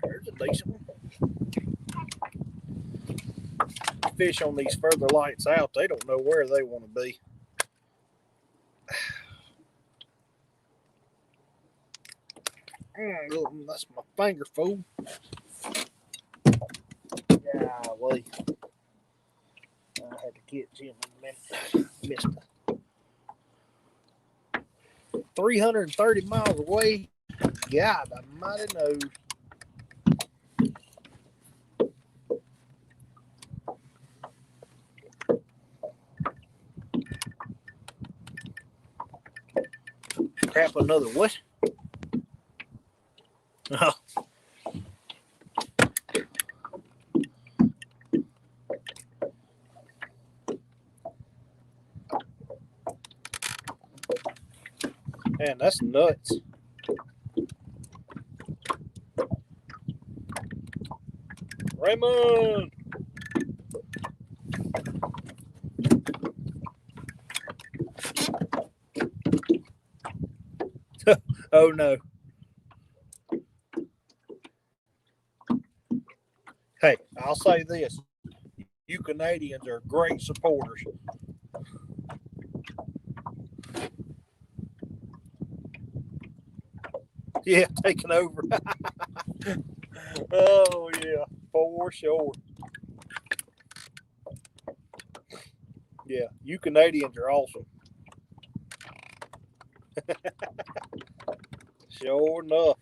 There's a decent one. Fish on these further lights out, they don't know where they want to be. That's my finger, fool. Golly. I had to catch him in a minute. Missed it. 330 miles away. God, I might have known. Crap, another what? Oh. Man, that's nuts. Raymond! Oh no. Hey, I'll say this. You Canadians are great supporters. Yeah, taking over. Oh yeah, for sure. Yeah, you Canadians are awesome. Sure enough.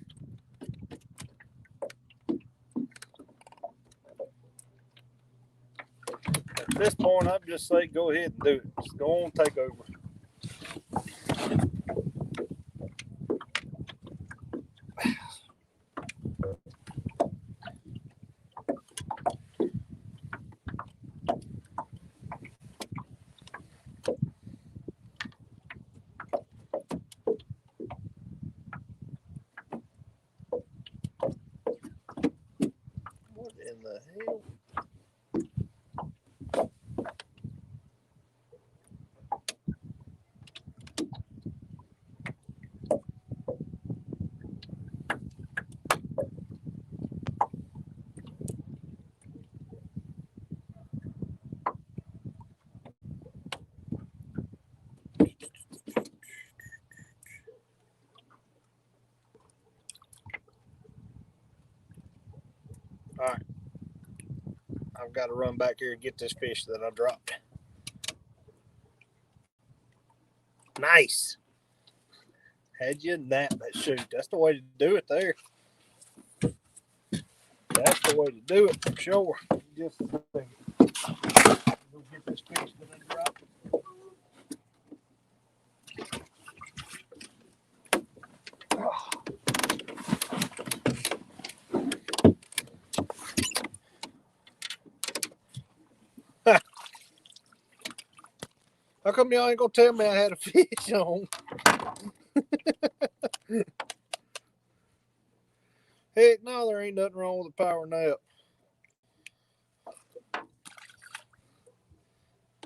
At this point, I'd just say go ahead and do it. Just go on, take over. What in the hell? All right. I've got to run back here and get this fish that I dropped. Nice. Had you nap that shoot. That's the way to do it there. That's the way to do it for sure. Just a second. Go get this fish that I dropped. How come y'all ain't gonna tell me I had a fish on? Heck no, there ain't nothing wrong with a power nap.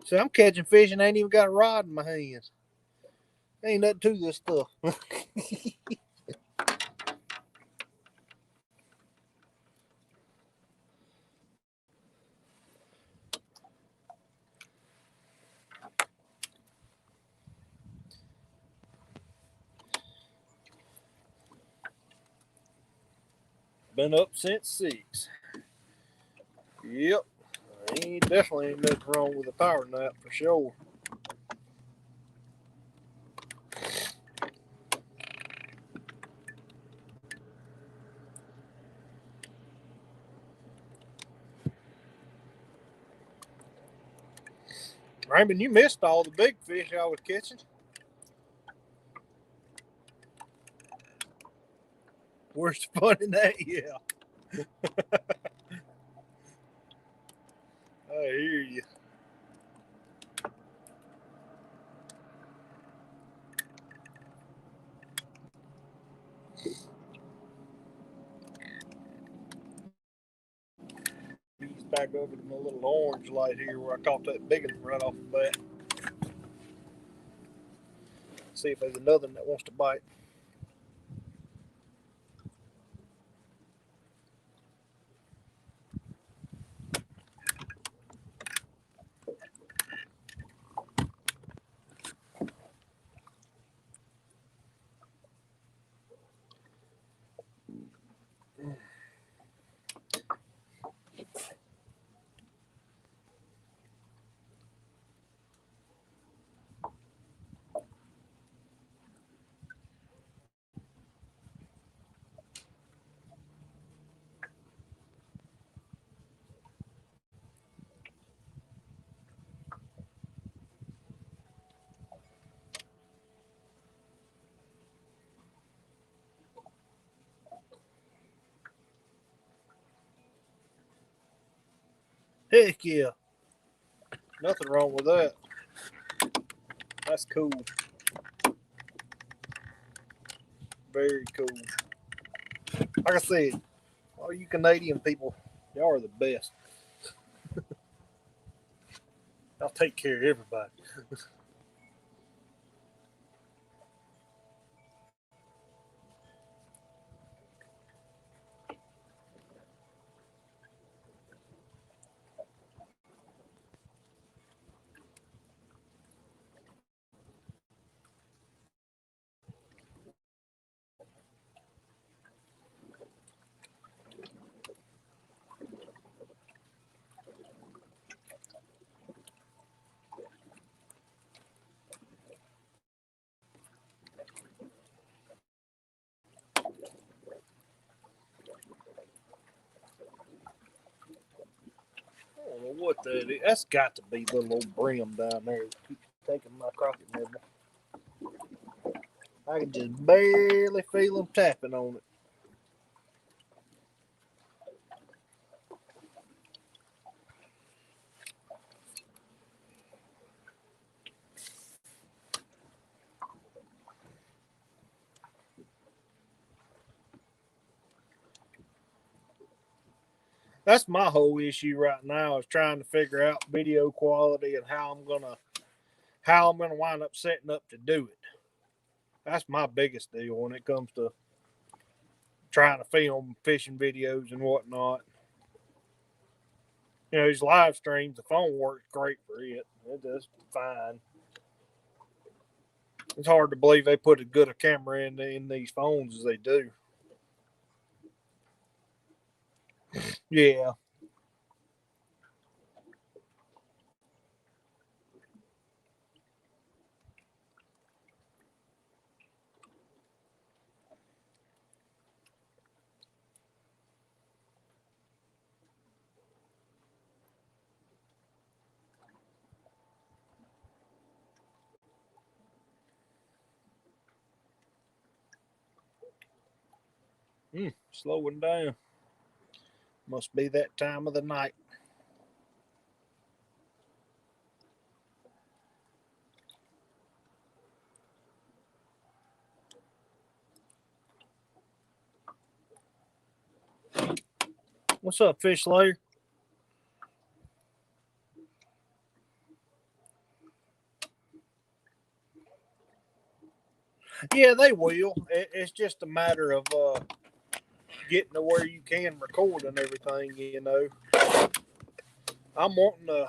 See, I'm catching fish and ain't even got a rod in my hands. Ain't nothing to this stuff. Been up since 6. Yep. Definitely ain't nothing wrong with a power nap for sure. Raymond, you missed all the big fish I was catching. Where's the fun in that? Yeah. I hear you. He's back over to my little orange light here where I caught that big one right off the bat. See if there's another one that wants to bite. Heck yeah. Nothing wrong with that. That's cool. Very cool. Like I said, all you Canadian people, y'all are the best. I'll take care of everybody. I don't know what that is. That's got to be little old brim down there. Keep taking my crockett nibble. I can just barely feel them tapping on it. That's my whole issue right now is trying to figure out video quality and how I'm gonna wind up setting up to do it. That's my biggest deal when it comes to trying to film fishing videos and whatnot. You know, these live streams, the phone works great for it. It does fine. It's hard to believe they put as good a camera in these phones as they do. Yeah. Slowing down. Must be that time of the night. What's up, Fish Slayer? Yeah, they will. It's just a matter of getting to where you can record and everything. You know, I'm wanting to,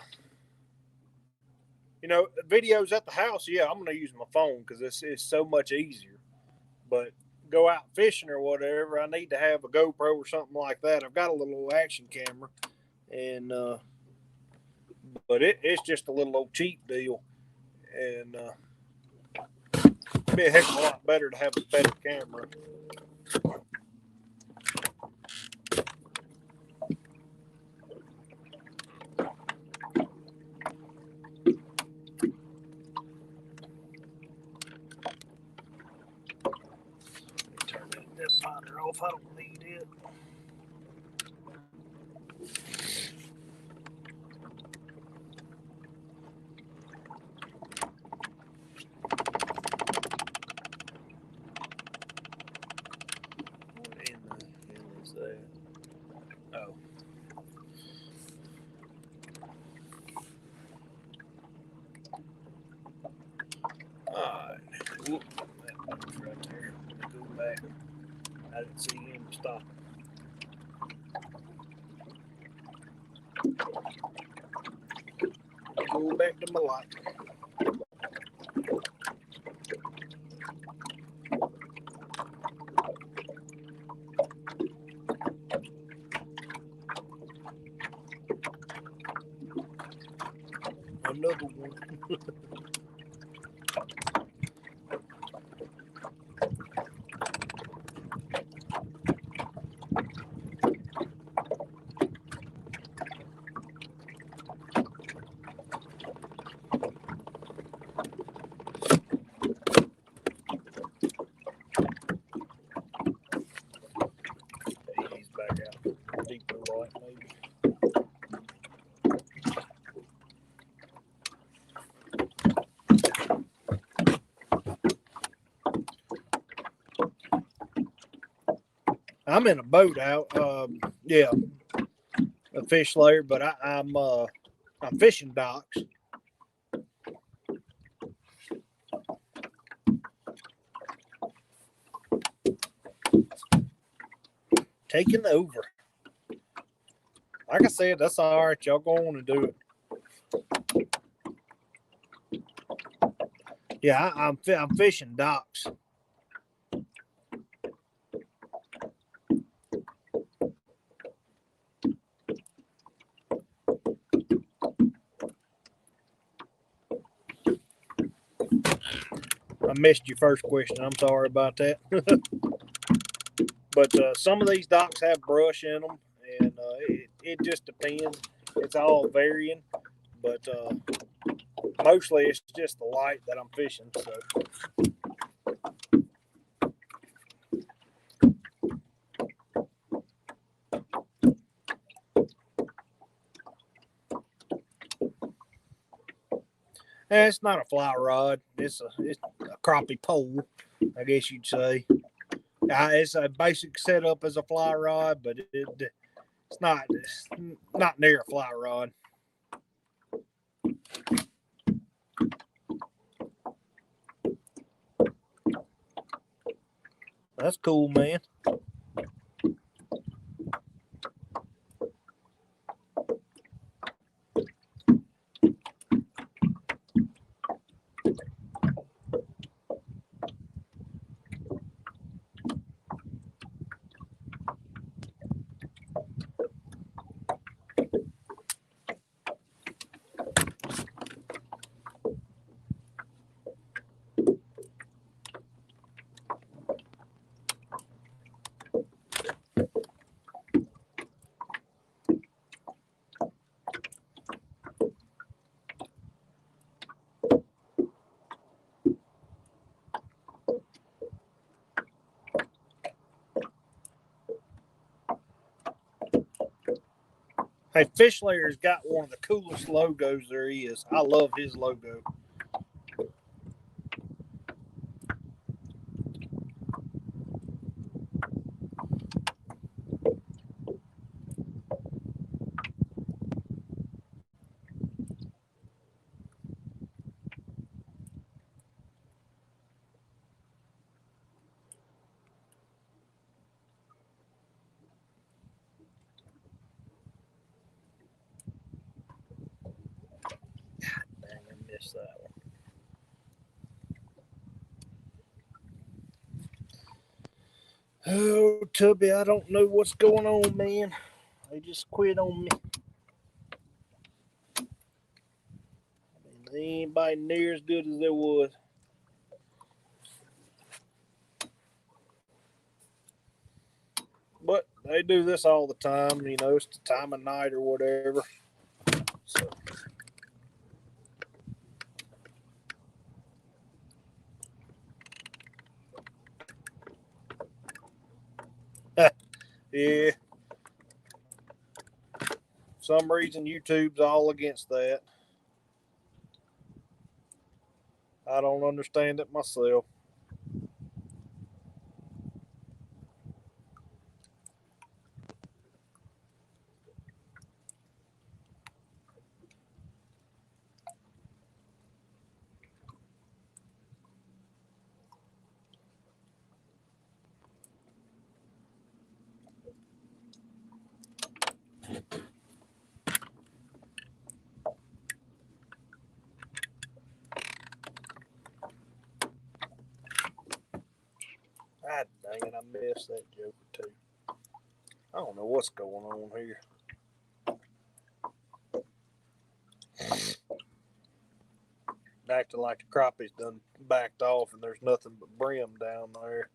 videos at the house. Yeah, I'm gonna use my phone because it's so much easier. But go out fishing or whatever, I need to have a GoPro or something like that. I've got a little action camera, and but it's just a little old cheap deal, and it'd be a heck of a lot better to have a better camera. Turn that finder off. I don't need it. What in the hell is that? Oh. Alright. Whoop. That one's right there. Go back. I didn't see him stop. Go back to my light. Another one. He's back out. Deeper light, maybe. I'm in a boat out. Yeah, a fish layer, but I'm fishing docks. Taking over. Like I said, that's all right. Y'all go on and do it. Yeah, I'm fishing docks. I missed your first question. I'm sorry about that. But some of these docks have brush in them, and it just depends. It's all varying, but mostly it's just the light that I'm fishing. So. It's not a fly rod. It's a crappie pole, I guess you'd say. It's a basic setup as a fly rod, but it's not near a fly rod. That's cool, man. Hey, Fish Layer's got one of the coolest logos there is. I love his logo. Dang, I missed that one. Oh, Tubby, I don't know what's going on, man. They just quit on me. They ain't anybody near as good as there was. But they do this all the time. You know, it's the time of night or whatever. So. Yeah. For some reason, YouTube's all against that. I don't understand it myself. God dang it, I missed that joke too. I don't know what's going on here. Acting like the crappie's done backed off and there's nothing but brim down there.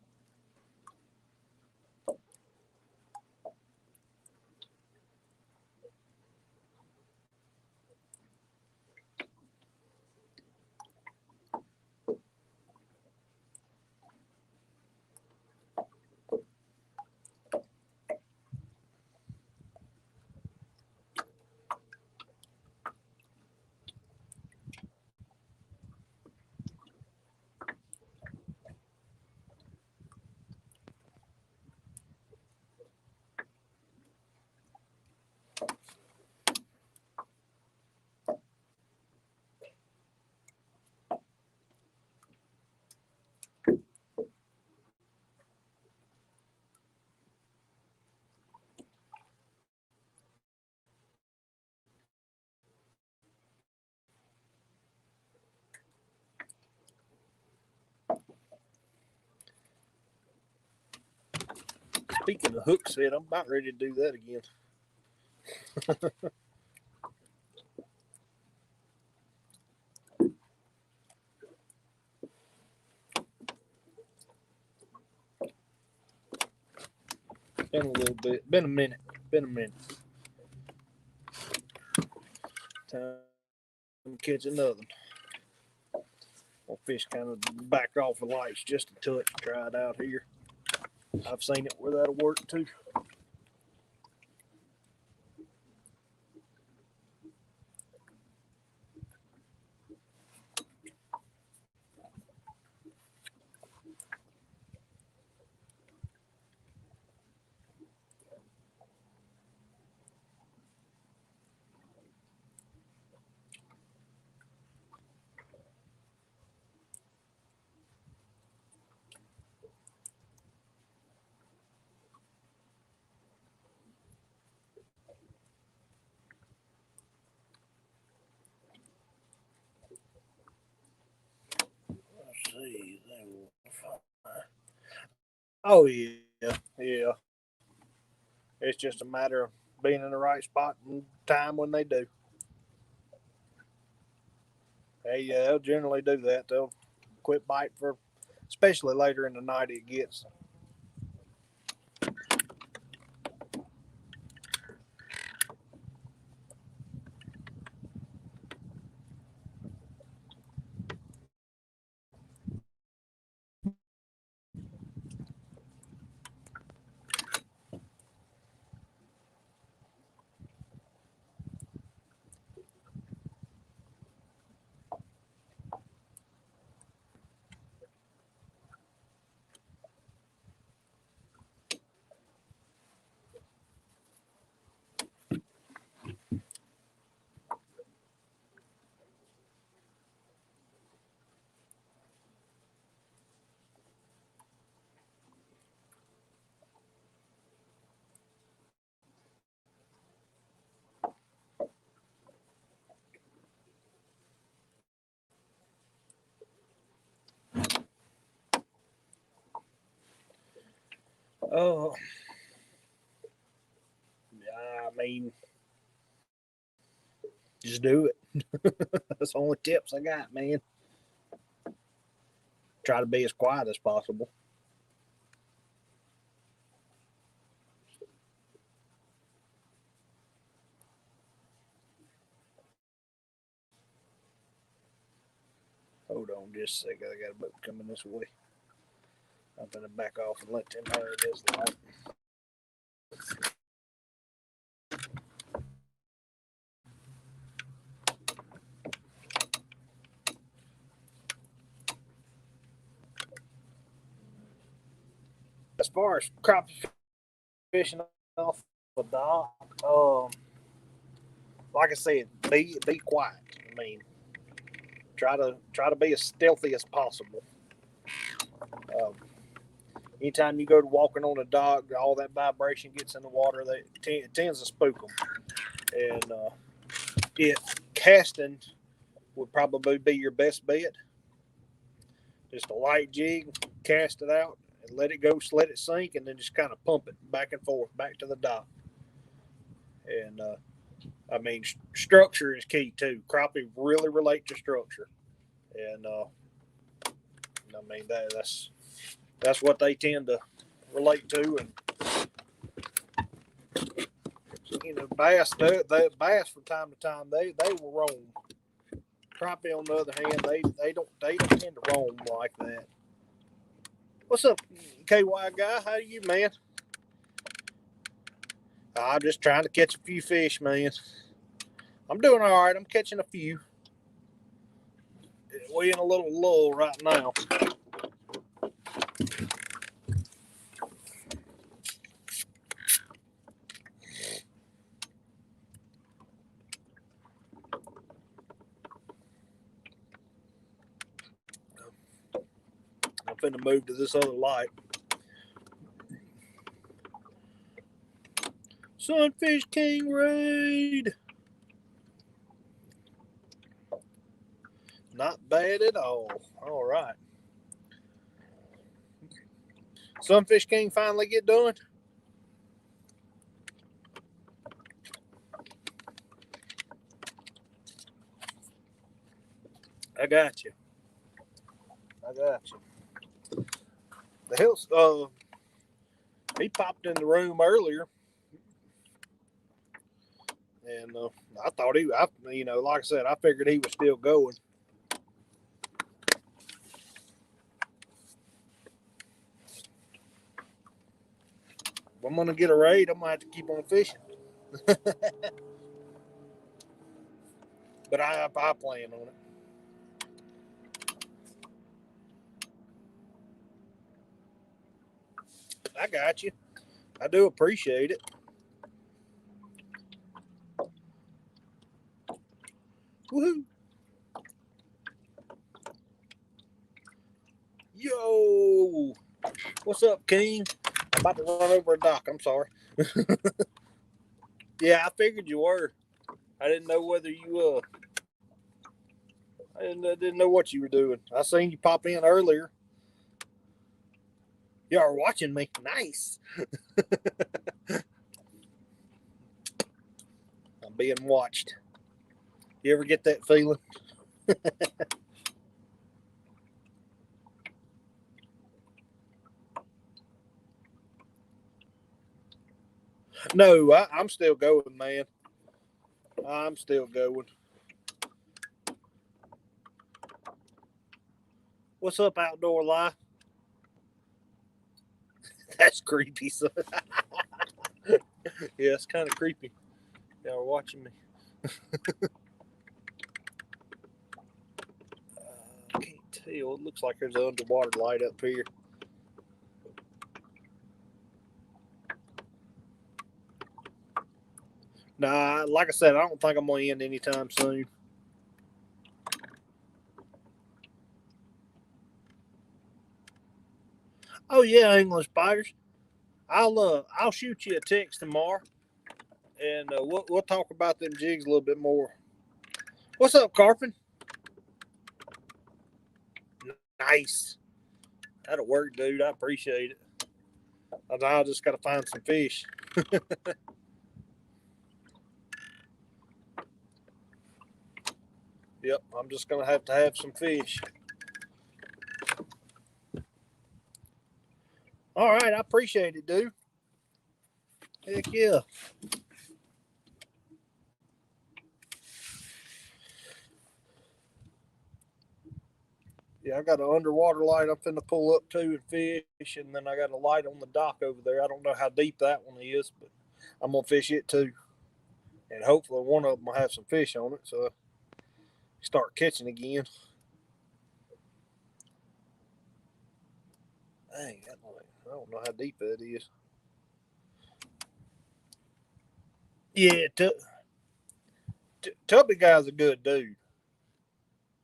Speaking of hook set, I'm about ready to do that again. Been a little bit. Been a minute. Time to catch another one. I'll fish kind of back off the lights just a touch. Try it out here. I've seen it where that'll work too. Let's see. Oh yeah. It's just a matter of being in the right spot and time when they do. Hey, yeah, they'll generally do that. They'll quit biting for, especially later in the night. It gets. Oh, I mean, just do it. That's the only tips I got, man. Try to be as quiet as possible. Hold on just a second. I got a boat coming this way. I'm going to back off and let them herd this light. As far as crappie fishing off the dock, like I said, be quiet. I mean, try to be as stealthy as possible. Um, Anytime you go to walking on a dock, all that vibration gets in the water. It tends to spook them, and casting would probably be your best bet. Just a light jig, cast it out, and let it go, let it sink, and then just kind of pump it back and forth, back to the dock. And I mean, structure is key too. Crappie really relate to structure, and I mean that's what they tend to relate to. And bass, bass from time to time they will roam. Crappie, on the other hand, they don't tend to roam like that. What's up, KY guy? How are you, man? I'm just trying to catch a few fish, man. I'm doing all right. I'm catching a few. We're in a little lull right now. I'm finna move to this other light. Sunfish King raid. Not bad at all. All right. Sunfish King finally get done? I got you. I got you. The hell's he popped in the room earlier, and I thought like I said, I figured he was still going. If I'm gonna get a raid, I'm gonna have to keep on fishing. But I plan on it. I got you. I do appreciate it. Woohoo! Yo! What's up, King? I'm about to run over a dock. I'm sorry. Yeah, I figured you were. I didn't know whether you I didn't know what you were doing. I seen you pop in earlier. You are watching me. Nice. I'm being watched. You ever get that feeling? No, I'm still going, man. I'm still going. What's up, Outdoor Life? That's creepy, son. Yeah, it's kind of creepy. Y'all are watching me. I can't tell. It looks like there's an underwater light up here. Nah, like I said, I don't think I'm going to end anytime soon. Oh yeah, English spiders. I'll shoot you a text tomorrow, and we'll talk about them jigs a little bit more. What's up, Carpin? Nice. That'll work, dude. I appreciate it. I just got to find some fish. Yep, I'm just gonna have to have some fish. All right, I appreciate it, dude. Heck yeah. Yeah, I got an underwater light I'm finna pull up to and fish, and then I got a light on the dock over there. I don't know how deep that one is, but I'm gonna fish it too. And hopefully one of them will have some fish on it, so I start catching again. Dang, that light. I don't know how deep that is. Yeah, Tubby guy's a good dude.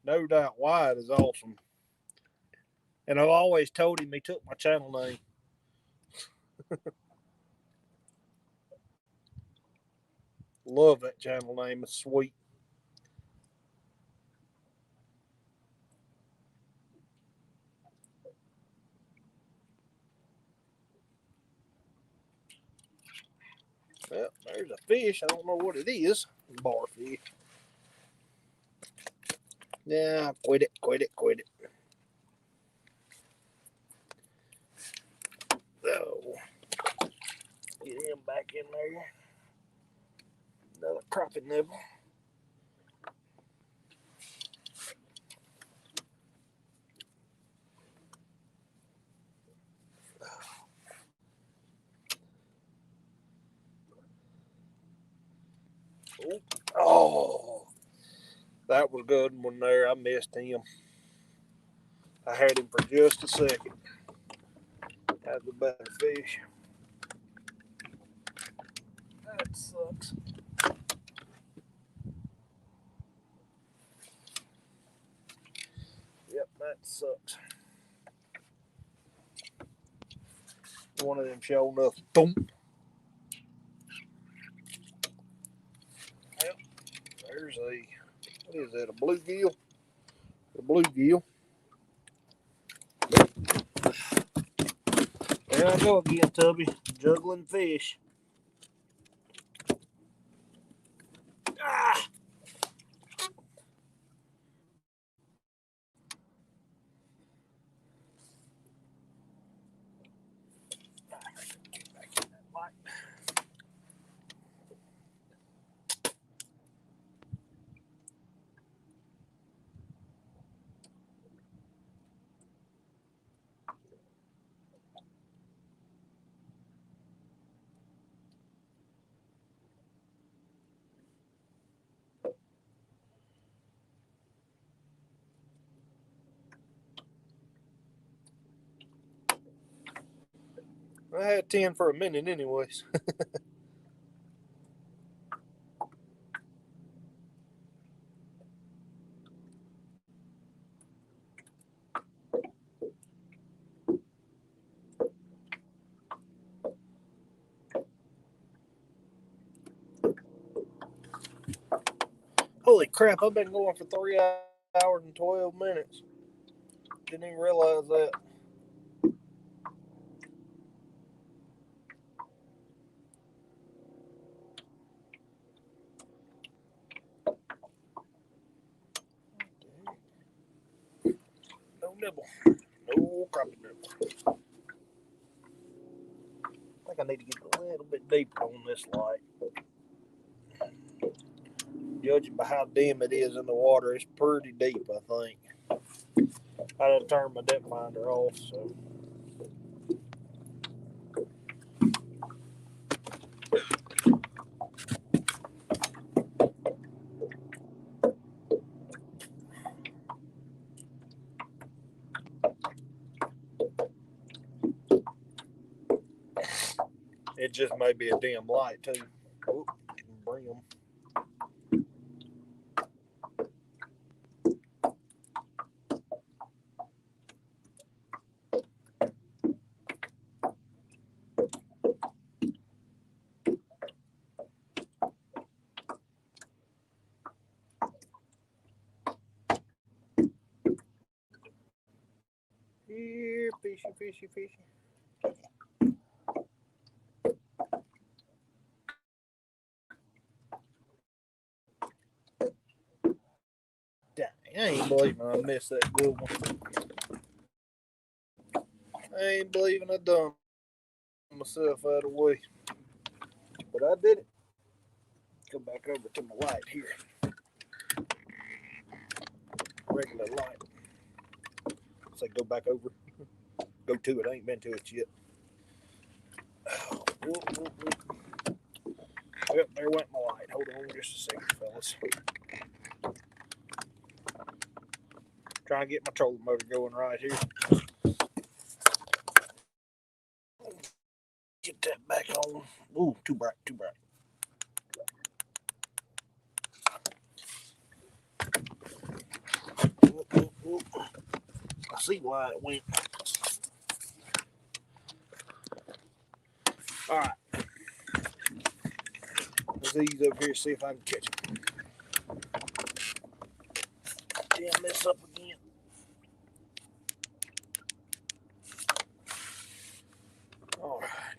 No doubt. Wyatt is awesome. And I've always told him he took my channel name. Love that channel name. It's sweet. Well, there's a fish. I don't know what it is. Barfish. Yeah, quit it. So, get him back in there. Another crappie nibble. Oh, that was a good one there. I missed him. I had him for just a second. That's a better fish. That sucks. Yep, that sucks. One of them showing enough. Boom. Yep, there's what is that, a bluegill? A bluegill. There I go again, Tubby. Juggling fish. Ah! I had 10 for a minute anyways. Holy crap, I've been going for 3 hours and 12 minutes. Didn't even realize that. No nibble. No crappie nibble. I think I need to get a little bit deeper on this light. Judging by how dim it is in the water, it's pretty deep, I think. I had to turn my depth finder off, so. It just may be a dim light, too. Oh, bring them. Here, fishy, fishy, fishy. Dang, I ain't believing I missed that good one. I ain't believing I done myself out of the way. But I did it. Go back over to my light here. Regular light. Say go back over. Go to it. I ain't been to it yet. Oh, Yep, there went my light. Hold on just a second, fellas. Trying to get my trolling motor going right here. Get that back on. Ooh, too bright, too bright. I see why it went. All right. Let's ease over here, see if I can catch it. Jam this up again. All right.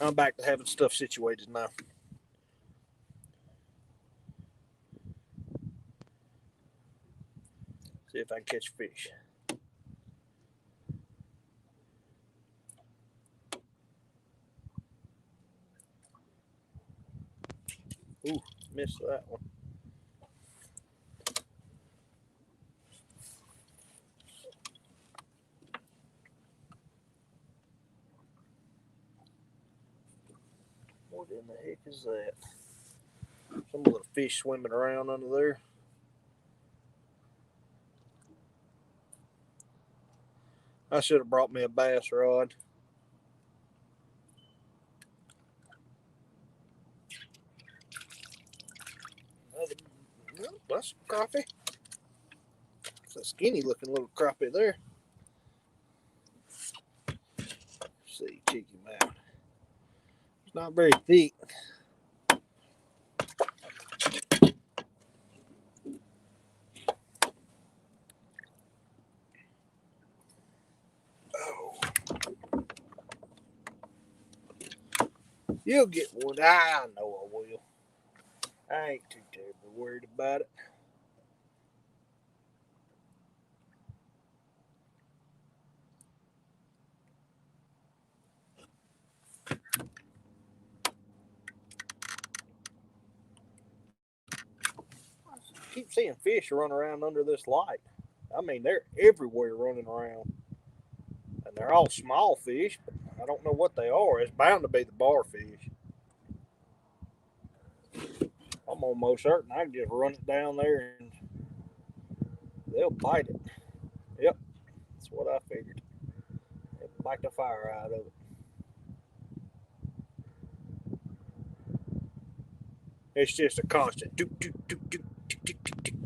I'm back to having stuff situated now. See if I can catch fish. Ooh, missed that one. What in the heck is that? Some little fish swimming around under there. I should have brought me a bass rod. That's a crappie. It's a skinny looking little crappie there. Let's see, check him out. It's not very thick. Oh. You'll get one. I know I will. I ain't too terribly worried about it. I keep seeing fish run around under this light. I mean, they're everywhere running around. And they're all small fish, but I don't know what they are. It's bound to be the bar fish. I'm almost certain I can just run it down there and they'll bite it. Yep, that's what I figured. Bite the fire out of it. It's just a constant. Doop, doop, doop, doop, doop, doop, doop, doop.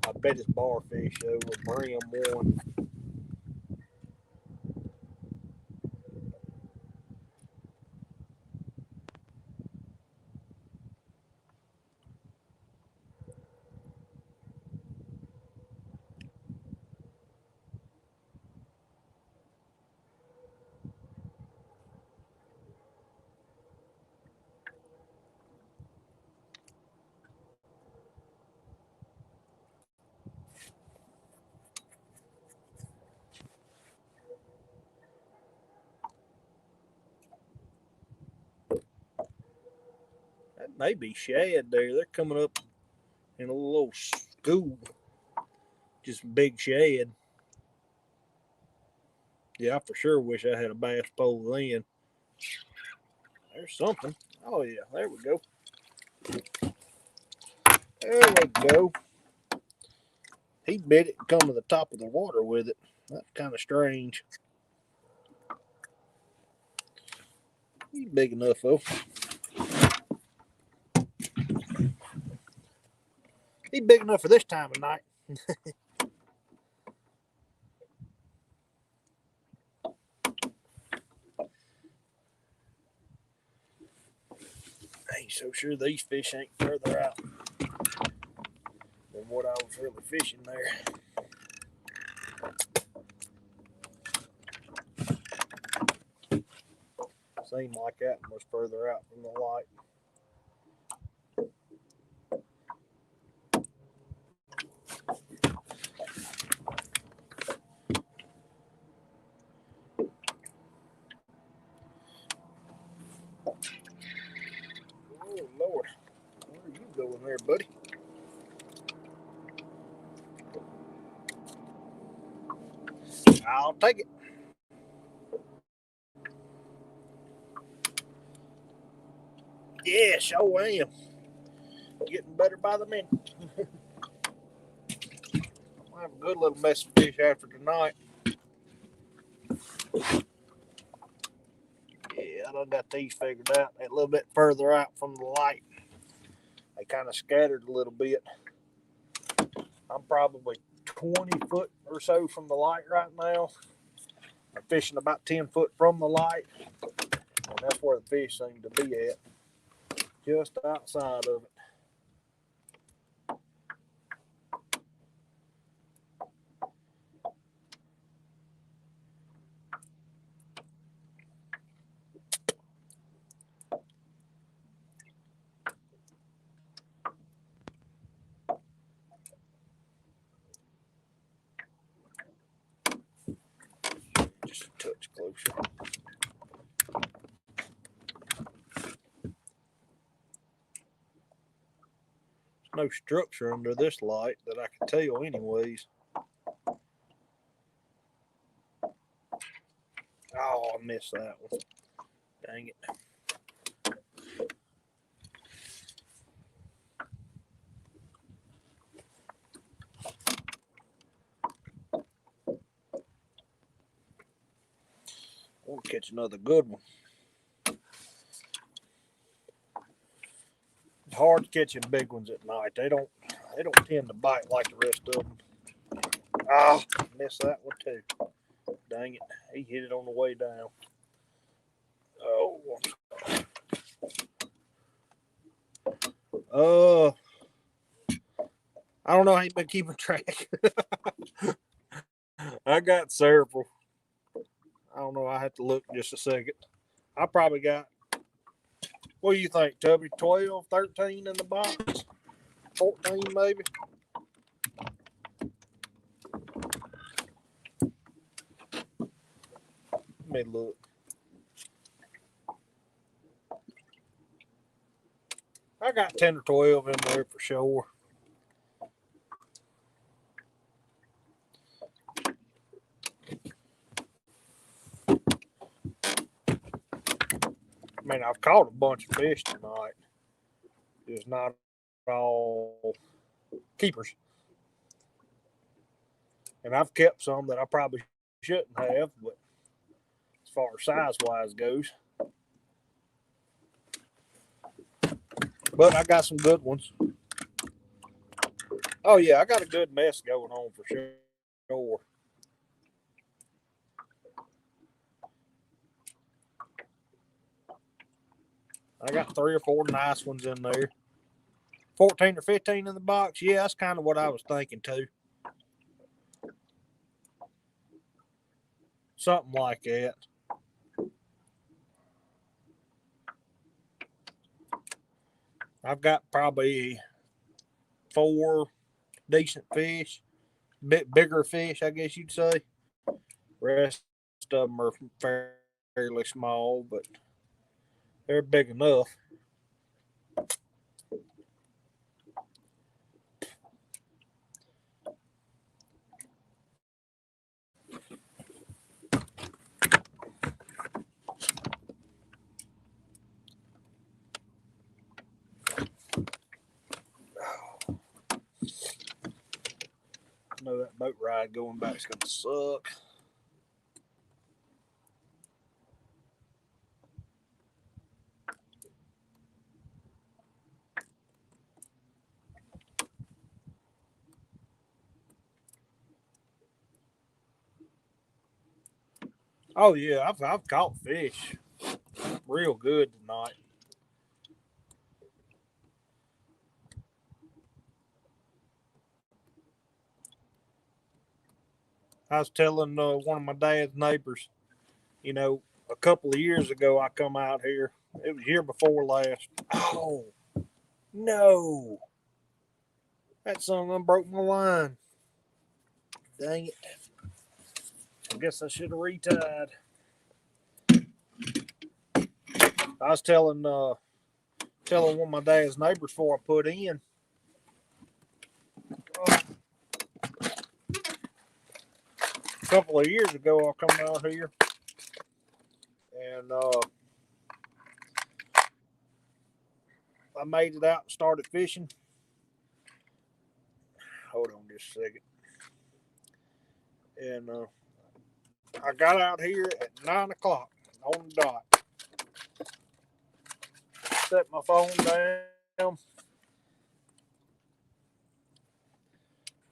I bet it's barfish though, a brim one. That may be shad there. They're coming up in a little school. Just big shad. Yeah, I for sure wish I had a bass pole then. There's something. Oh yeah, there we go. There we go. He bit it and come to the top of the water with it. That's kind of strange. He's big enough though. He's big enough for this time of night. I ain't so sure these fish ain't further out than what I was really fishing there. Seemed like that one was further out from the light. Oh Lord, where are you going there, buddy? I'll take it. Yeah, sure am. Getting better by the minute. I'll have a good little mess of fish after tonight. Yeah, I done got these figured out. They're a little bit further out from the light. They kind of scattered a little bit. I'm probably 20 foot or so from the light right now. I'm fishing about 10 foot from the light. And that's where the fish seem to be at. Just outside of it. Just a touch closer. There's no structure under this light that I can tell anyways. Oh, I missed that one. Dang it. I want to catch another good one. It's hard catching big ones at night. They don't tend to bite like the rest of them. Ah, missed that one too. Dang it. He hit it on the way down. Oh. I don't know how you've been keeping track. I got several. I don't know. I have to look just a second. I probably got, what do you think, Tubby? 12, 13 in the box? 14 maybe? Let me look. I got 10 or 12 in there for sure. I mean, I've caught a bunch of fish tonight. Just not all keepers. And I've kept some that I probably shouldn't have, but as far as size-wise goes. But I got some good ones. Oh, yeah, I got a good mess going on for sure. I got 3 or 4 nice ones in there. 14 or 15 in the box. Yeah, that's kind of what I was thinking too. Something like that. I've got probably 4 decent fish, bit bigger fish, I guess you'd say. Rest of them are fairly small, but they're big enough. I know that boat ride going back is going to suck. Oh yeah, I've caught fish real good tonight. I was telling one of my dad's neighbors, you know, a couple of years ago I come out here. It was year before last. Oh no, that son done broke my line. Dang it! I guess I should have retied. I was telling one of my dad's neighbors before I put in. A couple of years ago, I come out here and I made it out and started fishing. Hold on just a second. And I got out here at 9 o'clock on the dot. Set my phone down.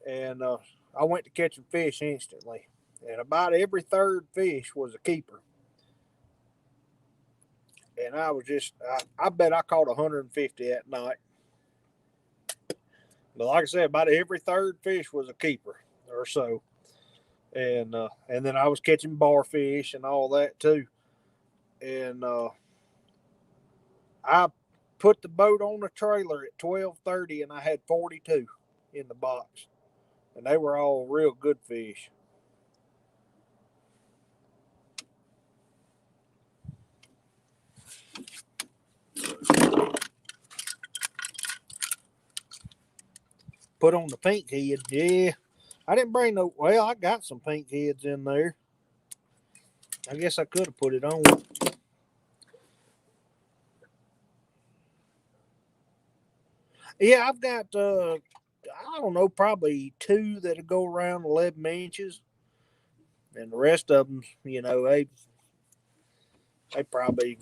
And I went to catching fish instantly. And about every third fish was a keeper. And I was I bet I caught 150 that night. But like I said, about every third fish was a keeper or so. And then I was catching barfish and all that too. And I put the boat on the trailer at 12:30, and I had 42 in the box, and they were all real good fish. Put on the pink head, yeah. I didn't bring no. Well, I got some pink heads in there. I guess I could have put it on. Yeah, I've got I don't know, probably 2 that'll go around 11 inches, and the rest of them, they probably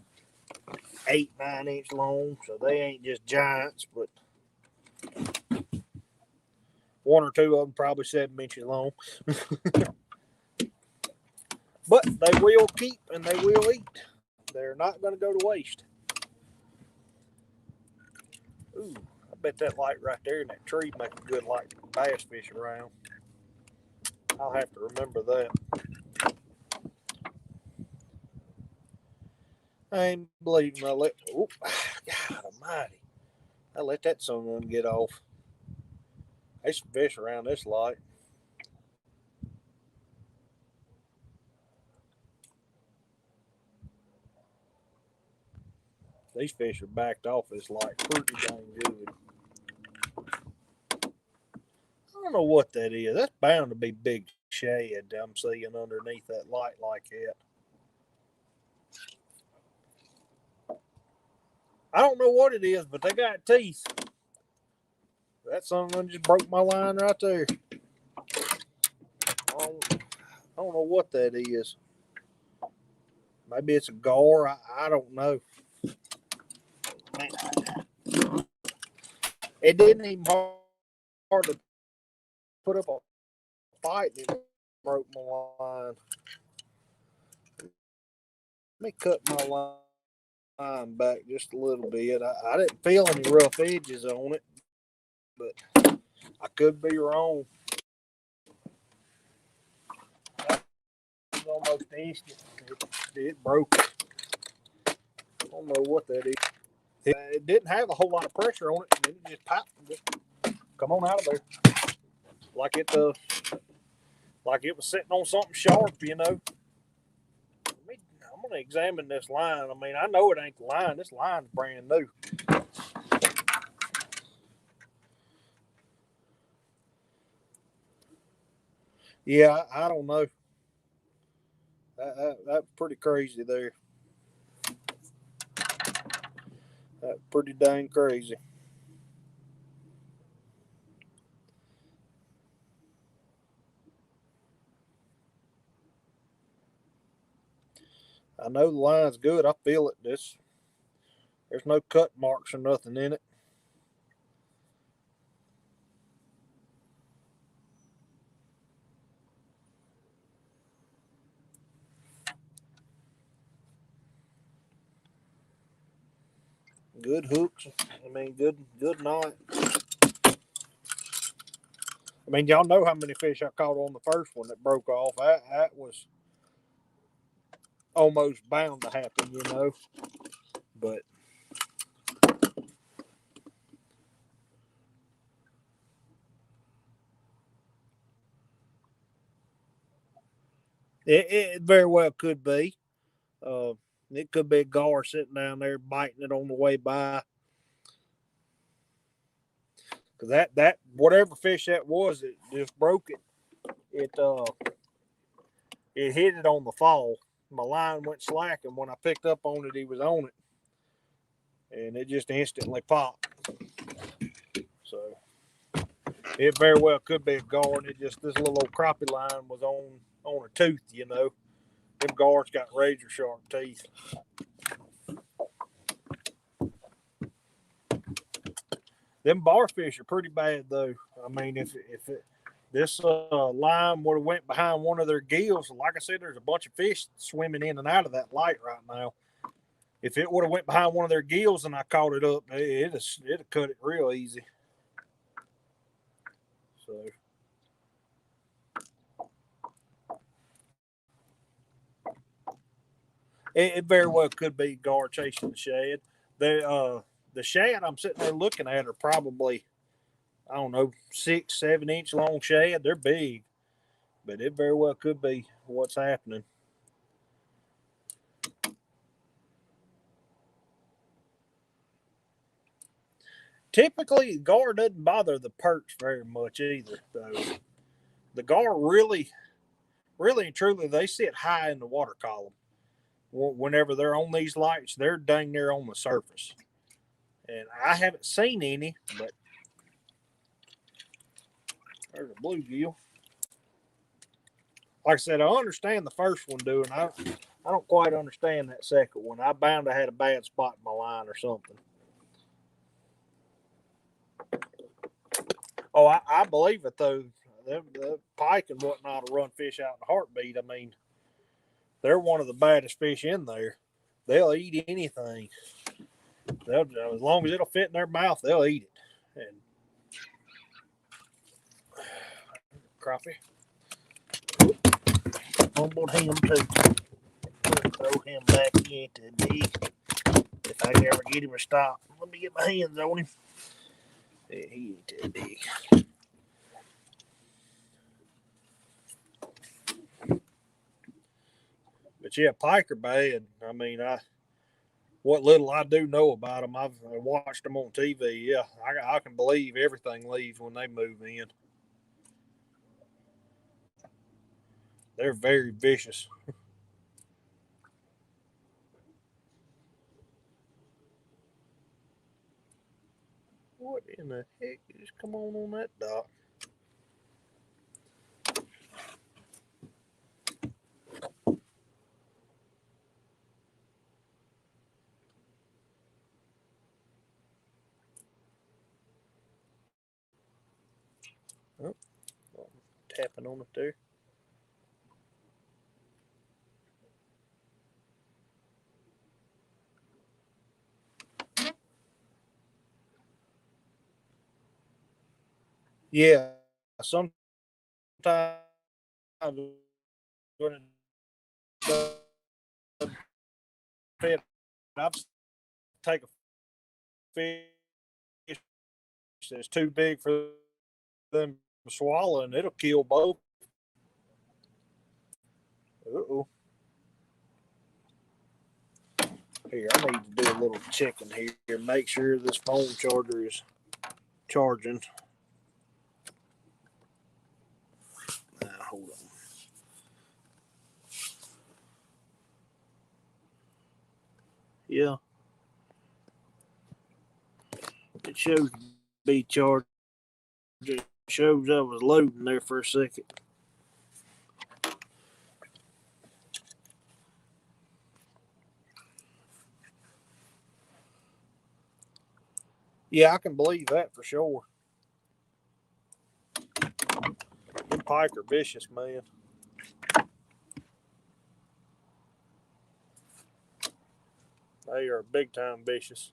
8, 9 inch long, so they ain't just giants, but 1 or 2 of them probably 7 inches long. But they will keep and they will eat. They're not going to go to waste. Ooh, I bet that light right there in that tree make a good light for bass fish around. I'll have to remember that. I ain't believing I let. Oh, God Almighty! I let that sun get off. There's some fish around this light. These fish are backed off this light pretty dang good. I don't know what that is. That's bound to be big shad I'm seeing underneath that light like that. I don't know what it is, but they got teeth. That son just broke my line right there. I don't know what that is. Maybe it's a gar. I don't know. It didn't even hard to put up a fight and it broke my line. Let me cut my line back just a little bit. I didn't feel any rough edges on it, but I could be wrong. It's almost instant. It broke. I don't know what that is. It didn't have a whole lot of pressure on it. It just popped. Come on out of there. Like it was sitting on something sharp, you know. I'm gonna examine this line. I mean, I know it ain't the line. This line's brand new. Yeah, I don't know. That's pretty crazy there. That's pretty dang crazy. I know the line's good. I feel it. There's no cut marks or nothing in it. Good hooks. I mean, good knot. I mean, y'all know how many fish I caught on the first one that broke off. That was almost bound to happen, you know. But it very well could be. Uh, it could be a gar sitting down there biting it on the way by. Cause that whatever fish that was, it just broke it. It hit it on the fall. My line went slack, and when I picked up on it, he was on it, and it just instantly popped. So it very well could be a gar, and it just this little old crappie line was on a tooth, you know. Them gars got razor sharp teeth. Them barfish are pretty bad though. I mean, this line would have went behind one of their gills, like I said, there's a bunch of fish swimming in and out of that light right now. If it would have went behind one of their gills and I caught it up, it'd have cut it real easy. So it very well could be gar chasing the shad. The shad I'm sitting there looking at are probably, I don't know, 6, 7 inch long shad. They're big, but it very well could be what's happening. Typically, gar doesn't bother the perch very much either. Though the gar really and truly, they sit high in the water column. Whenever they're on these lights, they're dang near on the surface. And I haven't seen any, but there's a bluegill. Like I said, I understand the first one doing. I don't quite understand that second one. I bound I had a bad spot in my line or something. Oh, I believe it though. The pike and whatnot will run fish out in a heartbeat. I mean, they're one of the baddest fish in there. They'll eat anything. As long as it'll fit in their mouth, they'll eat it. And crappie, humbled him too. Throw him back into the deep. If I can ever get him to stop, let me get my hands on him. Yeah, he ain't that big. But yeah, pike are bad. I mean, what little I do know about them, I've watched them on TV. Yeah, I can believe everything leaves when they move in. They're very vicious. What in the heck? Just come on that dock. Oh, tapping on it there. Yeah, sometimes when it doesn't fit, I'll take a fish that's too big for them to swallow, and it'll kill both. Uh-oh. Here, I need to do a little checking here. Make sure this phone charger is charging. Hold on. Yeah, it shows be charged. It shows I was loading there for a second. Yeah, I can believe that for sure. Them pike are vicious, man. They are big time vicious.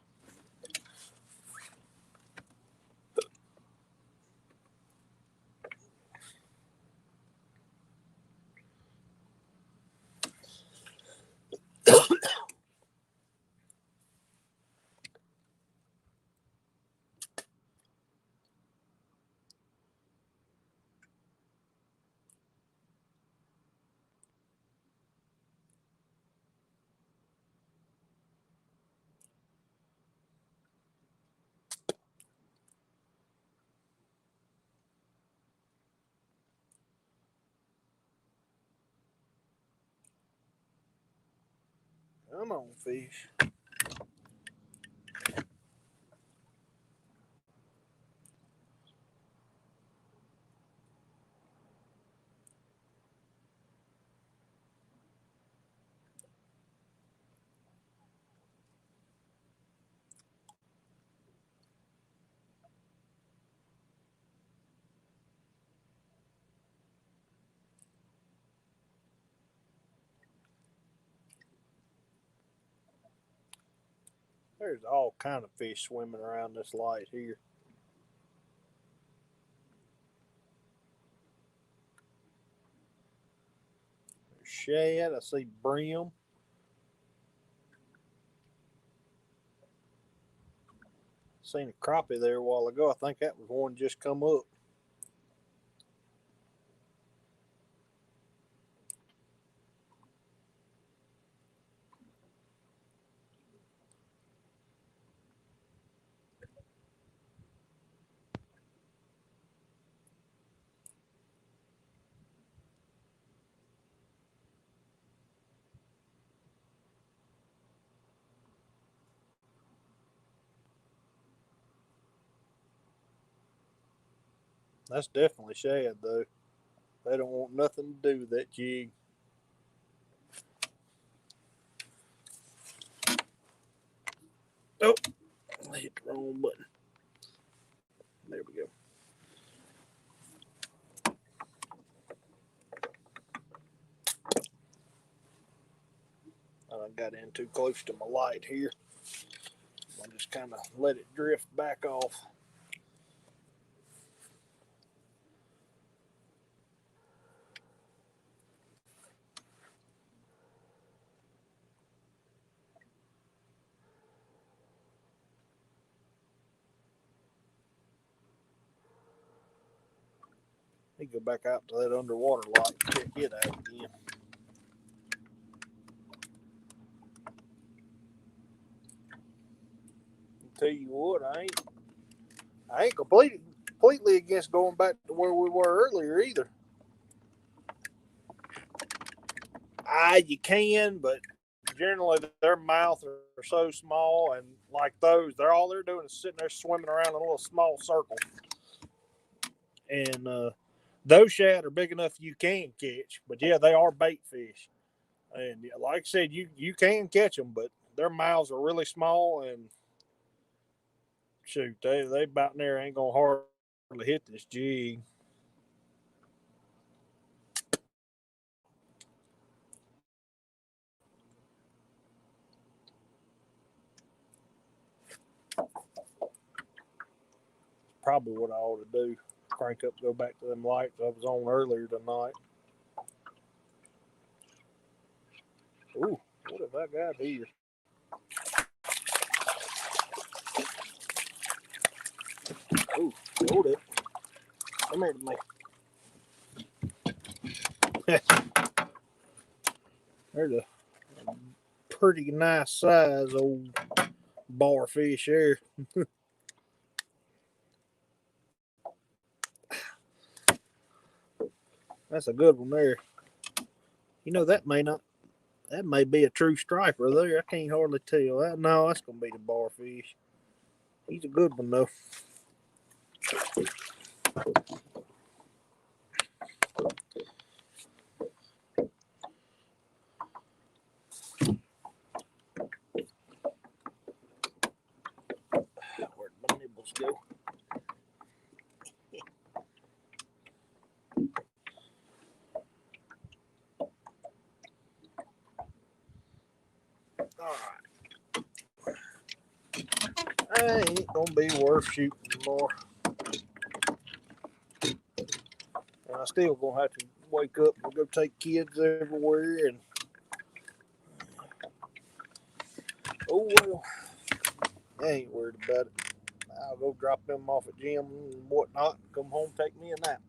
Come on, fish. There's all kind of fish swimming around this light here. There's shad. I see brim. Seen a crappie there a while ago. I think that was one just come up. That's definitely shad though. They don't want nothing to do with that jig. Oh, I hit the wrong button. There we go. I got in too close to my light here. I'll just kind of let it drift back off. Let me go back out to that underwater light and check it out again. I'll tell you what, I ain't completely against going back to where we were earlier either. You can, but generally their mouths are so small, and like those, all they're doing is sitting there swimming around in a little small circle. And those shad are big enough you can catch, but yeah, they are bait fish. And yeah, like I said, you can catch them, but their mouths are really small, and shoot, they about in there ain't gonna hardly hit this jig. probably what I ought to do. Crank up, go back to them lights I was on earlier tonight. Ooh, what have I got here? Ooh, hold it. Come here to me. There's a pretty nice size old barfish there. That's a good one there. You know, that may be a true striper there. I can't hardly tell. No, that's going to be the barfish. He's a good one, though. Where'd my nibbles go? Alright. That ain't gonna be worth shooting anymore. And I still gonna have to wake up and go take kids everywhere and oh well. I ain't worried about it. I'll go drop them off at gym and whatnot, come home, take me a nap.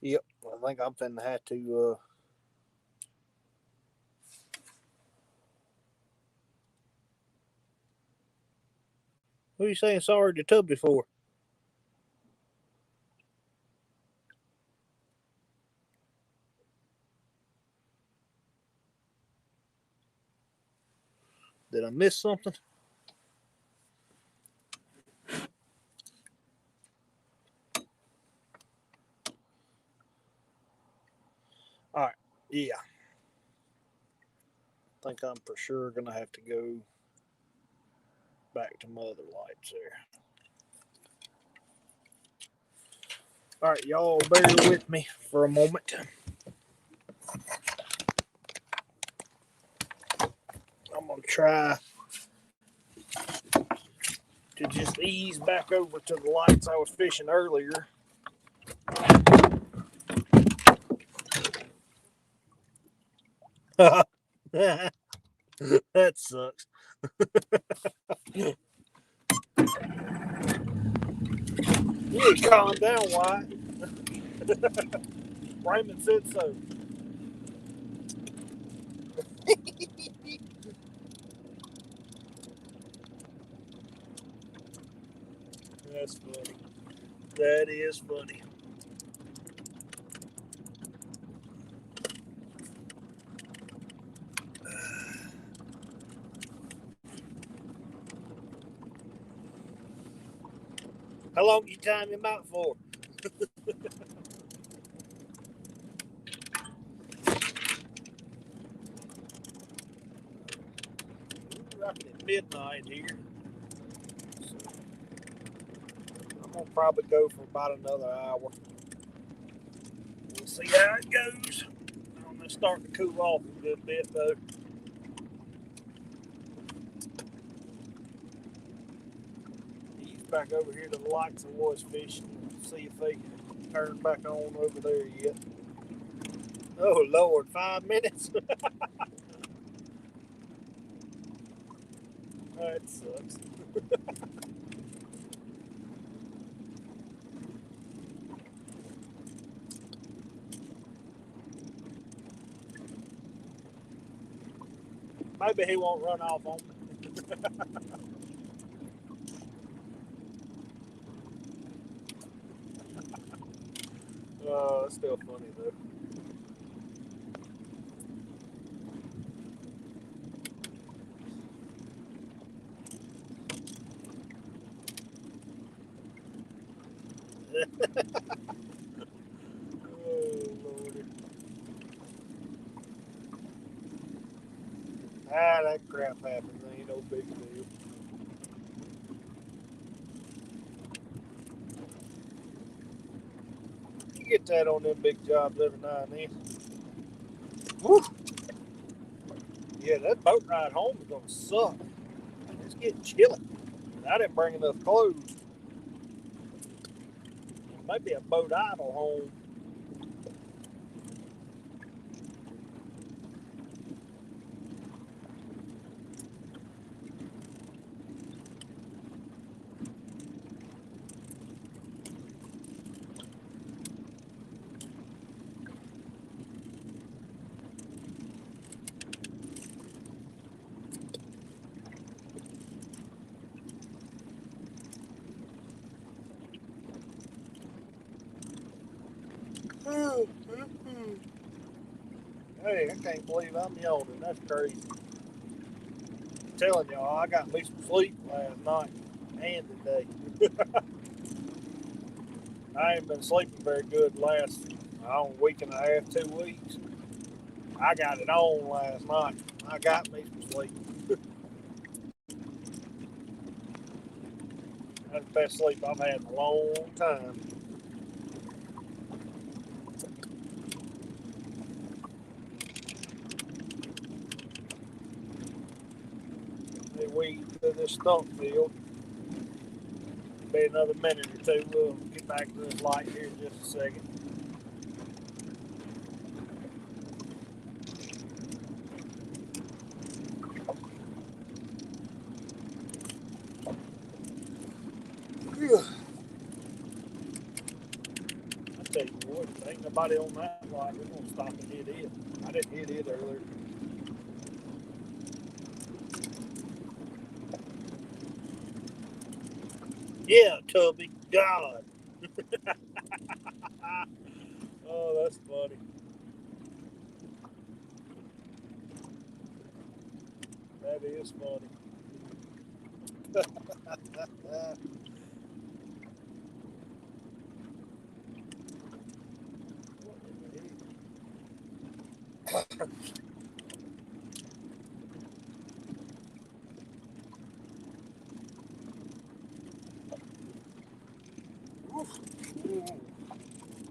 Yep, I think I'm finna have to who you saying sorry to Tubby for? Did I miss something? Alright, yeah. I think I'm for sure gonna have to go back to my other lights there. Alright, y'all bear with me for a moment. I'm gonna try to just ease back over to the lights I was fishing earlier. That sucks. You need to calm down, Wyatt. Raymond said so. That's funny. That is funny. How long you time him out for? Rocking at midnight here. So I'm gonna probably go for about another hour. We'll see how it goes. I'm gonna start to cool off a good bit though. He's back over here to the lights I was fishing. See if they turn back on over there yet. Oh Lord, 5 minutes. That sucks. Maybe he won't run off on me. It's still funny though. Oh Lordy. That crap happens. Ain't no big deal. You get that on them big jobs every now and then. Woo! Yeah, that boat ride home is gonna suck. It's getting chilly. I didn't bring enough clothes. Maybe a boat idle home. Hey, I can't believe I'm yawning. That's crazy. I'm telling y'all, I got me some sleep last night and today. I ain't been sleeping very good last week and a half, 2 weeks. I got it on last night. I got me some sleep. That's the best sleep I've had in a long time. They weed through this stump field. Be another minute or two. We'll get back to this light here in just a second. I tell you what, if ain't nobody on that light, we're gonna stop and hit it. I didn't hit it earlier. Yeah, Tubby. God. Oh, that's funny. That is funny.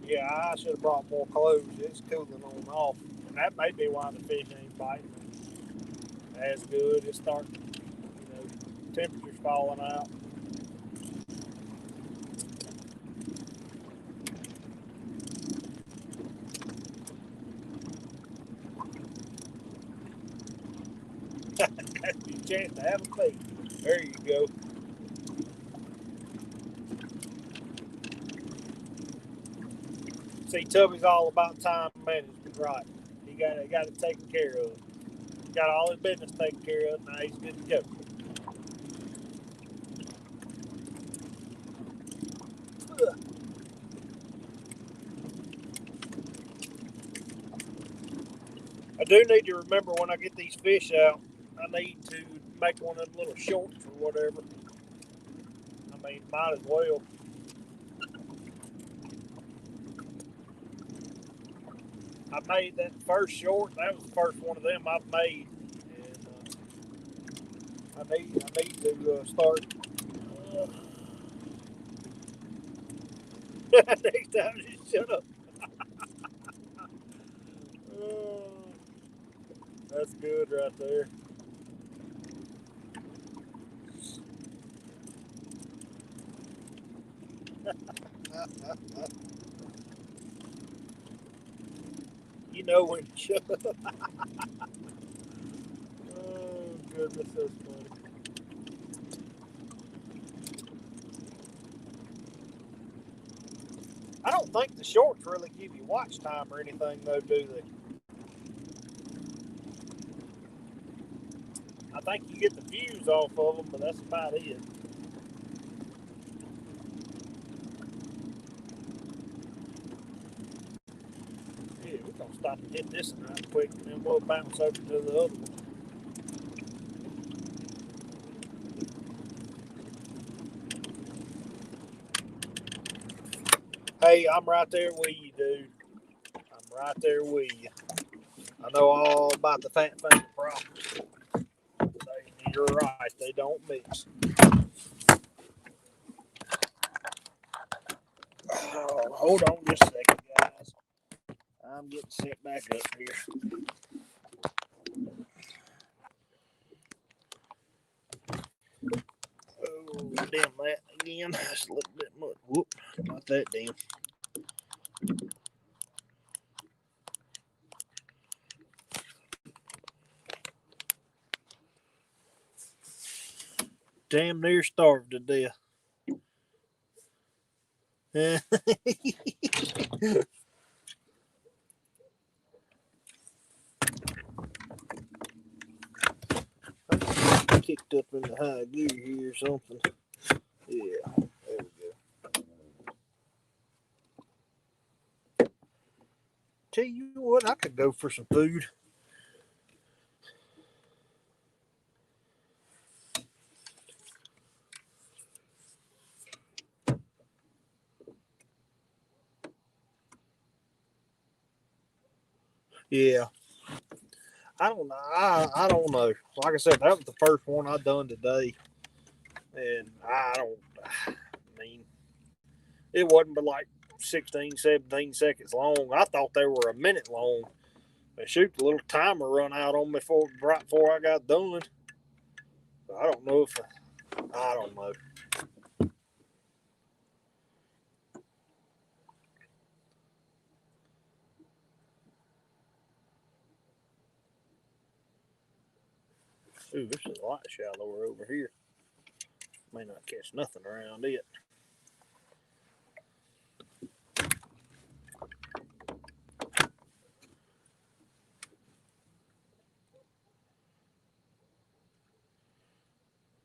Yeah, I should have brought more clothes. It's cooling on and off. And that may be why the fish ain't biting as good. It's starting, temperature's falling out. That's your chance to have a feed. There you go. See, Tubby's all about time management, right? He got it taken care of. Got all his business taken care of. Now he's good to go. I do need to remember when I get these fish out, I need to make one of them little shorts or whatever. I mean, might as well. I made that first short. That was the first one of them I've made, and I need to start. Uh, Next time, just shut up. Oh, that's good right there. You know when to shut up. Oh goodness, that's funny. I don't think the shorts really give you watch time or anything though, do they? I think you get the views off of them, but that's about it. Yeah, we're gonna stop and hit this right quick, and then we'll bounce over to the other one. Hey, I'm right there with you, dude. I'm right there with you. I know all about the fat finger problem. You're right, they don't mix. Oh, hold on just a second, guys. I'm getting set back up here. Oh, damn that again. That's a little bit much. Whoop, not that damn. Damn near starved to death. Kicked up in the high gear here or something. Yeah, there we go. Tell you what, I could go for some food. Yeah, I don't know. I don't know. Like I said, that was the first one I done today, and I don't. I mean, it wasn't but like 16, 17 seconds long. I thought they were a minute long. And shoot, the little timer run out on me right before I got done. I don't know if I don't know. Ooh, this is a lot shallower over here. May not catch nothing around it.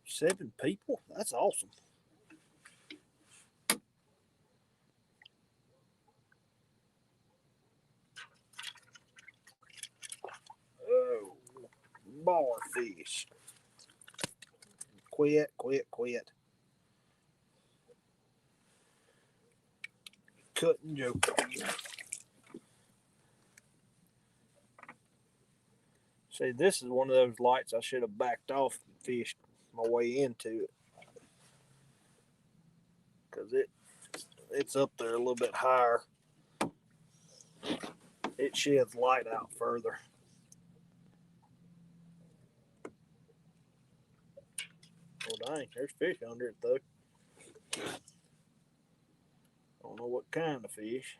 Seven people? That's awesome. Oh, barfish. Quit, quit, quit. Cutting joke. See, this is one of those lights I should have backed off and fished my way into it. Because it's up there a little bit higher. It sheds light out further. Oh dang, there's fish under it though. I don't know what kind of fish.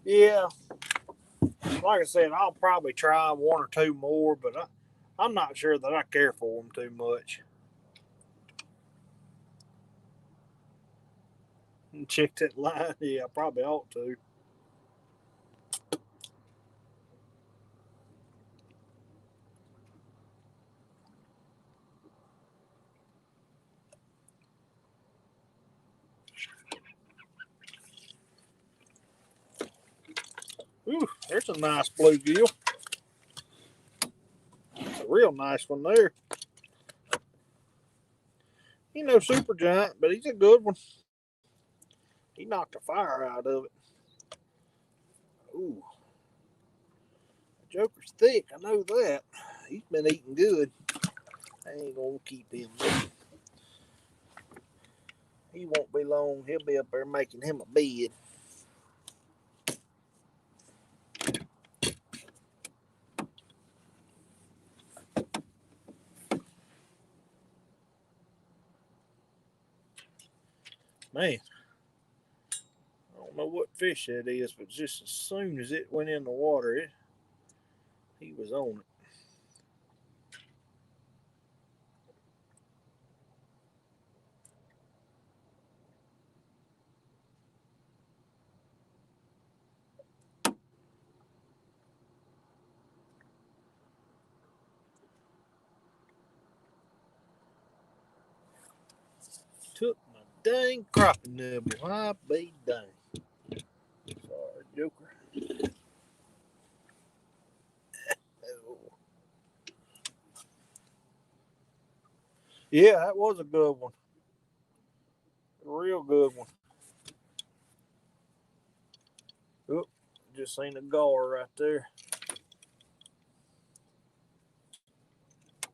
Yeah, like I said, I'll probably try one or two more, but I'm not sure that I care for them too much. Check that line. Yeah, I probably ought to. Ooh, there's a nice bluegill. It's a real nice one there. He no super giant, but he's a good one. He knocked the fire out of it. Ooh, the Joker's thick. I know that. He's been eating good. I ain't gonna keep him. He won't be long. He'll be up there making him a bed. Man, I don't know what fish that is, but just as soon as it went in the water, he was on it. Took my dang crappie nibble. I be dang. Sorry, Joker. Oh. Yeah, that was a good one. A real good one. Oop, just seen a gar right there.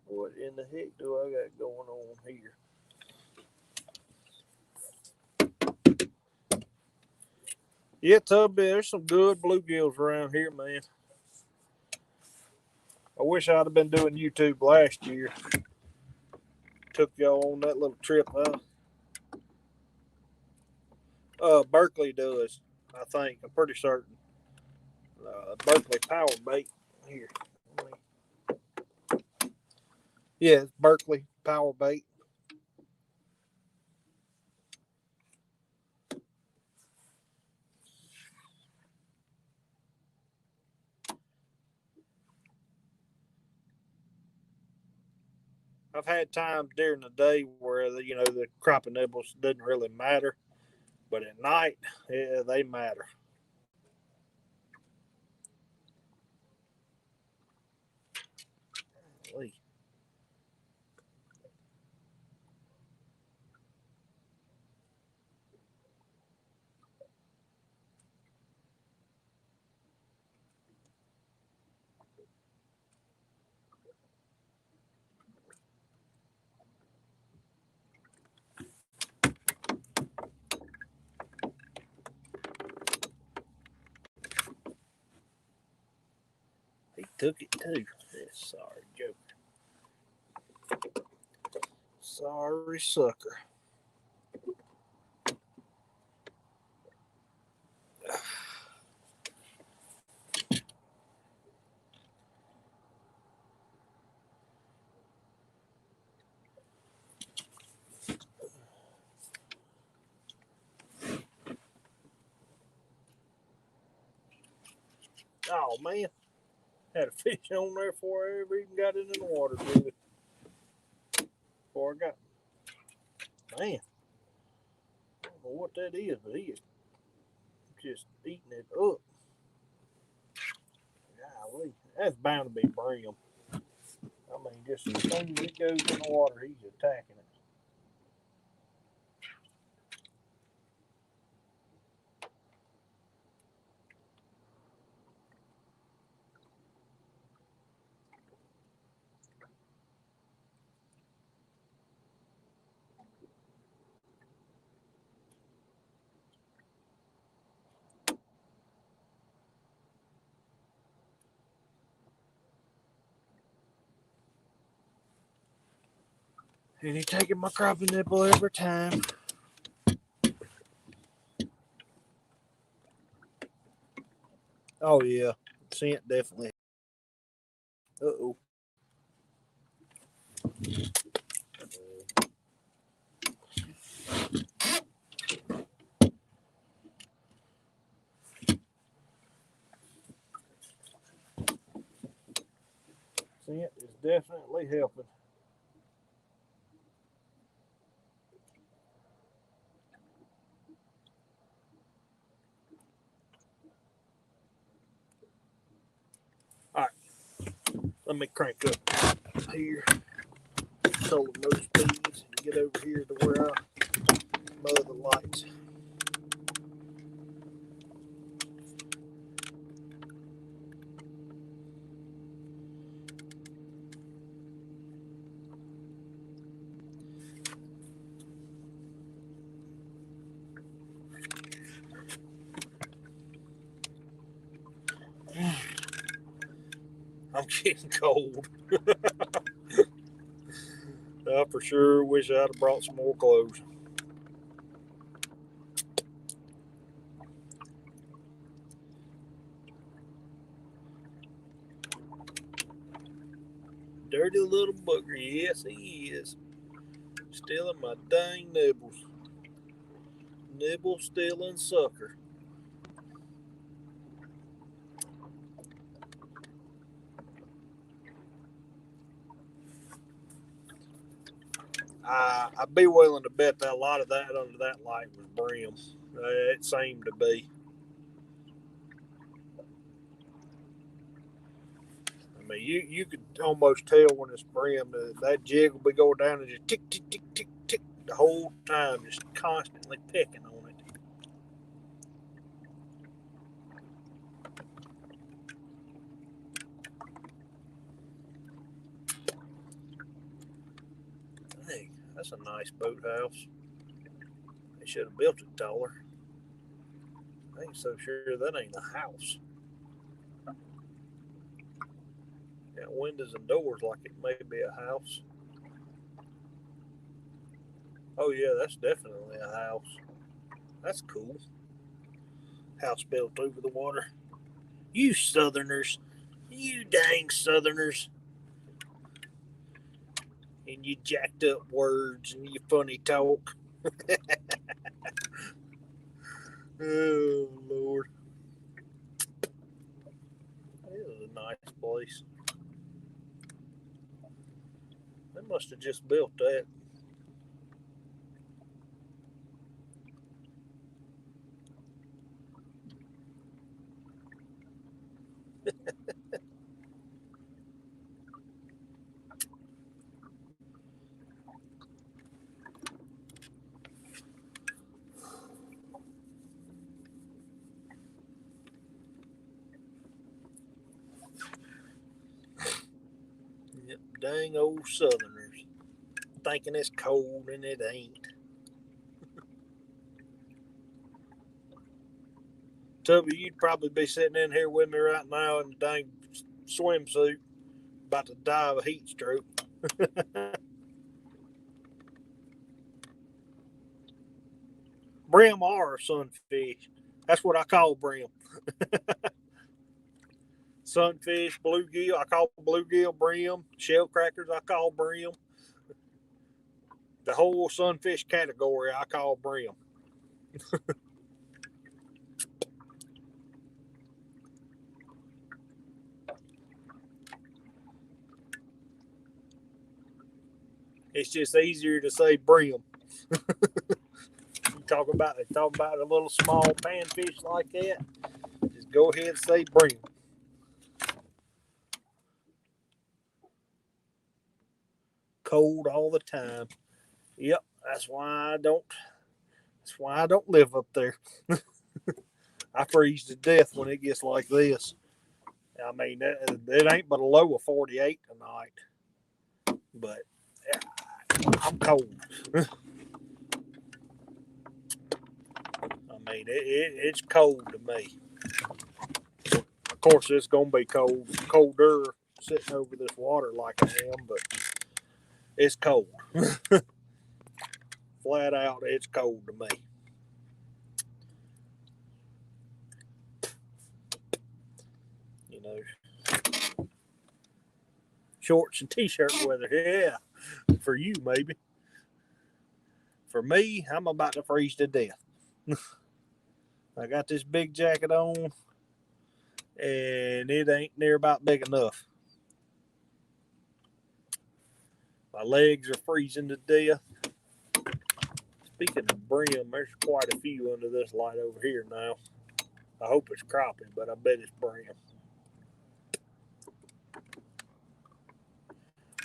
What in the heck do I got going on here? Yeah, Tubby, there's some good bluegills around here, man. I wish I'd have been doing YouTube last year. Took y'all on that little trip, huh? Berkeley does, I think. I'm pretty certain. Berkeley Power Bait. Here. Yeah, it's Berkeley Power Bait. I've had times during the day where the crappie nibbles didn't really matter, but at night, yeah, they matter. He took it too. Sorry, Joker. Sorry, sucker. Oh man, had a fish on there before I ever even got it in the water. Really. Before I got, man, I don't know what that is, but he is just eating it up. Golly, that's bound to be brim. I mean, just as soon as it goes in the water, he's attacking it. And he's taking my crappie nipple every time. Oh yeah, scent definitely. Uh-oh. definitely helping. All right, let me crank up here, control those speeds, and get over here to where I mow the lights. I'm getting cold. I for sure wish I'd have brought some more clothes. Dirty little bugger. Yes, he is. Stealing my dang nibbles. Nibble stealing sucker. I'd be willing to bet that a lot of that under that light was brim. It seemed to be. I mean, you could almost tell when it's brim. That jig will be going down and just tick, tick, tick, tick, tick the whole time, just constantly picking on it. Hey, that's a nice boathouse. They should have built it taller. I ain't so sure that ain't a house. Got windows and doors like it may be a house. Oh yeah, that's definitely a house. That's cool. House built over the water. You Southerners. You dang Southerners. And you jacked up words and you funny talk. Oh, Lord. This is a nice place. They must have just built that. Yep, dang old Southerners. Thinking it's cold and it ain't. Tubby, you'd probably be sitting in here with me right now in the dang swimsuit, about to die of a heat stroke. Brim are sunfish. That's what I call brim. Sunfish, bluegill, I call bluegill brim. Shell crackers, I call brim. The whole sunfish category, I call brim. It's just easier to say brim. You talk about a little small panfish like that. Just go ahead and say brim. Cold all the time. Yep, that's why I don't. That's why I don't live up there. I freeze to death when it gets like this. I mean, it ain't but a low of 48 tonight, but yeah, I'm cold. I mean, it's cold to me. Of course, it's gonna be colder sitting over this water like I am, but it's cold. Flat out, it's cold to me. You know, shorts and t-shirt weather. Yeah, for you maybe. For me, I'm about to freeze to death. I got this big jacket on, and it ain't near about big enough. My legs are freezing to death. Speaking of brim, there's quite a few under this light over here now. I hope it's crappie, but I bet it's brim.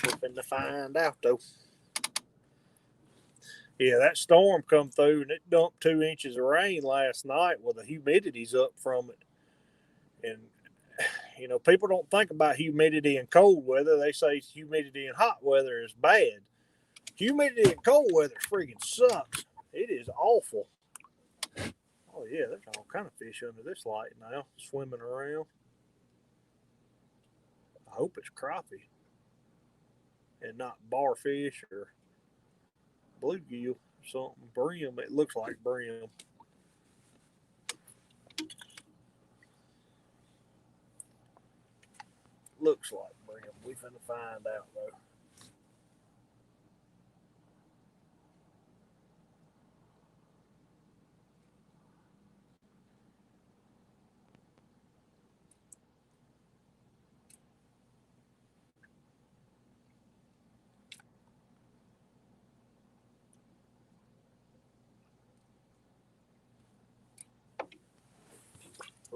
We're finna find out though. Yeah, that storm come through and it dumped 2 inches of rain last night. Well, the humidity's up from it. And, you know, people don't think about humidity in cold weather. They say humidity in hot weather is bad. Humidity in cold weather freaking sucks. It is awful. Oh, yeah, there's all kind of fish under this light now, swimming around. I hope it's crappie and not barfish or bluegill or something. Brim, it looks like brim. Looks like brim. We finna find out though.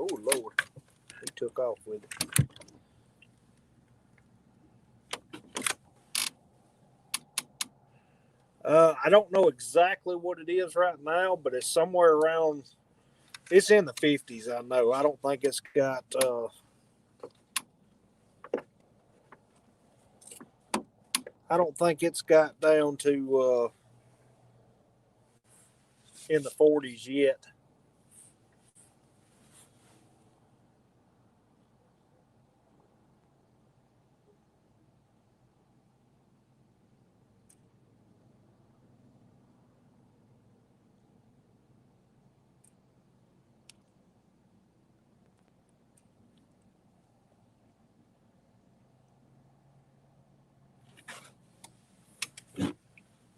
Oh Lord, he took off with it. I don't know exactly what it is right now, but it's somewhere around. It's in the 50s. I know. I don't think it's got. I don't think it's got down to in the 40s yet.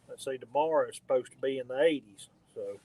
Let's see. Tomorrow is supposed to be in the 80s. So.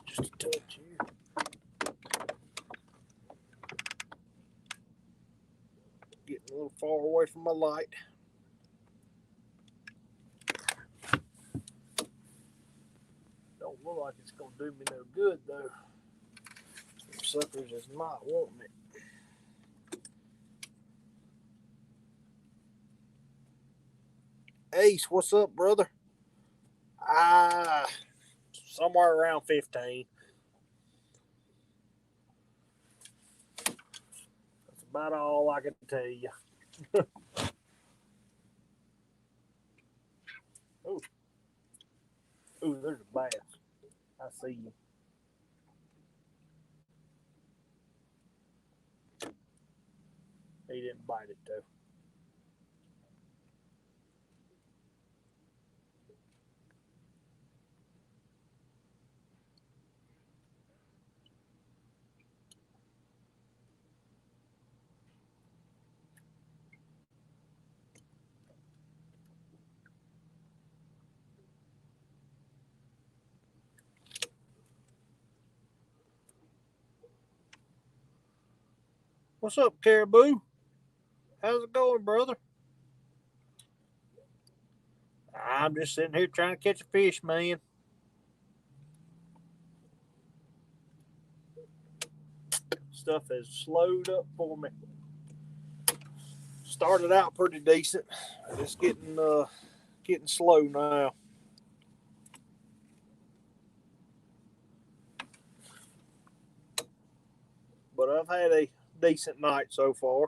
Just a touch here. Getting a little far away from my light. Don't look like it's gonna do me no good though. Some suckers is not wanting it. Ace, what's up, brother? Somewhere around 15. That's about all I can tell you. Oh, ooh, there's a bass. I see you. He didn't bite it though. What's up, Caribou? How's it going, brother? I'm just sitting here trying to catch a fish, man. Stuff has slowed up for me. Started out pretty decent. It's getting slow now. But I've had a decent night so far.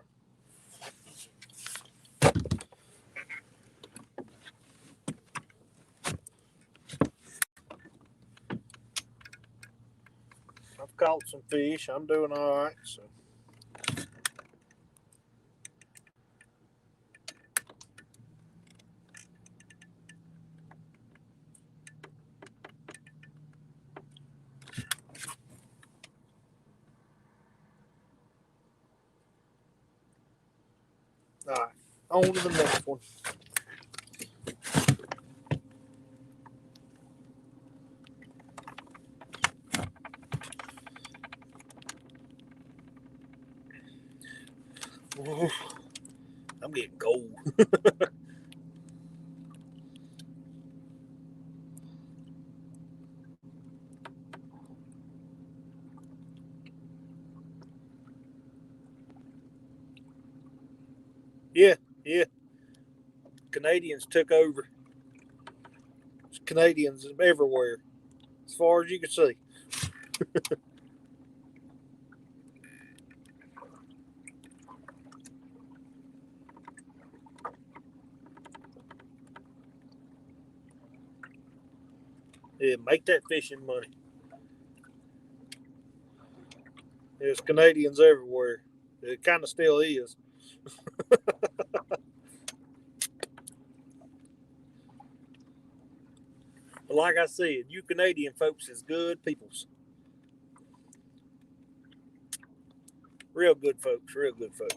caught some fish. I'm doing all right. So. All right, on to the next one. Oof, I'm getting cold. Yeah. Canadians took over. There's Canadians everywhere, as far as you can see. Yeah, make that fishing money. There's Canadians everywhere. It kind of still is. But like I said, you Canadian folks is good peoples. Real good folks. Real good folks.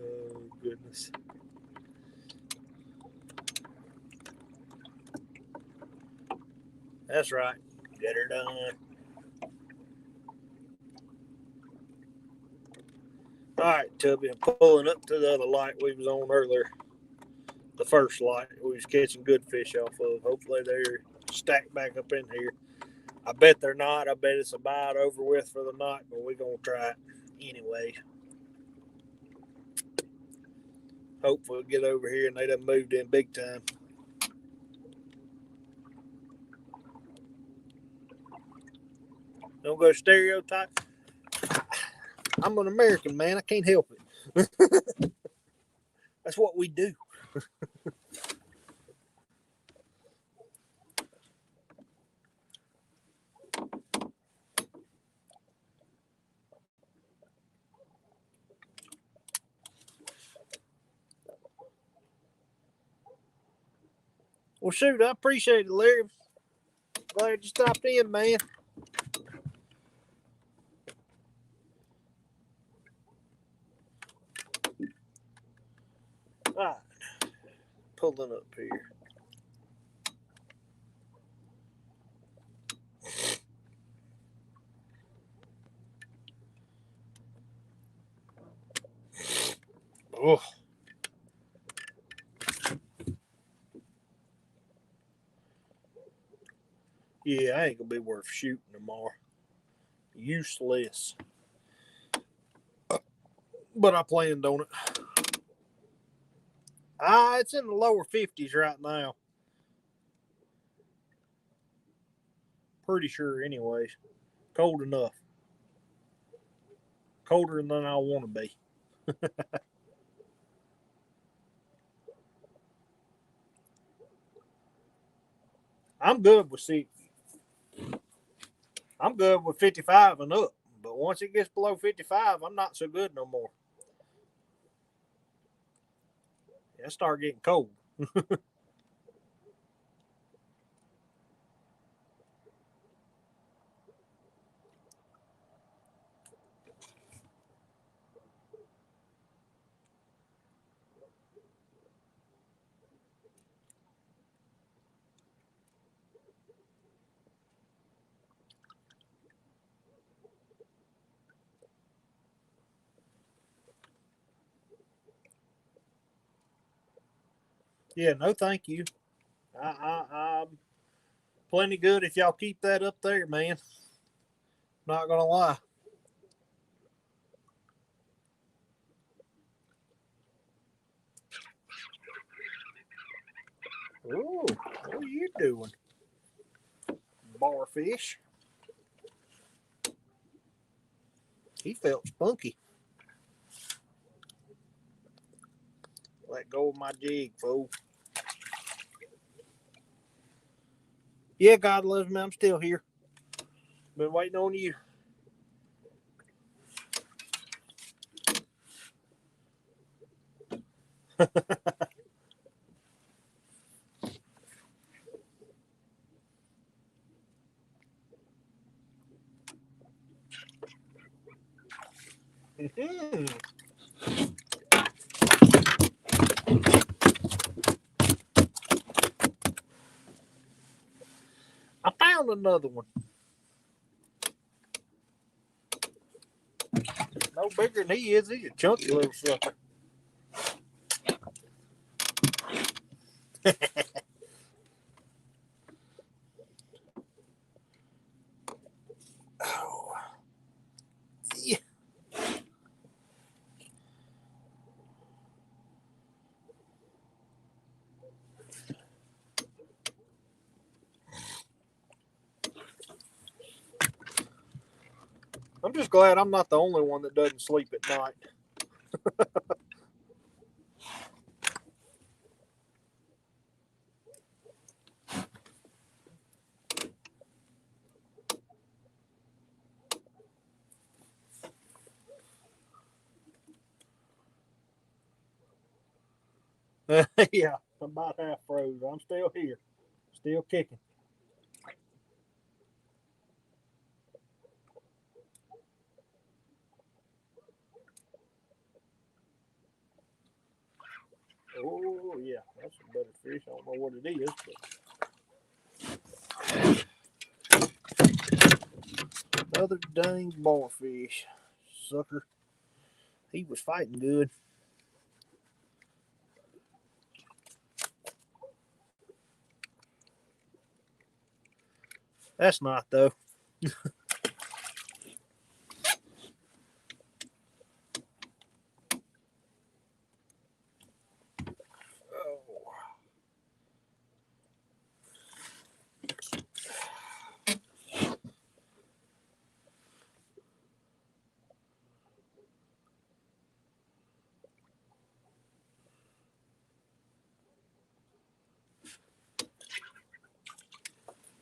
Oh, goodness. That's right. Get her done. All right, Tubby, I'm pulling up to the other light we was on earlier. The first light we was catching good fish off of. Hopefully they're stacked back up in here. I bet they're not. I bet it's about over with for the night, but we're going to try it anyway. Hope we'll get over here and they done moved in big time. Don't go stereotype. I'm an American, man. I can't help it. That's what we do. Well, shoot, I appreciate it, Larry. Glad you stopped in, man. All right. Pulling up here. Oh. Yeah, I ain't gonna be worth shooting tomorrow. Useless. But I planned on it. It's in the lower 50s right now. Pretty sure, anyways. Cold enough. Colder than I want to be. I'm good with 60. I'm good with 55 and up. But once it gets below 55, I'm not so good no more. I start getting cold. Yeah, no thank you. I'm plenty good if y'all keep that up there, man. Not gonna lie. Oh, what are you doing? Barfish. He felt spunky. Let go of my jig, fool. Yeah, God loves me. I'm still here. Been waiting on you. I found another one. No bigger than he is. He's a chunky little sucker. Oh, yeah. I'm just glad I'm not the only one that doesn't sleep at night. Yeah, I'm about half froze. I'm still here. Still kicking. Oh, yeah. That's a better fish. I don't know what it is, but another dang barfish. Sucker. He was fighting good. That's not, though.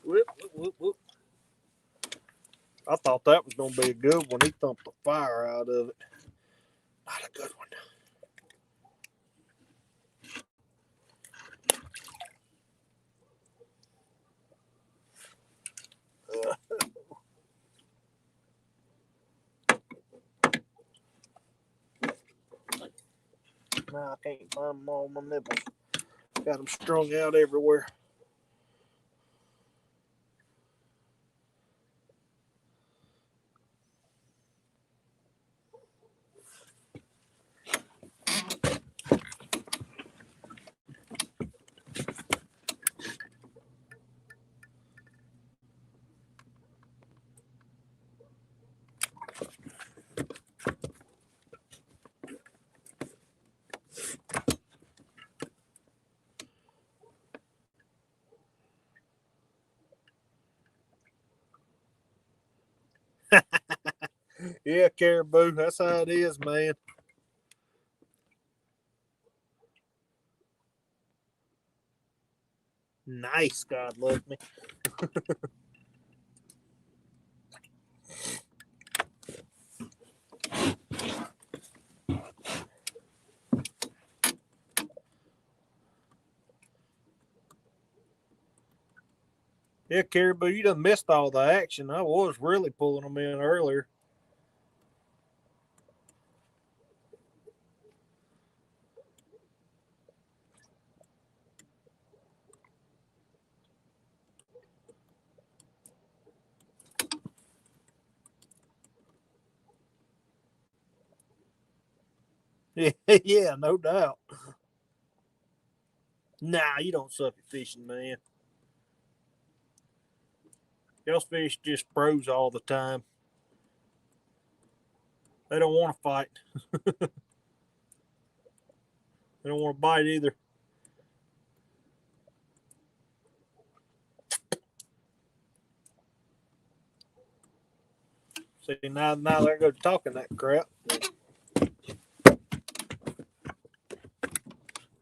Whoop, whoop, whoop, whoop. I thought that was going to be a good one. He thumped the fire out of it. Not a good one. Now I can't find them all on my nipples. Got them strung out everywhere. Yeah, caribou. That's how it is, man. Nice, God love me. Yeah, caribou, you done missed all the action. I was really pulling them in earlier. Yeah, yeah, no doubt. Nah, you don't suck at fishing, man. Y'all fish just pros all the time. They don't want to fight. They don't want to bite either. See, now there goes talking that crap.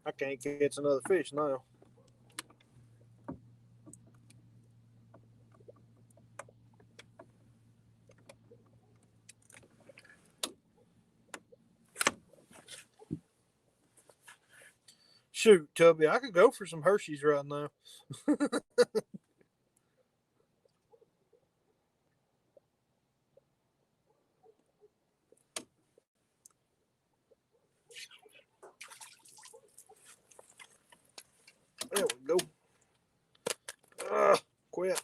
I can't catch another fish now. Shoot, Tubby, I could go for some Hershey's right now. There we go. Quit.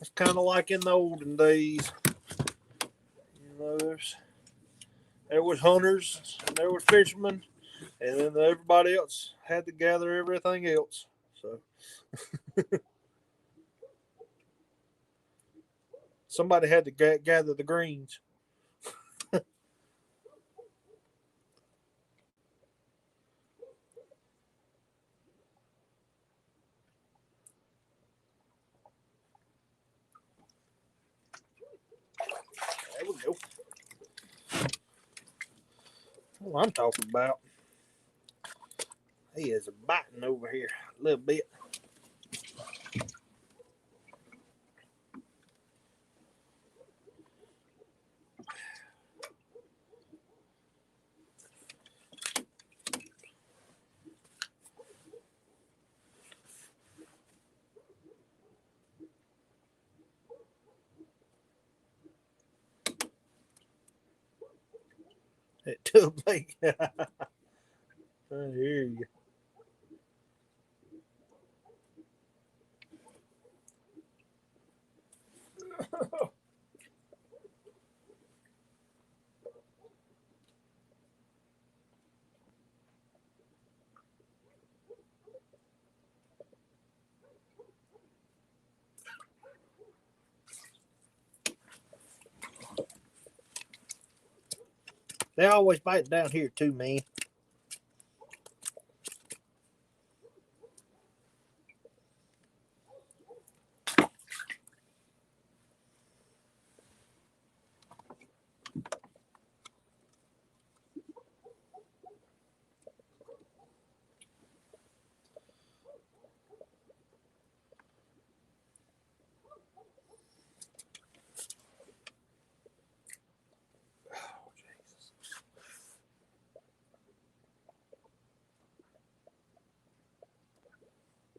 It's kind of like in the olden days. You know, there was hunters, and there was fishermen, and then everybody else had to gather everything else. So somebody had to gather the greens. There we go. What I'm talking about. He is biting over here a little bit. That tub lake. I hear you. They always bite down here too, man.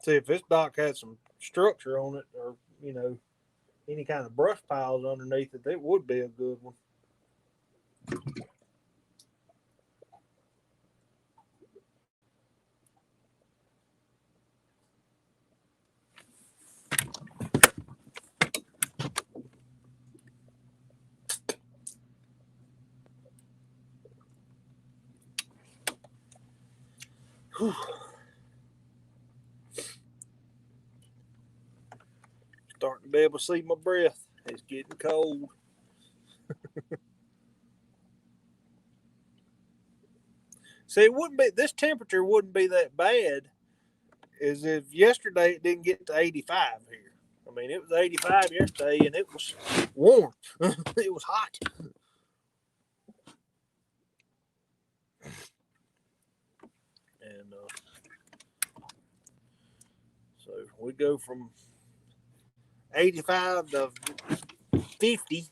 See, if this dock had some structure on it, or any kind of brush piles underneath it, that would be a good one. Whew. Starting to be able to see my breath. It's getting cold. See, it wouldn't be this temperature wouldn't be that bad as if yesterday it didn't get to 85 here. I mean, it was 85 yesterday and it was warm. It was hot. And so we go from 85 to 50.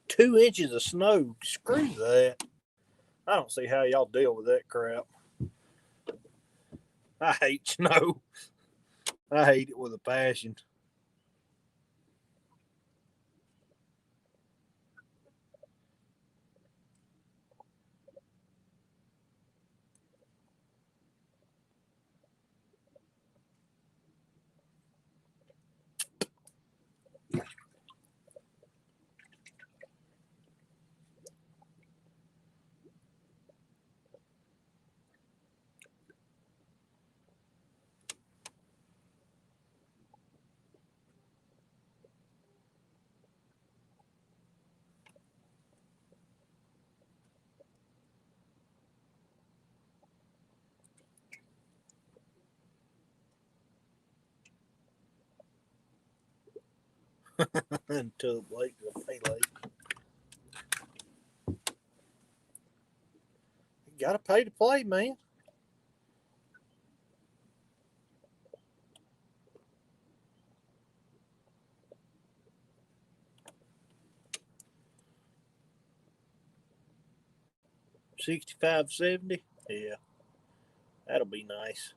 Two inches of snow. Screw that. I don't see how y'all deal with that crap. I hate snow. I hate it with a passion. Until late to pay late. You gotta pay to play, man. $65, $70. Yeah, that'll be nice.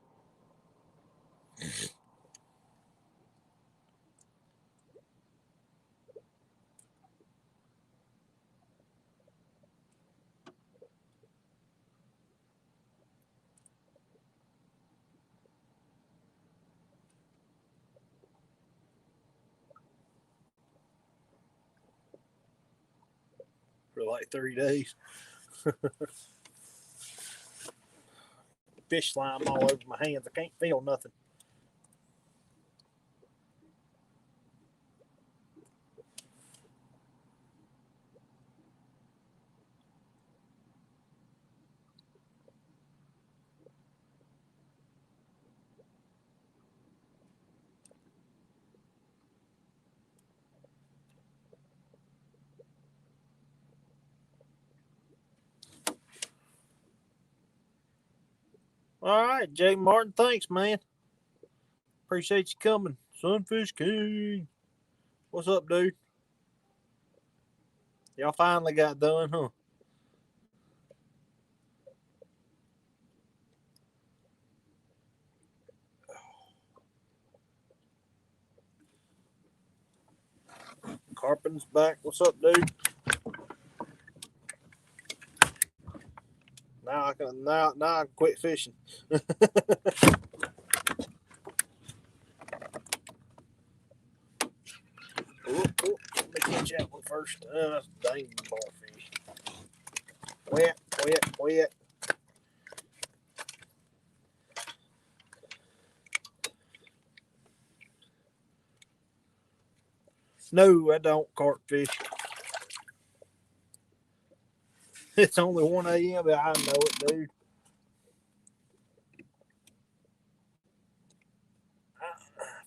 For like 3 days. Fish slime all over my hands. I can't feel nothing. All right, Jay Martin. Thanks, man. Appreciate you coming. Sunfish King. What's up, dude? Y'all finally got done, huh? Carpenter's back. What's up, dude? Now I can quit fishing. Let me catch that one first. Dang ballfish. Wet, wet, wet. No, I don't carp fish. It's only 1 a.m., but I know it, dude.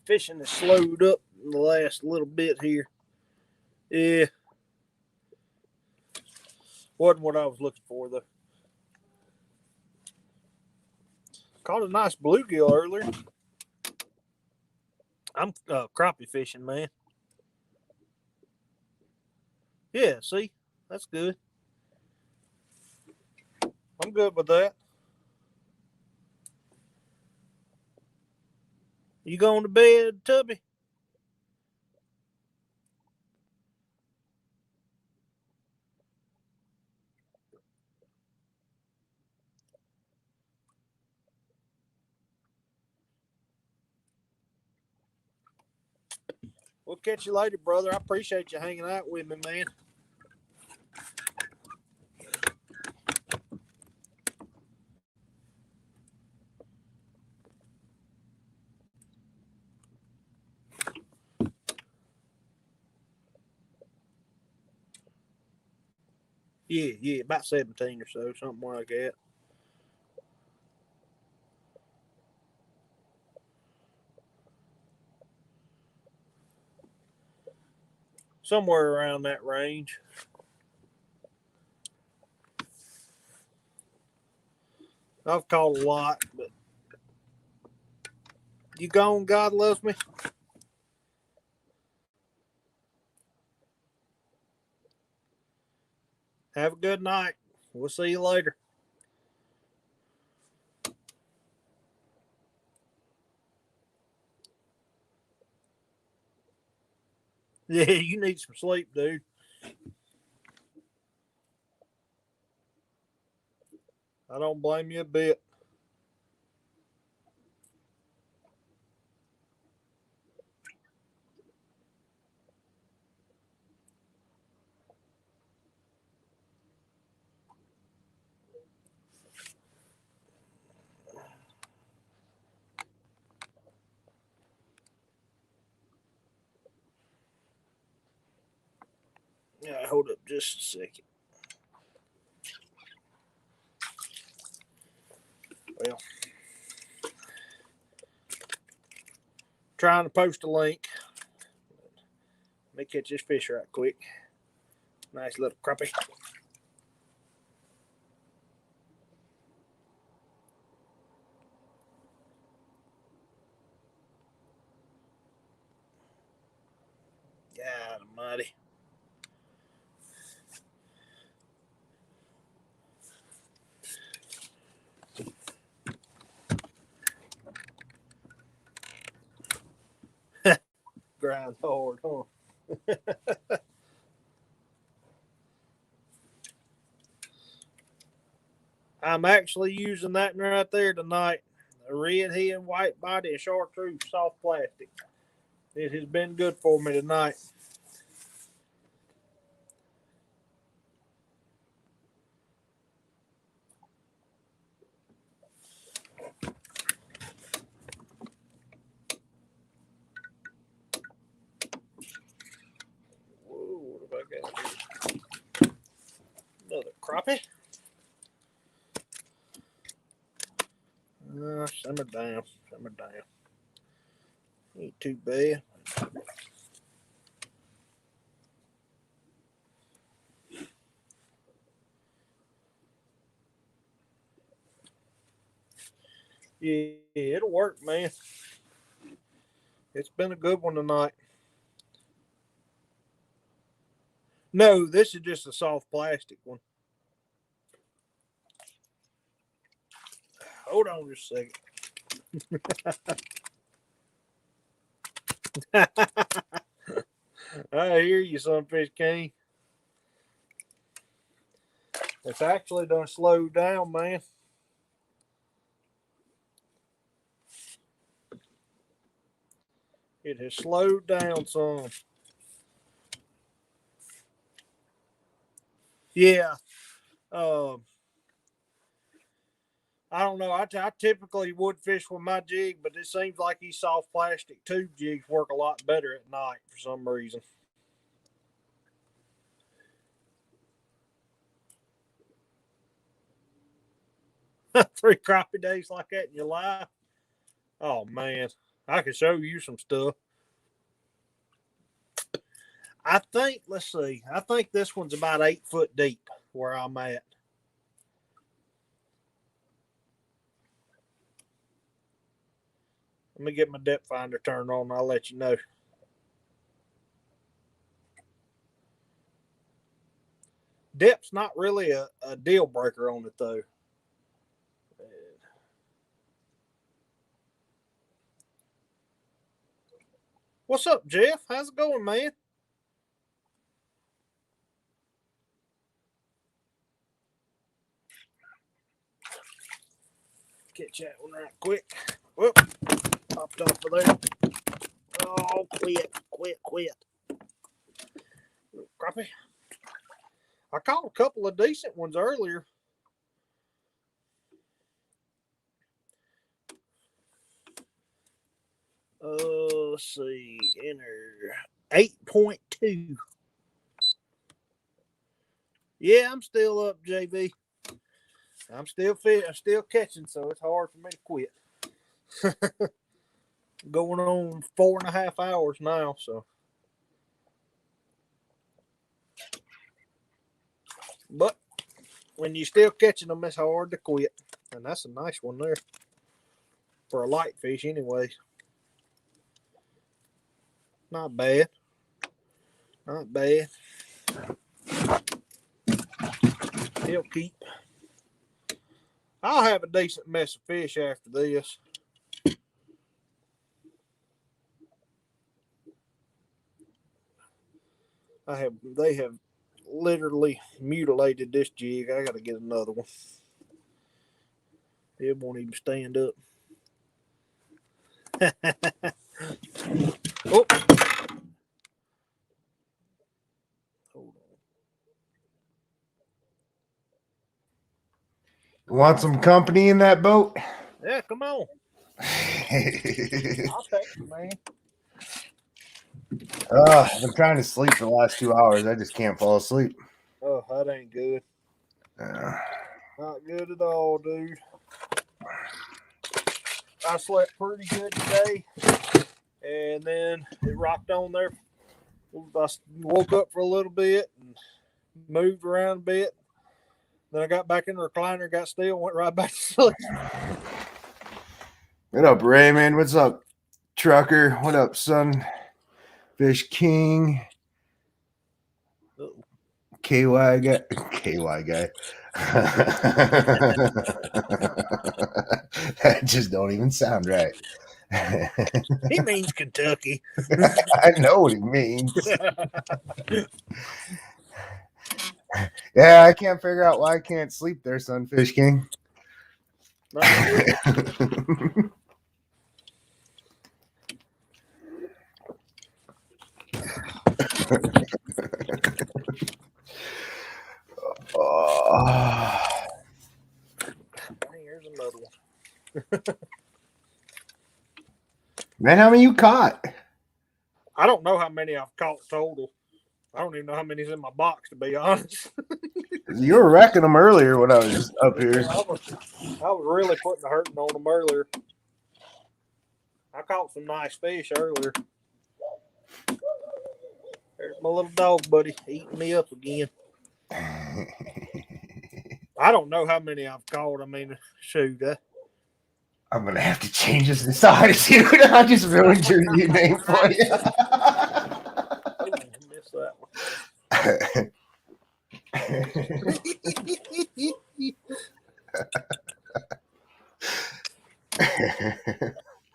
Fishing has slowed up in the last little bit here. Yeah. Wasn't what I was looking for, though. Caught a nice bluegill earlier. I'm crappie fishing, man. Yeah, see? That's good. I'm good with that. You going to bed, Tubby? We'll catch you later, brother. I appreciate you hanging out with me, man. Yeah, about 17 or so, something like that. Somewhere around that range. I've caught a lot, but you gone, God loves me. Have a good night. We'll see you later. Yeah, you need some sleep, dude. I don't blame you a bit. Yeah, hold up just a second. Well, trying to post a link. Let me catch this fish right quick. Nice little crappie. God almighty. Grind hard, huh? I'm actually using that right there tonight. A red head, white body, and chartreuse soft plastic. It has been good for me tonight. Whoa, what have I got here? Another crappie. Simmer down, simmer down. Ain't too bad. Yeah, it'll work, man. It's been a good one tonight. No, this is just a soft plastic one. Hold on just a second. I hear you, Sunfish King. It's actually done slow down, man. It has slowed down some. Yeah. Um, I don't know. I typically would fish with my jig, but it seems like these soft plastic tube jigs work a lot better at night for some reason. 3 crappie days like that in your life? Oh, man. I could show you some stuff. I think, let's see, I think this one's about 8 foot deep where I'm at. Let me get my depth finder turned on and I'll let you know. Depth's not really a deal breaker on it, though. What's up, Jeff? How's it going, man? Catch that one right quick. Whoop, popped off of there. Oh, quit. Crappie. I caught a couple of decent ones earlier. Let's see. Enter 8.2. Yeah, I'm still up, JB. I'm still fit. I'm still catching, so it's hard for me to quit. Going on 4.5 hours now, so. But when you're still catching them, it's hard to quit. And that's a nice one there. For a light fish, anyway. Not bad. Not bad. he'll keep. I'll have a decent mess of fish after this. They have literally mutilated this jig. I got to get another one. It won't even stand up. Oh. Hold on. Want some company in that boat? Yeah, come on. I'll take you, man. I've been trying to sleep for the last 2 hours. I just can't fall asleep. Oh, that ain't good. Not good at all, dude. I slept pretty good today, and then it rocked on there. I woke up for a little bit and moved around a bit. Then I got back in the recliner, got still, went right back to sleep. What up, Raymond? What's up, Trucker? What up, son? Fish King. Uh-oh. KY guy. That just don't even sound right. He means Kentucky. I know what he means. Yeah, I can't figure out why I can't sleep there, son, Fish King. Here's another one. Man, how many you caught? I don't know how many I've caught total. I don't even know how many's in my box, to be honest. You were wrecking them earlier when I was up here. I was really putting the hurting on them earlier. I caught some nice fish earlier. There's my little dog buddy eating me up again. I don't know how many I've caught. I mean, shoot. I'm going to have to change this inside, dude. I just ruined your new name for you. I missed that one.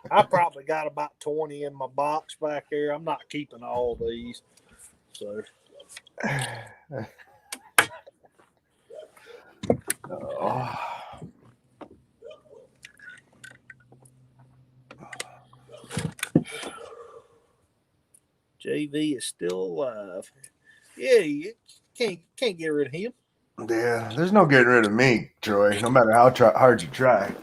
I probably got about 20 in my box back here. I'm not keeping all these. So. Oh. JV is still alive. Yeah, you can't get rid of him. Yeah, there's no getting rid of me, Troy, no matter how hard you try.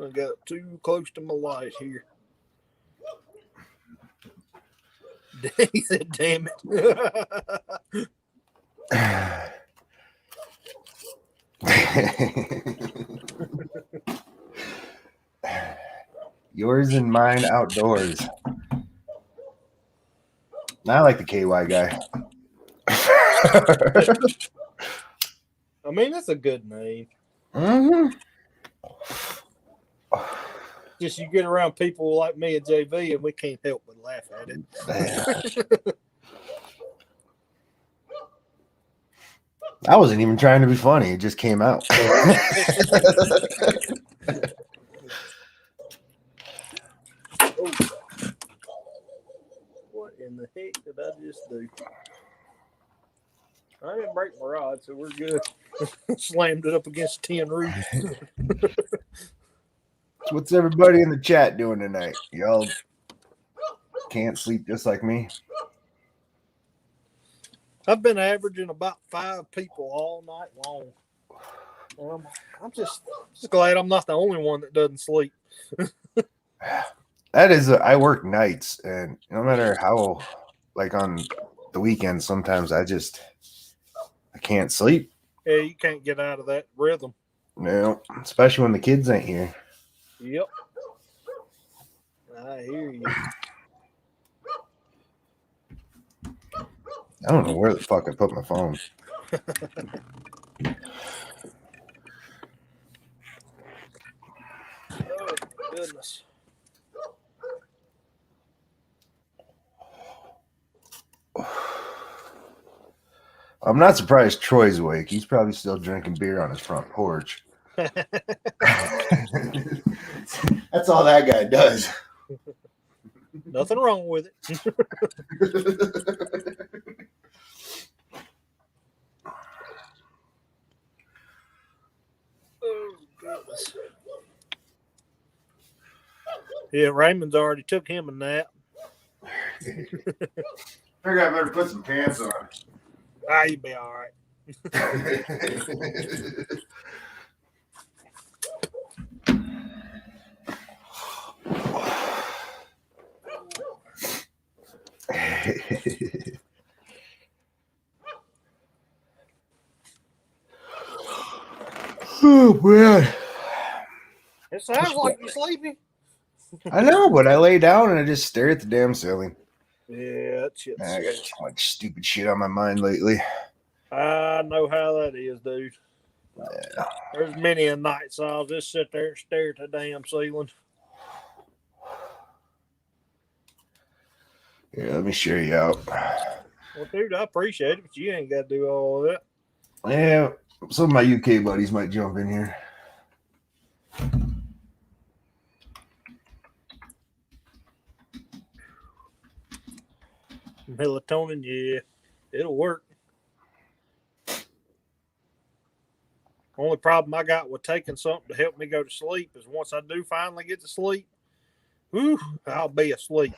I got too close to my light here. He said, damn it. Yours and mine outdoors. I like the KY guy. I mean, that's a good name. Mm-hmm. Just you get around people like me and JV, and we can't help but laugh at it. I wasn't even trying to be funny. It just came out. What in the heck did I just do? I didn't break my rod, so we're good. Slammed it up against tin roof. What's everybody in the chat doing tonight? Y'all can't sleep just like me? I've been averaging about 5 people all night long. I'm just glad I'm not the only one that doesn't sleep. That is, I work nights, and no matter how, like on the weekends, sometimes I can't sleep. Yeah, you can't get out of that rhythm. No, especially when the kids ain't here. Yep. I hear you. I don't know where the fuck I put my phone. Oh, goodness. I'm not surprised Troy's awake. He's probably still drinking beer on his front porch. That's all that guy does. Nothing wrong with it. Oh, goodness. Yeah, Raymond's already took him a nap. Figure I better put some pants on. Ah, you'll be all right. Oh man. It sounds like you're sleepy. I know, but I lay down and I just stare at the damn ceiling. Yeah, that shit's I got too much stupid shit on my mind lately. I know how that is, dude. Yeah. There's many a nights I'll just sit there and stare at the damn ceiling. Yeah, let me share you out. Well, dude, I appreciate it, but you ain't got to do all of that. Yeah, some of my UK buddies might jump in here. Melatonin, yeah, it'll work. Only problem I got with taking something to help me go to sleep is once I do finally get to sleep, whew, I'll be asleep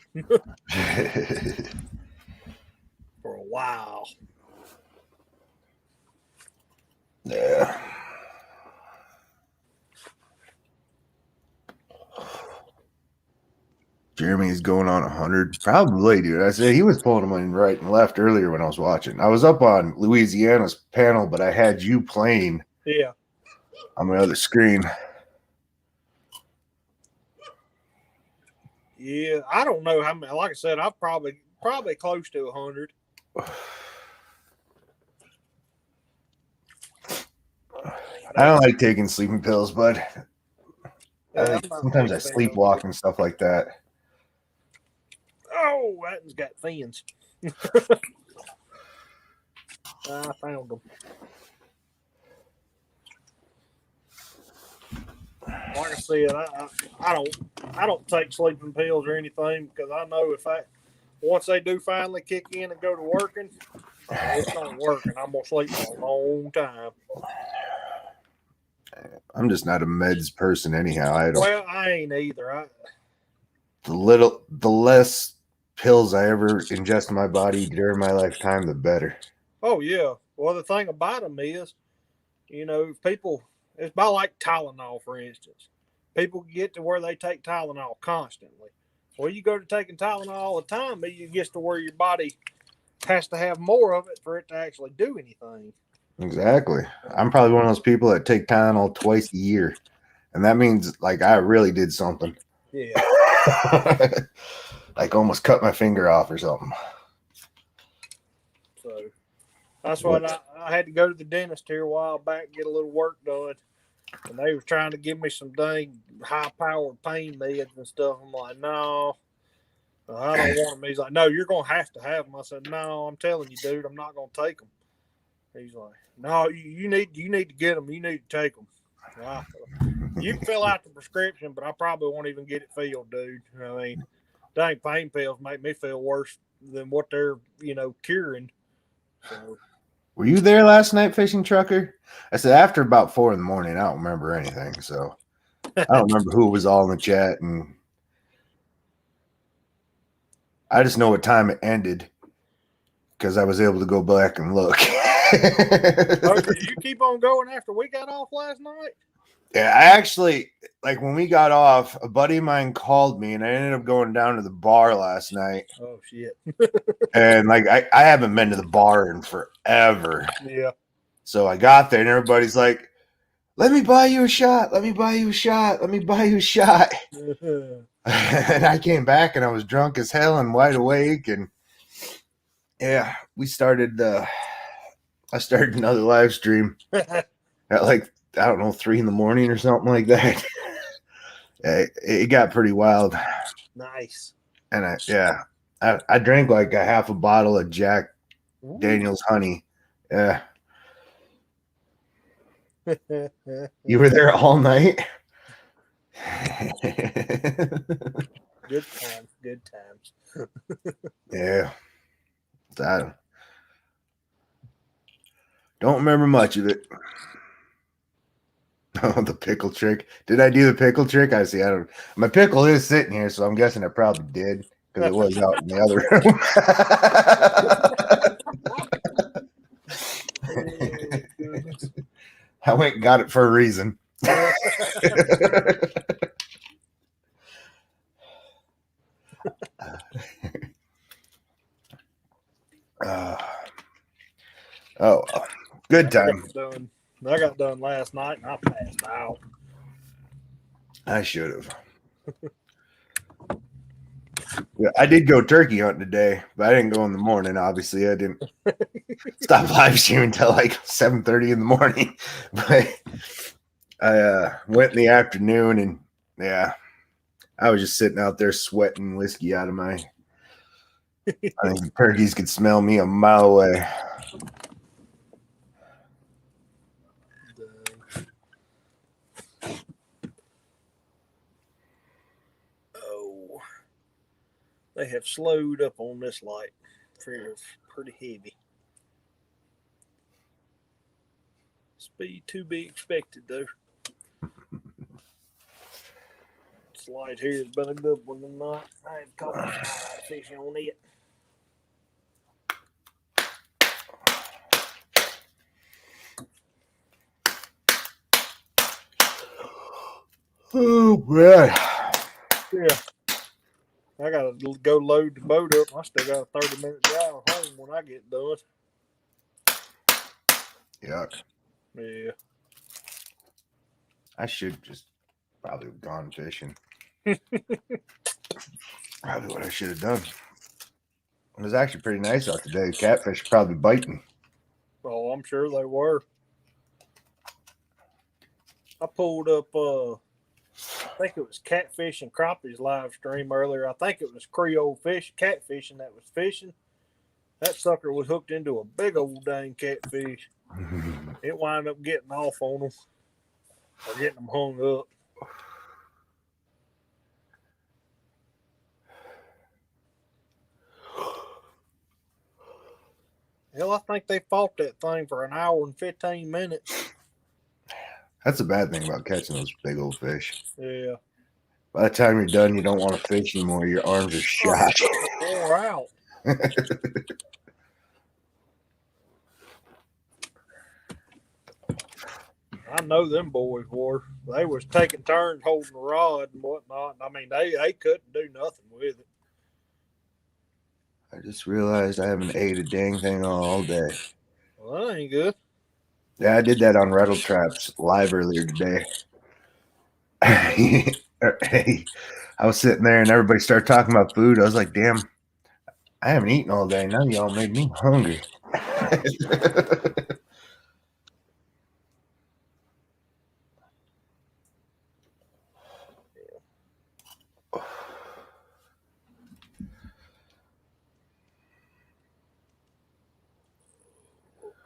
for a while. Yeah. Jeremy is going on 100. Probably, dude. I said he was pulling them in right and left earlier when I was watching. I was up on Louisiana's panel, but I had you playing on my other screen. Yeah, I don't know how many. Like I said, I've probably close to 100. I don't like taking sleeping pills, but Yeah, sometimes I sleepwalk and stuff like that. Oh, that one's got fins. I found them. Like I said, I don't take sleeping pills or anything because I know if once they do finally kick in and go to working, it's not working. I'm gonna sleep for a long time. I'm just not a meds person anyhow. I ain't either. The less pills I ever ingest in my body during my lifetime, the better. Oh yeah. Well, the thing about them is, people. It's about like Tylenol, for instance. People get to where they take Tylenol constantly. Well, you go to taking Tylenol all the time, but it gets to where your body has to have more of it for it to actually do anything. Exactly. I'm probably one of those people that take Tylenol twice a year. And that means like I really did something. Yeah. Like almost cut my finger off or something. So that's what I had to go to the dentist here a while back and get a little work done. And they were trying to give me some dang high-powered pain meds and stuff. I'm like, no, I don't want them. He's like, no, you're going to have them. I said, no, I'm telling you, dude, I'm not going to take them. He's like, no, you need to get them. You need to take them. You can fill out the prescription, but I probably won't even get it filled, dude. I mean, dang pain pills make me feel worse than what they're, curing. So. Were you there last night fishing, Trucker? I said after about 4 a.m. I don't remember anything. So I don't remember who was all in the chat, and I just know what time it ended because I was able to go back and look. Oh, did you keep on going after we got off last night? Yeah, I actually, like when we got off, a buddy of mine called me and I ended up going down to the bar last night. Oh, shit. And like, I haven't been to the bar in forever. Yeah. So I got there and everybody's like, let me buy you a shot. Let me buy you a shot. Let me buy you a shot. And I came back and I was drunk as hell and wide awake. And yeah, I started another live stream at like, I don't know, 3 a.m. or something like that. It got pretty wild. Nice. And I drank like a half a bottle of Jack Daniel's honey Yeah. You were there all night? Good times, good times. Yeah. I don't remember much of it. Oh, the pickle trick. Did I do the pickle trick? I see. I don't. My pickle is sitting here, so I'm guessing I probably did because it was out in the other Oh, goodness. room. I went and got it for a reason. Oh, good time. I got done last night and I passed out. I should have. Yeah, I did go turkey hunting today, but I didn't go in the morning. Obviously, I didn't stop live streaming until like 7:30 in the morning. But I went in the afternoon, and yeah, I was just sitting out there sweating whiskey out of my. I think the turkeys could smell me a mile away. Oh, they have slowed up on this light. Pretty heavy. Speed to be expected, though. This light here has been a good one tonight. I have caught fish on it. Oh man. Yeah. I gotta go load the boat up. I still got a 30-minute drive home when I get done. Yuck. Yeah. I should just probably have gone fishing. Probably what I should have done. It was actually pretty nice out today. Catfish are probably biting. Oh, I'm sure they were. I pulled up I think it was catfish and crappies live stream earlier. I think it was Creole fish catfishing that was fishing. That sucker was hooked into a big old dang catfish. It wound up getting off on them or getting them hung up. Hell, I think they fought that thing for an hour and 15 minutes. That's the bad thing about catching those big old fish. Yeah. By the time you're done, you don't want to fish anymore. Your arms are shot. Wore out. I know them boys were. They was taking turns holding the rod and whatnot. I mean, they couldn't do nothing with it. I just realized I haven't ate a dang thing all day. Well, that ain't good. Yeah, I did that on Rattle Traps live earlier today. Hey, I was sitting there and everybody started talking about food. I was like, damn, I haven't eaten all day. Now y'all made me hungry.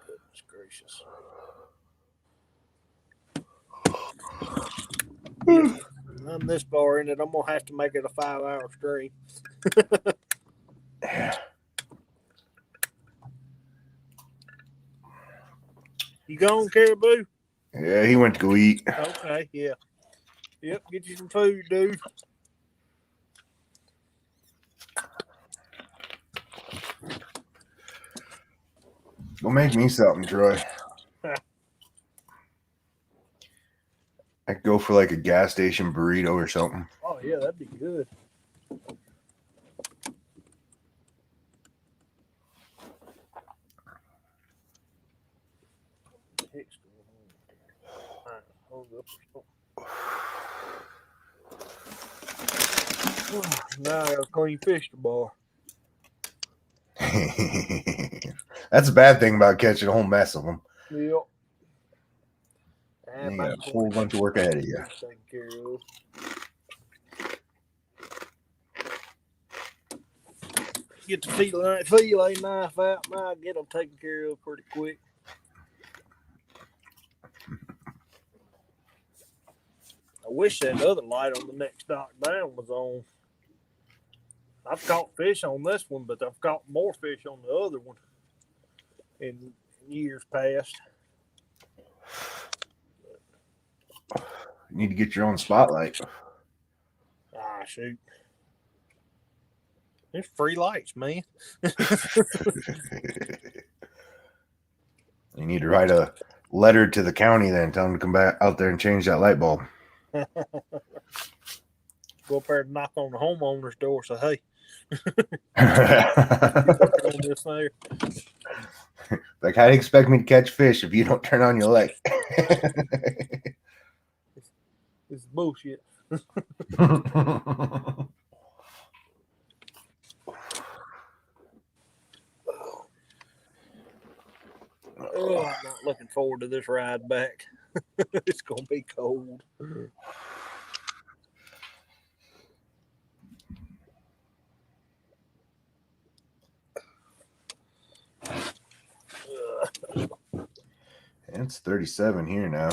Goodness gracious. I'm this far in it. I'm gonna have to make it a 5-hour stream. You gone, Caribou? Yeah, he went to go eat. Okay, yeah. Yep, get you some food, dude. Go make me something, Troy. I could go for like a gas station burrito or something. Oh, yeah, that'd be good. Now I gotta clean fish the bar. That's a bad thing about catching a whole mess of them. Yep. You got a whole bunch of work ahead of you. Taking care of. Get the fillet knife out now. Get them taken care of pretty quick. I wish that other light on the next dock down was on. I've caught fish on this one, but I've caught more fish on the other one in years past. You need to get your own spotlight. Ah, shoot. There's free lights, man. You need to write a letter to the county then, tell them to come back out there and change that light bulb. Go up there and knock on the homeowner's door. Say, hey, on this there. Like, how do you expect me to catch fish if you don't turn on your light? It's bullshit. Oh, I'm not looking forward to this ride back. It's gonna be cold. It's 37 here now.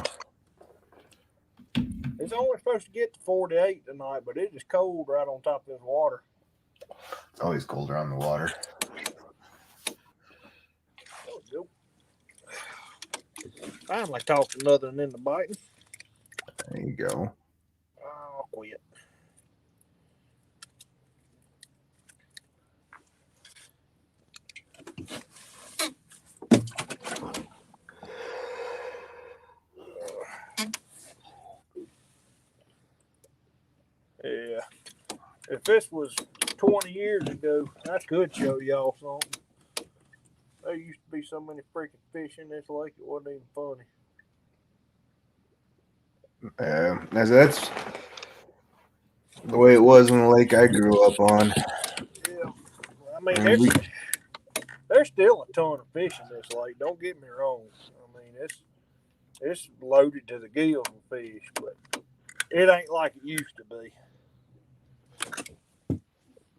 It's only supposed to get to 48 tonight, but it is cold right on top of this water. It's always colder on the water. Oh, nope. Finally talking nothing into biting. There you go. I'll quit. Yeah. If this was 20 years ago, I could show y'all something. There used to be so many freaking fish in this lake, it wasn't even funny. That's the way it was in the lake I grew up on. Yeah. I mean, there's still a ton of fish in this lake. Don't get me wrong. I mean, it's loaded to the gills with fish, but it ain't like it used to be.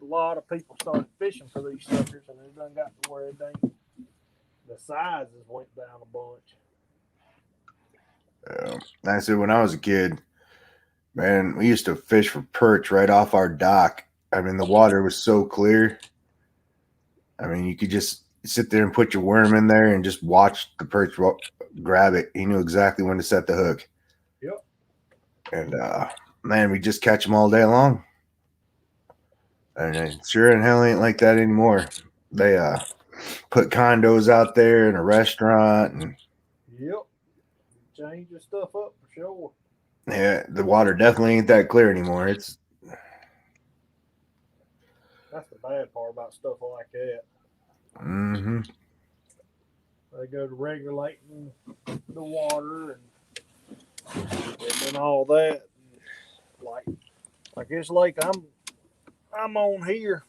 A lot of people started fishing for these suckers, and it done got to where it ain't. The sizes went down a bunch. I said when I was a kid, man, we used to fish for perch right off our dock. I mean, the water was so clear. I mean, you could just sit there and put your worm in there and just watch the perch grab it. He knew exactly when to set the hook. Yep. And man, we just catch them all day long. And sure in hell ain't like that anymore. They put condos out there and a restaurant, and yep, change the stuff up for sure. Yeah, the water definitely ain't that clear anymore. That's the bad part about stuff like that. Mm-hmm. They go to regulating the water and then all that. Like this lake I'm on here,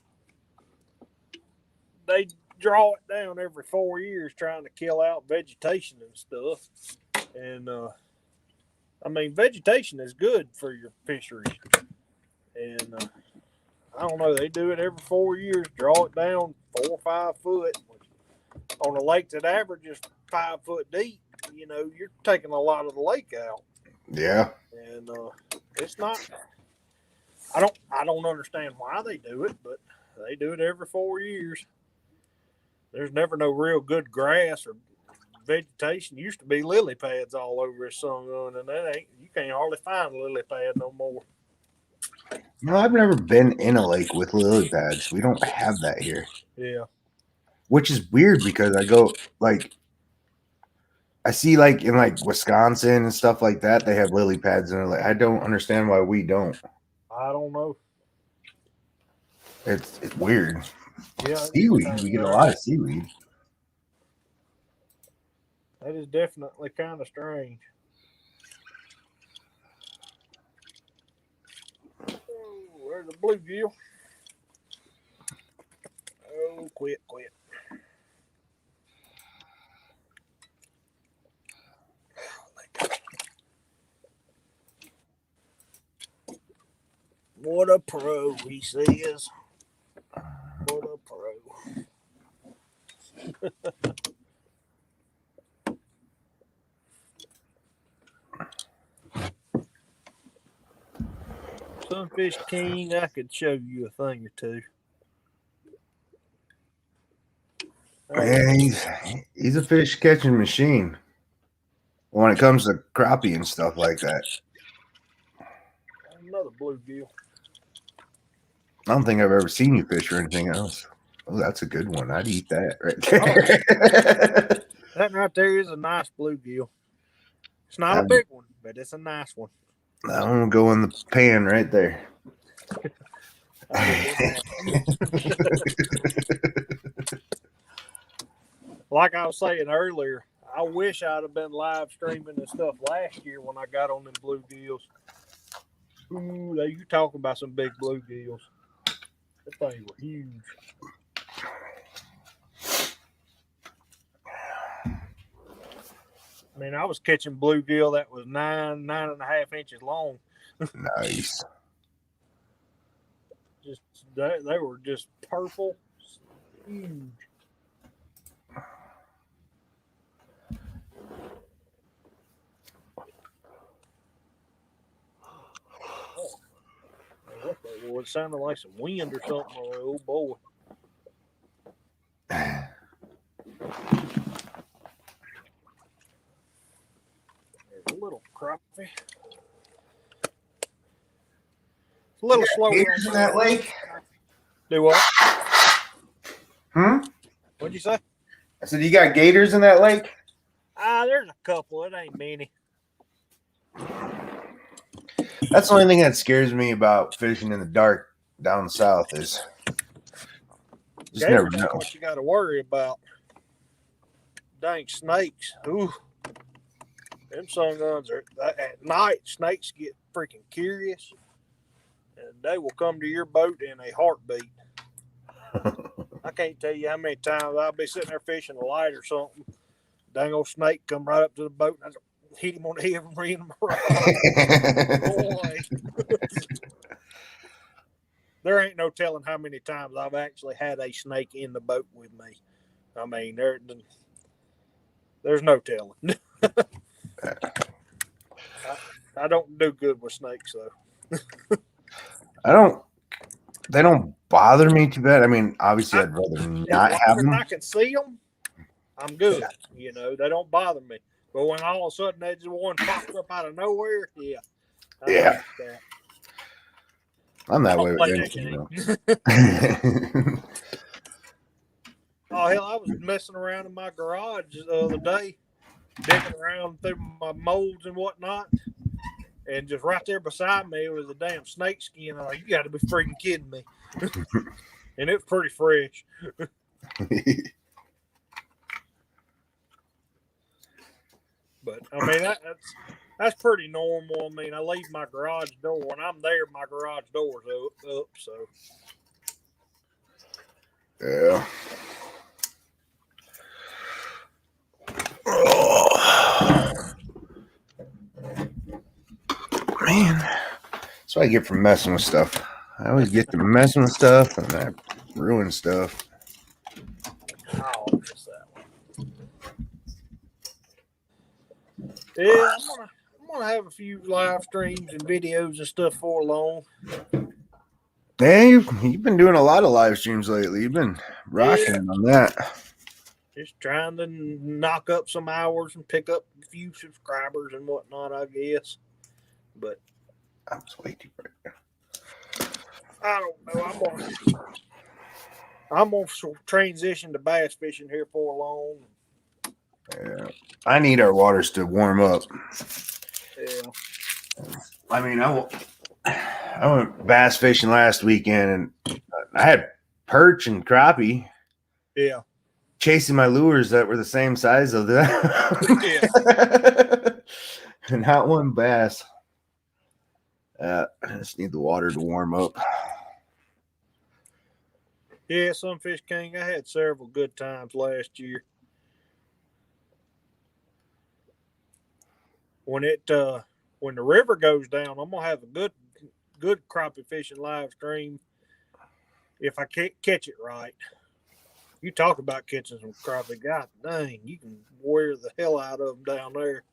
they draw it down every 4 years trying to kill out vegetation and stuff. And I mean, vegetation is good for your fishery. And I don't know, they do it every 4 years, draw it down 4 or 5 foot. On a lake that averages 5 foot deep, you know, you're taking a lot of the lake out. Yeah. And it's not. I don't understand why they do it, but they do it every 4 years. There's never no real good grass or vegetation. Used to be lily pads all over this sun, and that ain't. You can't hardly find a lily pad no more. No, I've never been in a lake with lily pads. We don't have that here. Yeah. Which is weird because I go like I see like in like Wisconsin and stuff like that, they have lily pads and like I don't understand why we don't. I don't know. It's weird. Yeah, seaweed. We get a lot of seaweed. That is definitely kind of strange. Oh, where's the bluegill? Oh, quit. What a pro, he says. What a pro. Sunfish King, I could show you a thing or two. Yeah, he's a fish catching machine when it comes to crappie and stuff like that. Another bluegill. I don't think I've ever seen you fish or anything else. Oh, that's a good one. I'd eat that right there. That right there is a nice bluegill. It's not a big one, but it's a nice one. That one will go in the pan right there. Like I was saying earlier, I wish I'd have been live streaming and stuff last year when I got on them bluegills. Ooh, you talking about some big bluegills. That thing were huge. I mean, I was catching bluegill that was 9.5 inches long. Nice. Just they were just purple, huge. What that was? It sounded like some wind or something. Oh boy. There's a little crappie. It's a little slower. Gators in that lake? Do what? What'd you say? I said, you got gators in that lake? There's a couple. It ain't many. That's the only thing that scares me about fishing in the dark down south is just never know. What you got to worry about. Dang snakes. Ooh. Them sun guns are at night. Snakes get freaking curious, and they will come to your boat in a heartbeat. I can't tell you how many times I'll be sitting there fishing a light or something. Dang old snake come right up to the boat, and I hit him on the head and ran him around. Boy. There ain't no telling how many times I've actually had a snake in the boat with me. I mean, there's no telling. I don't do good with snakes, though. They don't bother me too bad. I mean, obviously, I'd rather not have them. If I can see them, I'm good. You know, they don't bother me. But when all of a sudden they just one pops up out of nowhere, yeah. Yeah. Like I'm that way with anything. Oh, hell, I was messing around in my garage the other day, digging around through my molds and whatnot. And just right there beside me was a damn snake skin. I'm like, you got to be freaking kidding me. And it was pretty fresh. But, I mean, that's pretty normal. I mean, I leave my garage door. When I'm there, my garage door's up, so. Yeah. Oh. Man, that's what I get from messing with stuff. I always get to messing with stuff and I ruin stuff. Oh, just that one. Yeah, I'm gonna have a few live streams and videos and stuff for long. Yeah, you've been doing a lot of live streams lately. You've been rocking on that. Just trying to knock up some hours and pick up a few subscribers and whatnot, I guess. But I was way too bright. I don't know. I'm gonna transition to bass fishing here for long. Yeah, I need our waters to warm up. Yeah. I mean, I went bass fishing last weekend and I had perch and crappie. Yeah. Chasing my lures that were the same size of them. Yeah. And not one bass. I just need the water to warm up. Yeah, Sunfish King. I had several good times last year. When the river goes down, I'm gonna have a good crappie fishing live stream if I catch it right. You talk about catching some crappie, god dang, you can wear the hell out of them down there.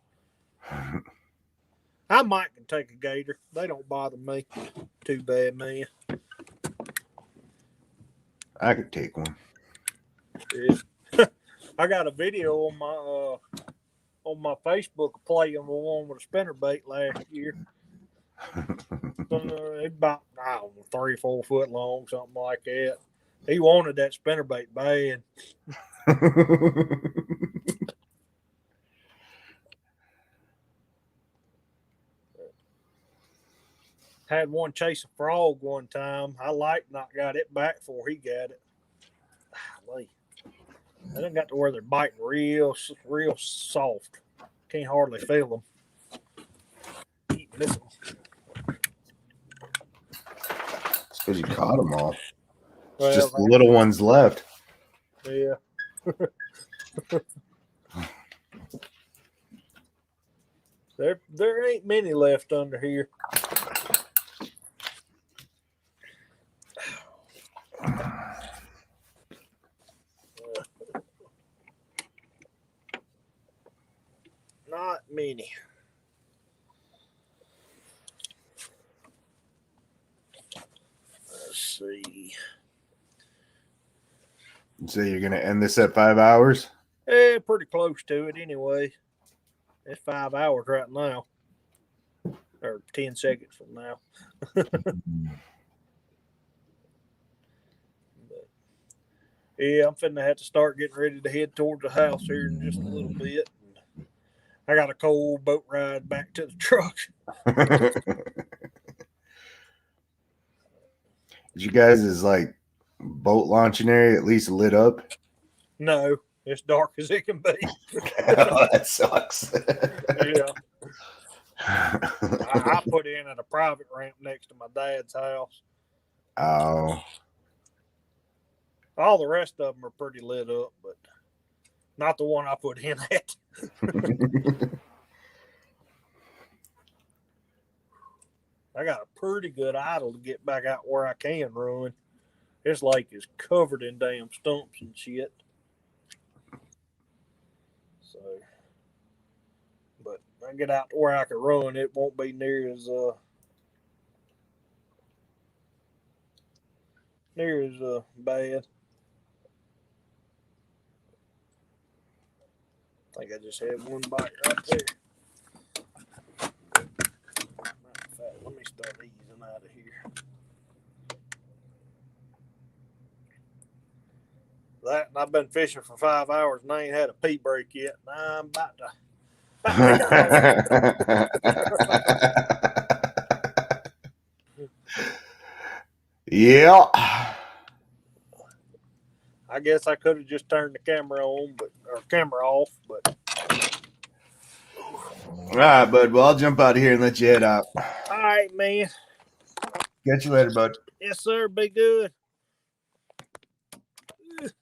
I might can take a gator. They don't bother me too bad, man. I could take one. Yeah. I got a video on my Facebook playing one with a spinnerbait last year. It about, I don't know, 3 or 4 foot long, something like that. He wanted that spinnerbait bad. Had one chase a frog one time. I not got it back before he got it. Golly. They done got to where they're biting real soft. Can't hardly feel them. Eating this one. It's because you caught them all. Well, Just the little ones left. Yeah. There ain't many left under here. Not many. Let's see. So you're gonna end this at 5 hours? Yeah, pretty close to it anyway. It's 5 hours right now. Or 10 seconds from now. But, yeah, I'm finna have to start getting ready to head towards the house here in just a little bit. I got a cold boat ride back to the truck. Is you guys' like boat launching area at least lit up? No, it's dark as it can be. Oh, that sucks. Yeah. I put in at a private ramp next to my dad's house. Oh. All the rest of them are pretty lit up, but not the one I put in at. I got a pretty good idle to get back out where I can run. This lake is covered in damn stumps and shit. So, but I get out to where I can run, it won't be near as bad. I think I just had one bite right there. Let me start easing out of here. That, and I've been fishing for 5 hours and I ain't had a pee break yet. I'm about to. Yeah. I guess I could have just turned the camera on, or camera off, but. All right, bud. Well, I'll jump out of here and let you head out. All right, man. Catch you later, bud. Yes, sir. Be good. Let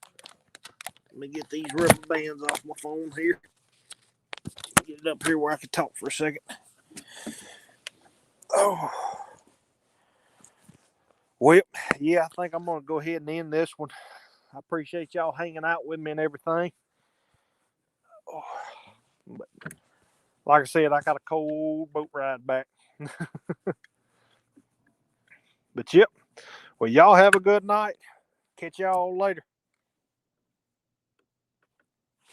me get these rubber bands off my phone here. Get it up here where I can talk for a second. Oh. Well, yeah, I think I'm going to go ahead and end this one. I appreciate y'all hanging out with me and everything. Oh. But like I said, I got a cold boat ride back. But yep. Well, y'all have a good night. Catch y'all later.